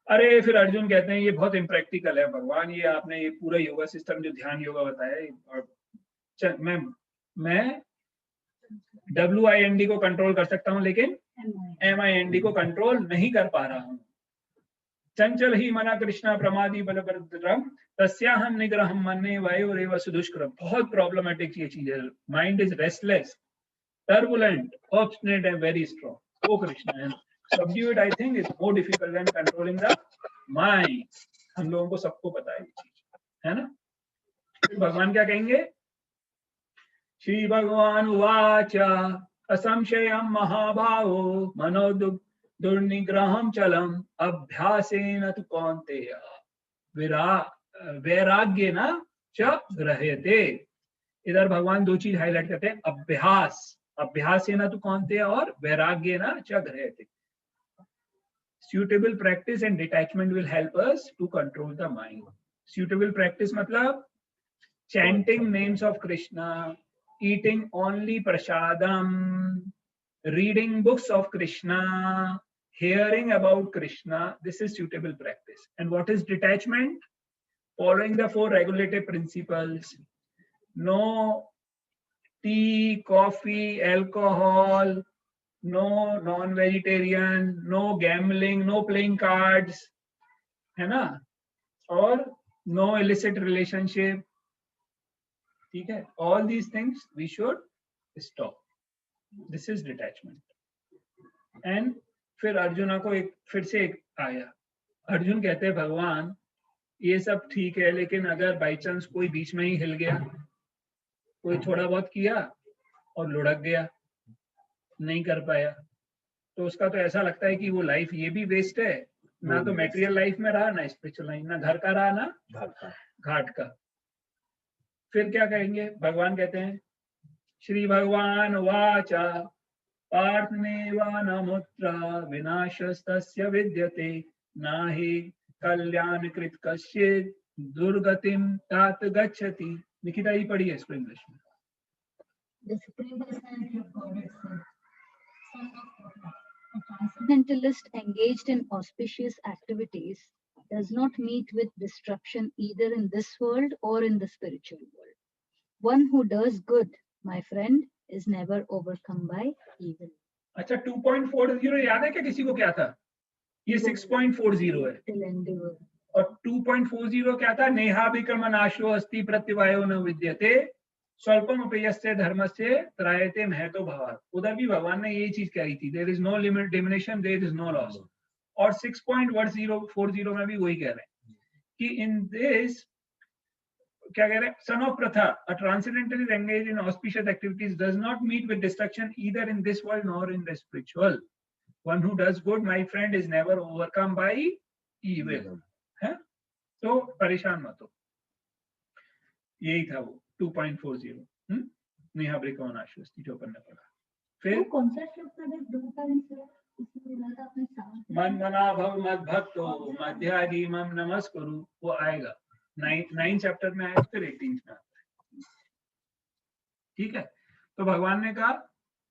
अरे फिर अर्जुन कहते हैं ये बहुत इम्प्रैक्टिकल है भगवान, ये आपने ये पूरा योगा सिस्टम जो ध्यान योगा बताया है, और मैं WIND को कंट्रोल कर सकता हूँ लेकिन MIND को कंट्रोल नहीं कर पा रहा हूँ. चंचल ही मना कृष्णा प्रमादी बलभद्रम तस्याहम निग्रहम मन्ये वायुरेव सुदुष्करम. बहुत प्रॉब्लमेटिक ये चीज है. Mind is restless, turbulent, obstinate and very strong. O Krishna, and subdue it I think is more difficult than controlling the mind. हम लोगों को सबको पता है ये चीज, है ना. फिर भगवान क्या कहेंगे? श्री भगवान उवाच असंशयं महाभावो मनो दुर्निग्रहं चलम अभ्यासेन तु कौन्तेय वैराग्येन च गृह्यते. इधर भगवान 2 चीज हाईलाइट करते हैं, अभ्यास, अभ्यासेन तु कौन्तेय और वैराग्येन च गृह्यते. Suitable practice and detachment will help us to control the mind. Suitable practice matlab chanting names of Krishna, eating only prasadam, reading books of Krishna, hearing about Krishna. This is suitable practice. And what is detachment? Following the 4 regulative principles. No tea, coffee, alcohol, no non-vegetarian, no gambling, no playing cards, है ना, और no illicit relationship. ठीक है, all these things we should stop. This is detachment. And फिर अर्जुना को फिर से एक आया. अर्जुन कहते हैं भगवान ये सब ठीक है लेकिन अगर बाई चांस कोई बीच में ही हिल गया, कोई थोड़ा बहुत किया और लुढ़क गया, नहीं कर पाया, तो उसका तो ऐसा लगता है कि वो लाइफ ये भी वेस्ट है. ना तो मेटेरियल लाइफ में रहा, ना स्पिरिचुअल लाइफ, ना घर का रहा, ना घाट का. फिर क्या कहेंगे? भगवान कहते हैं श्री भगवान वाचा पार्थनेवानमुत्रा विनाशस्तस्य विद्यते नाहि कल्याणकृत कश्चित् दुर्गतिम तात गच्छति. निकिता ही पढ़ी है इसको इंग्लिश में. The Supreme Personality of Godhead said, Son of God, a transcendentalist engaged in auspicious activities does not meet with destruction either in this world or in the spiritual world. One who does good, my friend, is never overcome by evil. अच्छा 2.40 याद है क्या किसी को? क्या था ये? 6.40 है. और 2.40 क्या था? नेहा विक्रमनाशो अस्ति प्रत्यवायो न विद्यते स्वल्पम अपयस्य धर्मस्य त्रायते महतो भवात्. उधर भी भगवान ने यही चीज कही थी, there is no limit diminution, there is no loss. और 6.1040 में भी वही कह रहे हैं कि इन दिस क्या कह रहे हैं? Son of Pritha, a transcendental is engage in auspicious activities does not meet with destruction either in this world nor in the spiritual. One who does good, my friend, is never overcome by evil. है तो परेशान मत हो. यही था वो 2.40. नेहा विक्रमनाशोस्ति जो अपन ने पढ़ा. फिर कौन सा श्लोक था? 2 टाइम से उसमें बोला था आपने साथ. मन मना भव मद भक्तो मध्याजी मम नमस्कुरु, वो आएगा 9 चैप्टर में आएगा, फिर 18 में आता है. ठीक है, तो भगवान ने कहा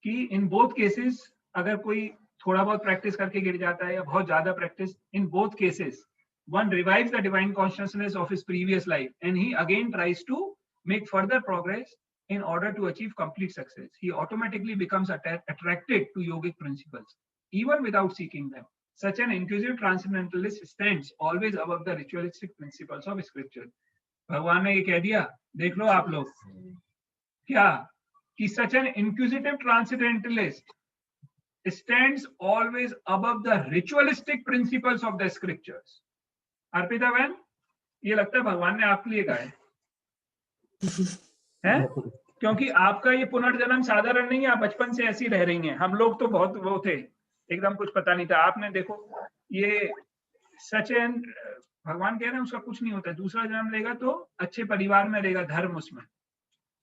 कि इन बोथ केसेस अगर कोई थोड़ा बहुत प्रैक्टिस करके गिर जाता है या बहुत ज्यादा practice, in both cases one revives the divine consciousness of his previous life and he again tries to make further progress in order to achieve complete success. He automatically becomes attracted to yogic principles even without seeking them. Such an inquisitive transcendentalist stands always above the ritualistic principles of scripture. भगवान ने ये कह दिया, देख लो आप लोग क्या कि such an inquisitive transcendentalist stands always above the ritualistic principles of the scriptures. Arpita, when ये लगता है भगवान ने आपके लिए कहा है? क्योंकि आपका ये पुनर्जन्म साधारण नहीं है, आप बचपन से ऐसी रह रही हैं। हम लोग तो बहुत वो थे, एकदम कुछ पता नहीं था। आपने देखो ये सच एंड भगवान कह रहे हैं उसका कुछ नहीं होता है। दूसरा जन्म लेगा तो अच्छे परिवार में रहेगा, धर्म उसमें।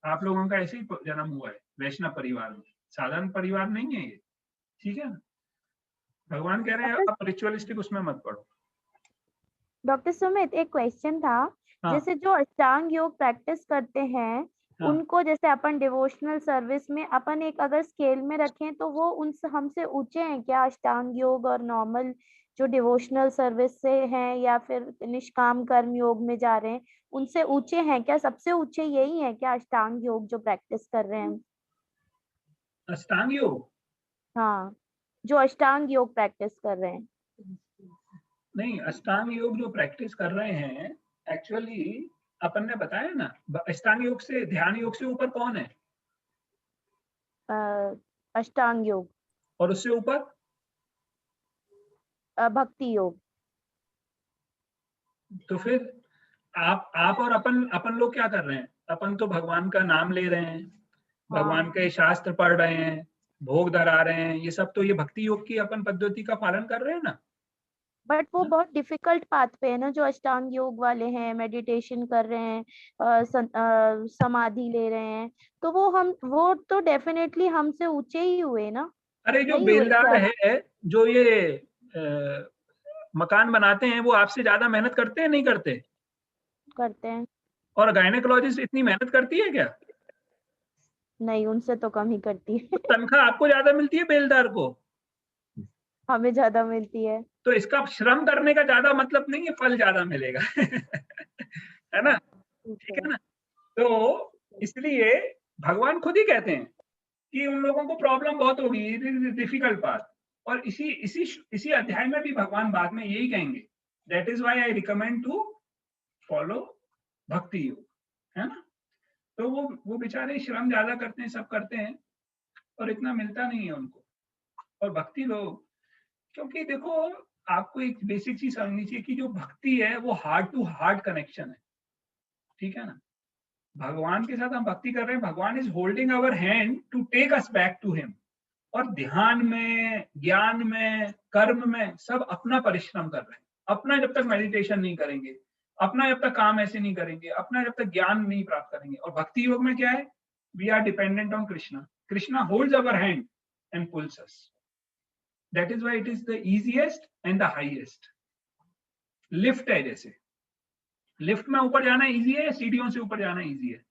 आप लोगों का ऐसे ही जन्म हुआ है वैष्णव परिवार में, साधारण परिवार नहीं है ये, ठीक है ना? भगवान कह रहे हैं आप रिचुअलिस्टिक उसमें मत पढ़ो। डॉक्टर सुमित, एक क्वेश्चन था। हाँ। जैसे जो अष्टांग योग प्रैक्टिस करते हैं, हाँ। उनको जैसे अपन डिवोशनल सर्विस में अपन एक अगर स्केल में रखें तो वो उनसे हमसे ऊंचे हैं क्या, अष्टांग योग और नॉर्मल जो डिवोशनल सर्विस से हैं या फिर निष्काम कर्म योग में जा रहे हैं, उनसे ऊंचे हैं क्या? सबसे ऊंचे यही है क्या अष्टांग योग जो प्रैक्टिस कर रहे हैं? अष्टांग योग? हाँ, जो अष्टांग योग प्रैक्टिस कर रहे हैं। नहीं, अष्टांग योग जो प्रैक्टिस कर रहे हैं एक्चुअली अपन ने बताया ना, अष्टांग योग से, ध्यान योग से ऊपर कौन है? अष्टांग योग। और उससे ऊपर भक्ति योग। तो फिर आप और अपन लोग क्या कर रहे हैं? अपन तो भगवान का नाम ले रहे हैं, भगवान के शास्त्र पढ़ रहे हैं, भोग धरा रहे हैं, ये सब तो ये भक्ति योग की अपन पद्धति का पालन कर रहे हैं ना। बट वो बहुत डिफिकल्ट पाथ पे है ना, जो अष्टांग योग वाले हैं, मेडिटेशन कर रहे हैं, समाधि ले रहे हैं, तो वो तो डेफिनेटली हमसे ऊंचे ही हुए ना। अरे जो नहीं हुए बेलदार क्या? है, जो ये मकान बनाते हैं, वो आपसे ज्यादा मेहनत करते हैं नहीं करते? करते हैं। और गायनेकोलॉजिस्ट इतनी मेहनत करती है क्या? नहीं, उनसे तो कम ही करती है। तो तनख्वाह आपको ज्यादा मिलती है बेलदार को? हमें ज्यादा मिलती है। तो इसका श्रम करने का ज्यादा मतलब नहीं है फल ज्यादा मिलेगा। है ना? ठीक है ना? तो इसलिए भगवान खुद ही कहते हैं कि उन लोगों को प्रॉब्लम बहुत होगी, इट इज डिफिकल्ट पाथ। और इसी अध्याय में भी भगवान बाद में यही कहेंगे, that is why I recommend to follow bhakti yoga, है ना? तो वो बेचारे श्रम ज्यादा करते हैं, सब करते हैं, और इतना मिलता नहीं है उनको। और भक्ति लोग, क्योंकि देखो आपको एक बेसिक चीज समझनी चाहिए कि जो भक्ति है वो हार्ट टू हार्ट कनेक्शन है, ठीक है ना? भगवान के साथ हम भक्ति कर रहे हैं, Bhagwan is holding our hand to take us back to him. और ध्यान में, ज्ञान में, कर्म में सब अपना परिश्रम कर रहे हैं। अपना जब तक मेडिटेशन नहीं करेंगे, अपना जब तक काम ऐसे नहीं करेंगे, अपना जब तक ज्ञान नहीं प्राप्त करेंगे। और भक्ति योग में क्या है? We are dependent on Krishna. Krishna holds our hand and pulls us. That is why it is the easiest and the highest. Lift है, जैसे लिफ्ट में ऊपर जाना इजी है या सीढ़ियों से ऊपर जाना इजी है?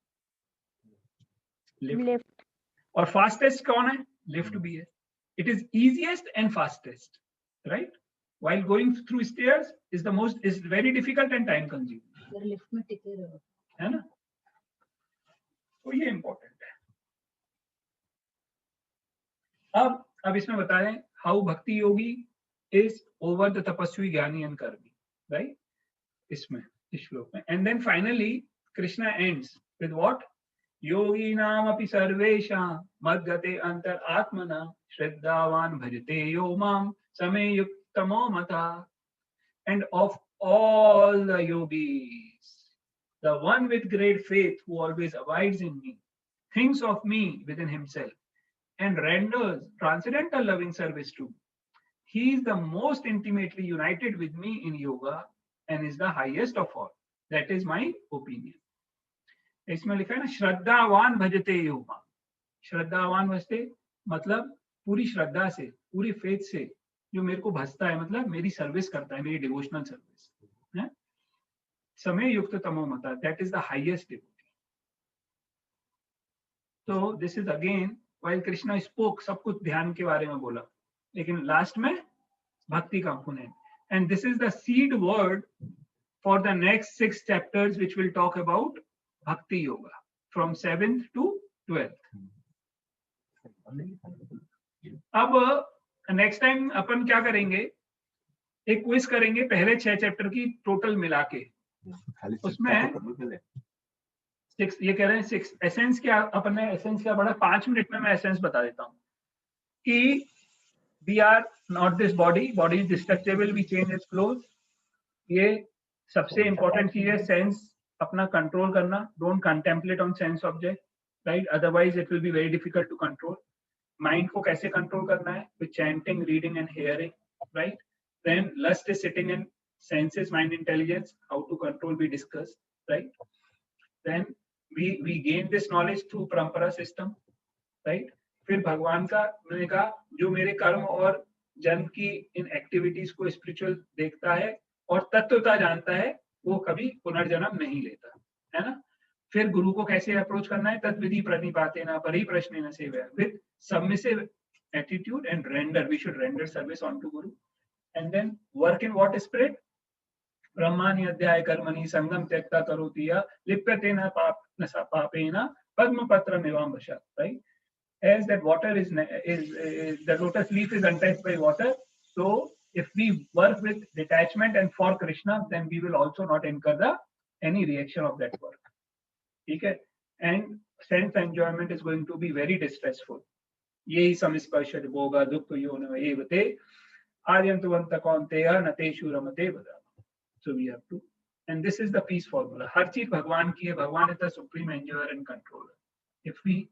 लिफ्ट। और फास्टेस्ट कौन है? लिफ्ट भी है। It is easiest and fastest, right? While going through stairs is very difficult and time consuming. Lift में टिके रहो, है ना? तो ये इंपॉर्टेंट है। अब इसमें बता रहे हैं हाउ भक्ति योगी इज ओवर द तपस्वी ज्ञानी एंड कर्मी, राइट? इसमें इस श्लोक में। And then finally Krishna ends with what? योगिनामपि सर्वेषां मद्गते अंतर आत्मना श्रद्धावान भजते यो मां समे युक्तमो मता। And of all the yogis, the one with great faith who always abides in me, thinks of me within himself, and renders transcendental loving service to me. He is the most intimately united with me in yoga and is the highest of all. That is my opinion. इसमें लिखा है ना, श्रद्धावान भजते यो मां। श्रद्धावान भजते मतलब पूरी श्रद्धा से, पूरी फेथ से जो मेरे को भजता है, मतलब मेरी सर्विस करता है, मेरी डिवोशनल सर्विस है। समय युक्त तमो मता, that is the highest devotee. तो this is again while Krishna spoke, सब कुछ ध्यान के बारे में बोला, लेकिन लास्ट में भक्ति component. And this is the seed word for the next 6 chapters which will talk about Bhakti Yoga from 7th to 12th. अब नेक्स्ट टाइम अपन क्या करेंगे, एक क्विज करेंगे पहले 6 चैप्टर की टोटल मिला के। उसमें 6, ये कह रहे हैं 6 एसेंस क्या, अपन ने एसेंस क्या पढ़ा? 5 मिनट में मैं एसेंस बता देता हूँ कि we are not this body, body is destructible, we change its cloth. ये सबसे इंपॉर्टेंट चीज है सेंस अपना कंट्रोल करना. Don't contemplate on sense object, right? Otherwise it will be very difficult to control. Mind को कैसे कंट्रोल करना है? With chanting, reading and hearing, right? Then lust is sitting in senses, mind, intelligence. How to control we discussed, right? Then we gain this knowledge through parampara system, right? फिर भगवान का मैंने कहा जो मेरे कर्म और जन्म की इन एक्टिविटीज को स्पिरिचुअल देखता है और तत्वता जानता है, वो कभी पुनर्जन्म नहीं लेता, है ना? फिर गुरु को कैसे अप्रोच करना है? तद्विधि प्रणिपातेन परिप्रश्नेन सेवया, with submissive attitude and render. We should render service on to guru. And then work in what spirit? ब्रह्मानि अध्याय कर्मणि संगम त्यक्ता करोति या लिप्यते न पापेन पद्मपत्रमिवां वशात्, right? As that water is the lotus leaf is untouched by water, so if we work with detachment and for Krishna, then we will also not incur any reaction of that work. Okay? And sense enjoyment is going to be very distressful. Yehi samisparshati bhoga dukkha yona evate आर्यन्तवन्त कौन्तेय न तेषु रमते वदामि. So we have to, and this is the peace formula. हर चीज भगवान की है. भगवान is the supreme enjoyer and controller. If we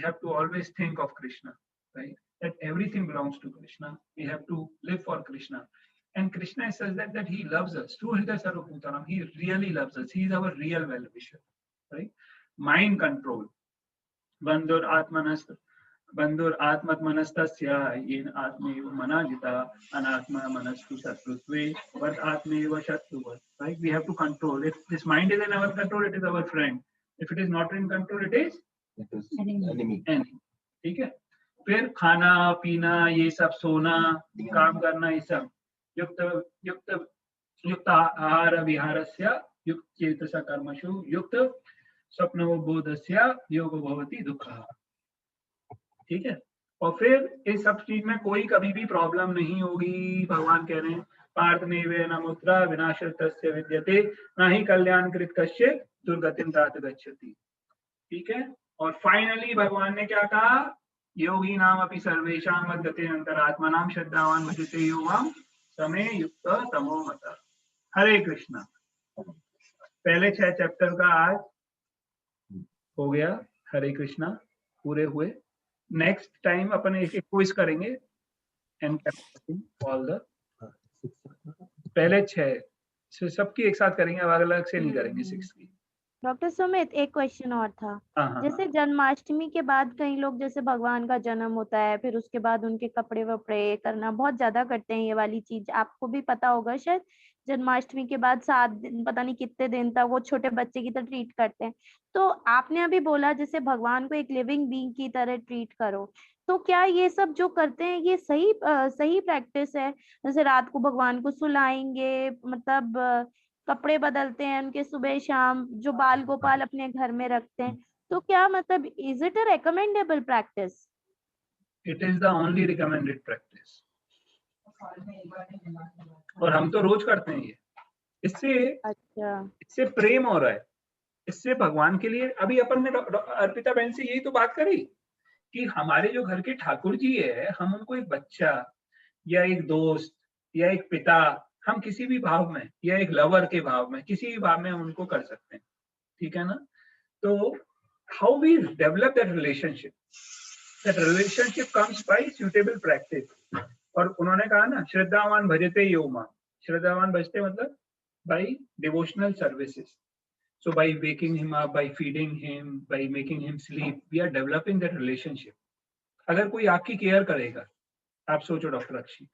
have to always think of Krishna, right? That everything belongs to Krishna. We have to live for Krishna, and Krishna says that he loves us. Through Hridaya Sarvabhutanam, he really loves us. He is our real well-wisher, right? Mind control. Bandhur atmanast. बंधुर आत्मत्मनस्तस्य येन आत्मैव मनाजिता अनात्मा मनस्तु शत्रुत्वे वद आत्मैव शत्रुवत्. Right? We have to control. If this mind is in our control, it is our friend. If it is not in control, it is enemy. ठीक है? फिर खाना पीना ये सब, सोना, काम करना, ये सब युक्त आहार विहारस्य युक्त चेतस कर्मसु युक्त स्वप्नोबोधस्य योग भवति दुःखः. ठीक है? और फिर इस सब चीज में कोई कभी भी प्रॉब्लम नहीं होगी. भगवान कह रहे हैं पार्थ नैवे न मुद्रा विनाशस्तस्य विद्यते न ही कल्याण कृत कश्चित् दुर्गतिं तात गच्छति. ठीक है? और फाइनली भगवान ने क्या कहा? योगी नाम अपि सर्वेषां मद्गते अंतरात्मनां श्रद्धावान भजते यो मां समे युक्त तमो मत. हरे कृष्णा. पहले 6 चैप्टर का आज हो गया. हरे कृष्णा पूरे हुए. नेक्स्ट टाइम अपन एक क्विज करेंगे एंड ऑल द पहले 6 सबकी एक साथ करेंगे, अलग अलग से नहीं करेंगे 6 की. डॉक्टर सुमित, एक क्वेश्चन और था. जैसे जन्माष्टमी के बाद कई लोग जैसे भगवान का जन्म होता है, फिर उसके बाद उनके कपड़े वपड़े करना बहुत ज्यादा करते हैं. ये वाली चीज आपको भी पता होगा शायद. जन्माष्टमी के बाद 7 दिन पता नहीं कितने दिन तक वो छोटे बच्चे की तरह ट्रीट करते हैं. तो आपने अभी बोला जैसे भगवान को एक लिविंग बीइंग की तरह ट्रीट करो, तो क्या ये सब जो करते हैं ये सही प्रैक्टिस है? जैसे रात को भगवान को सुलाएंगे, मतलब कपड़े बदलते हैं उनके सुबह शाम, जो बाल गोपाल अपने घर में रखते हैं, तो क्या मतलब is it a recommendable practice? It is the only recommended practice. और हम तो रोज करते हैं ये. इससे प्रेम हो रहा है, इससे भगवान के लिए. अभी अपन ने अर्पिता बहन से यही तो बात करी कि हमारे जो घर के ठाकुर जी है, हम उनको एक बच्चा या एक दोस्त या एक पिता, हम किसी भी भाव में, या एक लवर के भाव में, किसी भी भाव में हम उनको कर सकते हैं. ठीक है ना? तो how we develop that relationship comes by suitable practice. और उन्होंने कहा ना, श्रद्धावान भजते यो मां. श्रद्धावान भजते मतलब by devotional services. So by waking him up, by feeding him, by making him sleep, we are developing that relationship. अगर कोई आपकी केयर करेगा, आप सोचो डॉक्टर अक्षी,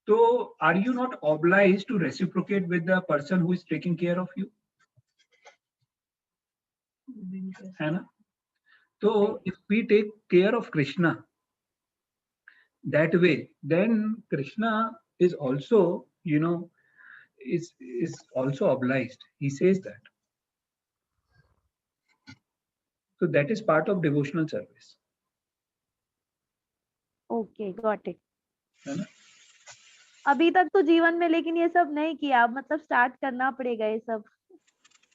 तो are you not obliged to reciprocate with the person who is taking care of you? है ना? तो if we take care of Krishna that way, then Krishna is also, is also obliged. He says that. So that is part of devotional service. Okay, got it. है ना? अभी तक तो जीवन में लेकिन ये सब नहीं किया, मतलब स्टार्ट करना पड़ेगा ये सब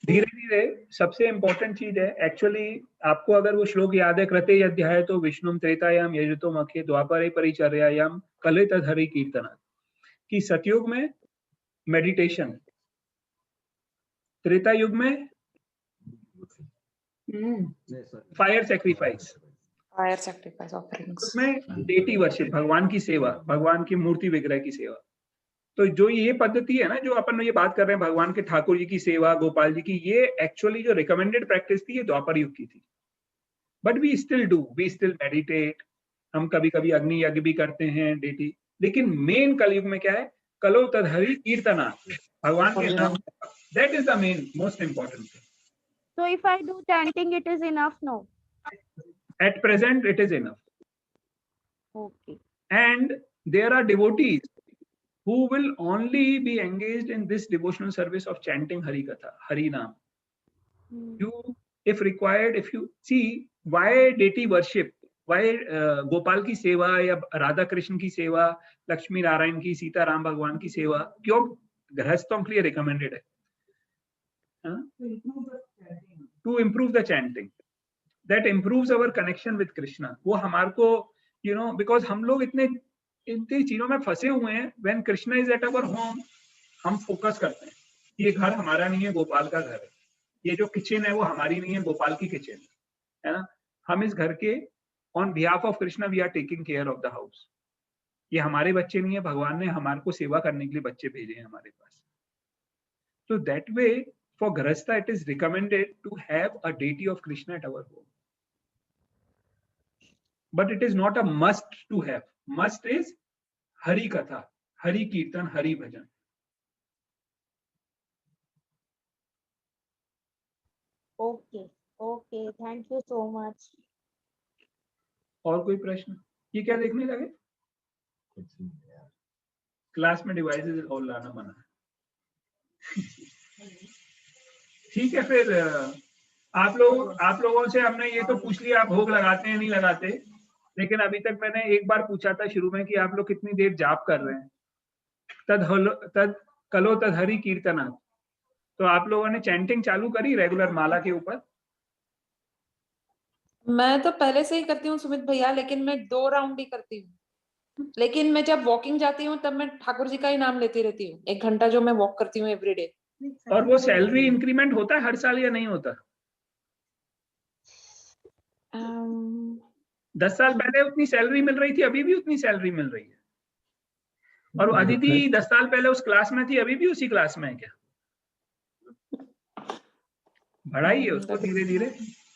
धीरे धीरे. सबसे इम्पोर्टेंट चीज है एक्चुअली, आपको अगर वो श्लोक याद है, कृते अध्याय तो विष्णुम त्रेतायाम यजुतो मखे द्वापरे परिचर्यायाम कले तद हरि कीर्तन, कि सतयुग में मेडिटेशन त्रेता युग में fire sacrifice, fire sacrifice offerings, उसमें डेटी वर्शिप, भगवान की सेवा, भगवान की मूर्ति विग्रह की सेवा। तो जो ये पद्धति है ना, जो अपन ये बात कर रहे हैं भगवान के ठाकुर जी की सेवा, गोपाल जी की, ये एक्चुअली जो रिकमेंडेड प्रैक्टिस थी ये द्वापर युग की थी। But we still do, we still meditate, हम कभी कभी अग्नि यज्ञ भी करते हैं डेटी, लेकिन मेन कलयुग में क्या है, कलो तदहरि कीर्तना, भगवान के नाम, that is the main most important thing. So if I do chanting, it is enough? No. At present it is enough. Okay. And there are devotees who will only be engaged in this devotional service of chanting Hari Katha, Hari Naam. You, if required, if you see why deity worship, why Gopal की सेवा या राधा कृष्ण की सेवा, लक्ष्मी नारायण की, सीता राम भगवान की सेवा क्यों गृहस्थों के लिए रिकमेंडेड है? To improve the chanting, that improves our connection with Krishna. वो हमारे को, you know, because हम लोग इतनी चीजों में फंसे हुए हैं। When Krishna is at our home, हम फोकस करते हैं, ये घर हमारा नहीं है, गोपाल का घर है, ये जो किचन है वो हमारी नहीं है, गोपाल की किचन है ना। हम इस घर के on behalf of Krishna we are taking care of the house. ये हमारे बच्चे नहीं है, भगवान ने हमारे को सेवा करने के लिए बच्चे भेजे हैं हमारे पास। So that way, for Grahastha, it is recommended to have a deity of Krishna at our home. But it is not a must to have. Must is Hari Katha, Hari Kirtan, Hari Bhajan. Okay. Okay. Thank you so much. और कोई प्रश्न? ये क्या देखने लगे? Class में devices और लाना मना है। ठीक है, फिर आप लोगों से हमने ये तो पूछ लिया, आप भोग लगाते हैं नहीं लगाते, लेकिन अभी तक मैंने एक बार पूछा था शुरू में कि आप लोग कितनी देर जाप कर रहे हैं। तद कलो तदहरि कीर्तना, तो आप लोगों ने चैंटिंग चालू करी रेगुलर माला के ऊपर? मैं तो पहले से ही करती हूँ सुमित भैया, लेकिन मैं 2 राउंड ही करती हूँ। लेकिन मैं जब वॉकिंग जाती हूँ तब मैं ठाकुर जी का ही नाम लेती रहती हूँ, 1 घंटा जो मैं वॉक करती हूँ एवरीडे। और वो सैलरी इंक्रीमेंट होता है हर साल या नहीं होता? 10 साल पहले उतनी सैलरी मिल रही थी, अभी भी उतनी सैलरी मिल रही है। और अदिति 10 साल पहले उस क्लास में थी, अभी भी उसी क्लास में है क्या? बढ़ाइए उसको धीरे धीरे,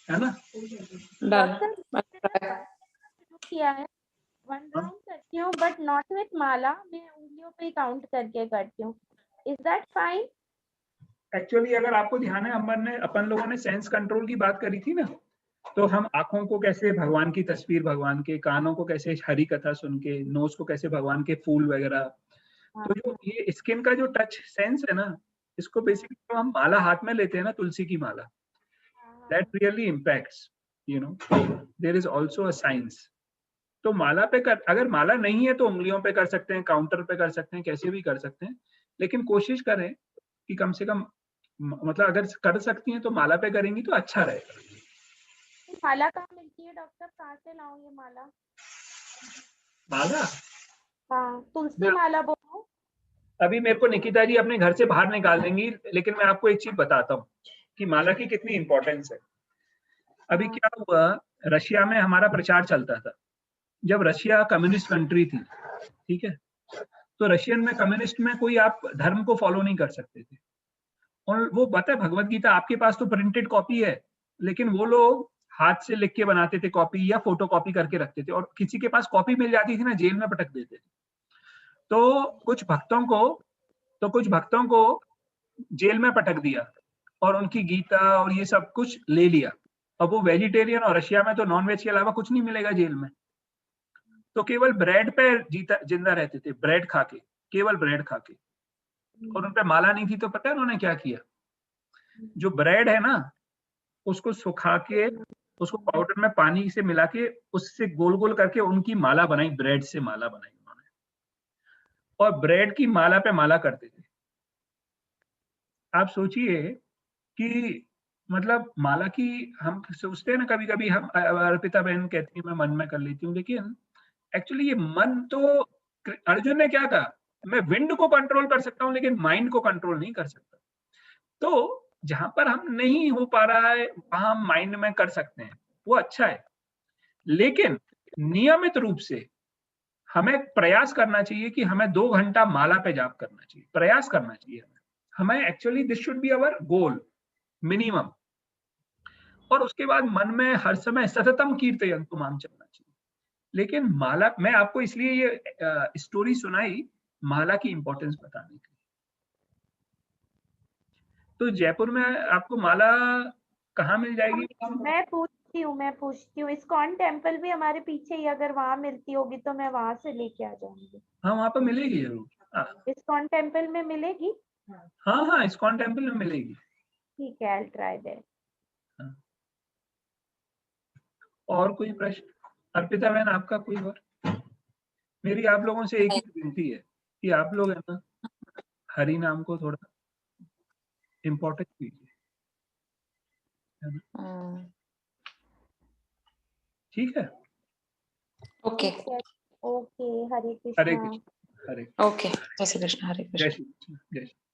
है ना? किया है 1 राउंड करती हूँ, बट नॉट विथ माला, मैं उंगलियों पे काउंट करके करती हूँ। Is that fine? एक्चुअली अगर आपको ध्यान है, अपन लोगों ने सेंस कंट्रोल की बात करी थी ना, तो हम आंखों को कैसे भगवान की तस्वीर, भगवान के कानों को कैसे हरी कथा सुन के, नोज को कैसे भगवान के फूल वगैरह, तो जो ये स्किन का जो टच सेंस है ना, इसको बेसिकली तो हम माला हाथ में लेते हैं ना, तुलसी की माला, that really impacts, you know, there is also a science. तो माला पे अगर माला नहीं है तो उंगलियों पे कर सकते हैं, काउंटर पे कर सकते हैं, कैसे भी कर सकते हैं, लेकिन कोशिश करें कि कम से कम, मतलब अगर कर सकती हैं तो माला पे करेंगी तो अच्छा रहेगा। माला कहाँ मिलती है डॉक्टर, कहाँ से लाऊं ये माला? माला? हाँ, तुलसी माला बोलो। अभी मेरे को निकिता जी अपने घर से बाहर निकाल देंगी, लेकिन मैं आपको एक चीज बताता हूँ कि माला की कितनी इंपॉर्टेंस है। अभी क्या हुआ, रशिया में हमारा प्रचार चलता था, जब रशिया कम्युनिस्ट कंट्री थी, ठीक है, तो रशियन में कम्युनिस्ट में कोई आप धर्म को फॉलो नहीं कर सकते थे। और वो पता है, भगवत गीता आपके पास तो प्रिंटेड कॉपी है, लेकिन वो लोग हाथ से लिख के बनाते थे कॉपी, या फोटो कॉपी करके रखते थे, और किसी के पास कॉपी मिल जाती थी ना, जेल में पटक देते थे। तो कुछ भक्तों को जेल में पटक दिया और उनकी गीता और ये सब कुछ ले लिया। अब वो वेजिटेरियन, और रशिया में तो नॉनवेज के अलावा कुछ नहीं मिलेगा जेल में, तो केवल ब्रेड पे जिंदा रहते थे, ब्रेड खा के, केवल ब्रेड खा के। और उन पे माला नहीं थी, तो पता है उन्होंने क्या किया, जो ब्रेड है ना उसको सुखा के, उसको पाउडर में पानी से मिला के, उससे गोल गोल करके उनकी माला बनाई, ब्रेड से माला बनाई उन्होंने, और ब्रेड की माला पे माला करते थे। आप सोचिए कि मतलब माला की, हम सोचते हैं ना कभी कभी, हम अर्पिता बहन कहती है मैं मन में कर लेती हूँ, लेकिन एक्चुअली ये मन तो, अर्जुन ने क्या कहा, मैं विंड को कंट्रोल कर सकता हूँ लेकिन माइंड को कंट्रोल नहीं कर सकता। तो जहां पर हम नहीं हो पा रहा है वहां हम माइंड में कर सकते हैं, वो अच्छा है, लेकिन नियमित रूप से हमें प्रयास करना चाहिए कि हमें 2 घंटा माला पे जाप करना चाहिए, प्रयास करना चाहिए हमें actually this should be our goal minimum. और उसके बाद मन में हर समय सततम कीर्तयन्तु माम चलना चाहिए। लेकिन माला, मैं आपको इसलिए ये स्टोरी सुनाई माला की इंपॉर्टेंस बताने के लिए। तो जयपुर में आपको माला कहाँ मिल जाएगी? मैं पूछती हूँ इस्कॉन टेम्पल भी हमारे पीछे ही, अगर वहां मिलती होगी तो मैं वहां से लेके आ जाऊंगी। हाँ, वहां पर मिलेगी जरूर। इस्कॉन टेम्पल में मिलेगी? हाँ हाँ, इस्कॉन टेम्पल में मिलेगी। ठीक है, I'll try that. और कोई प्रश्न? अर्पिता बहन, आपका कोई और? मेरी आप लोगों से एक ही विनती है कि आप लोग है ना, हरि नाम को थोड़ा इम्पोर्टेंस दीजिए, है ना? ठीक है, ओके ओके, हरे हरे कृष्णा। कृष्ण, हरे ओके, जय श्री कृष्ण, हरे कृष्ण। जय श्री कृष्ण, जय श्री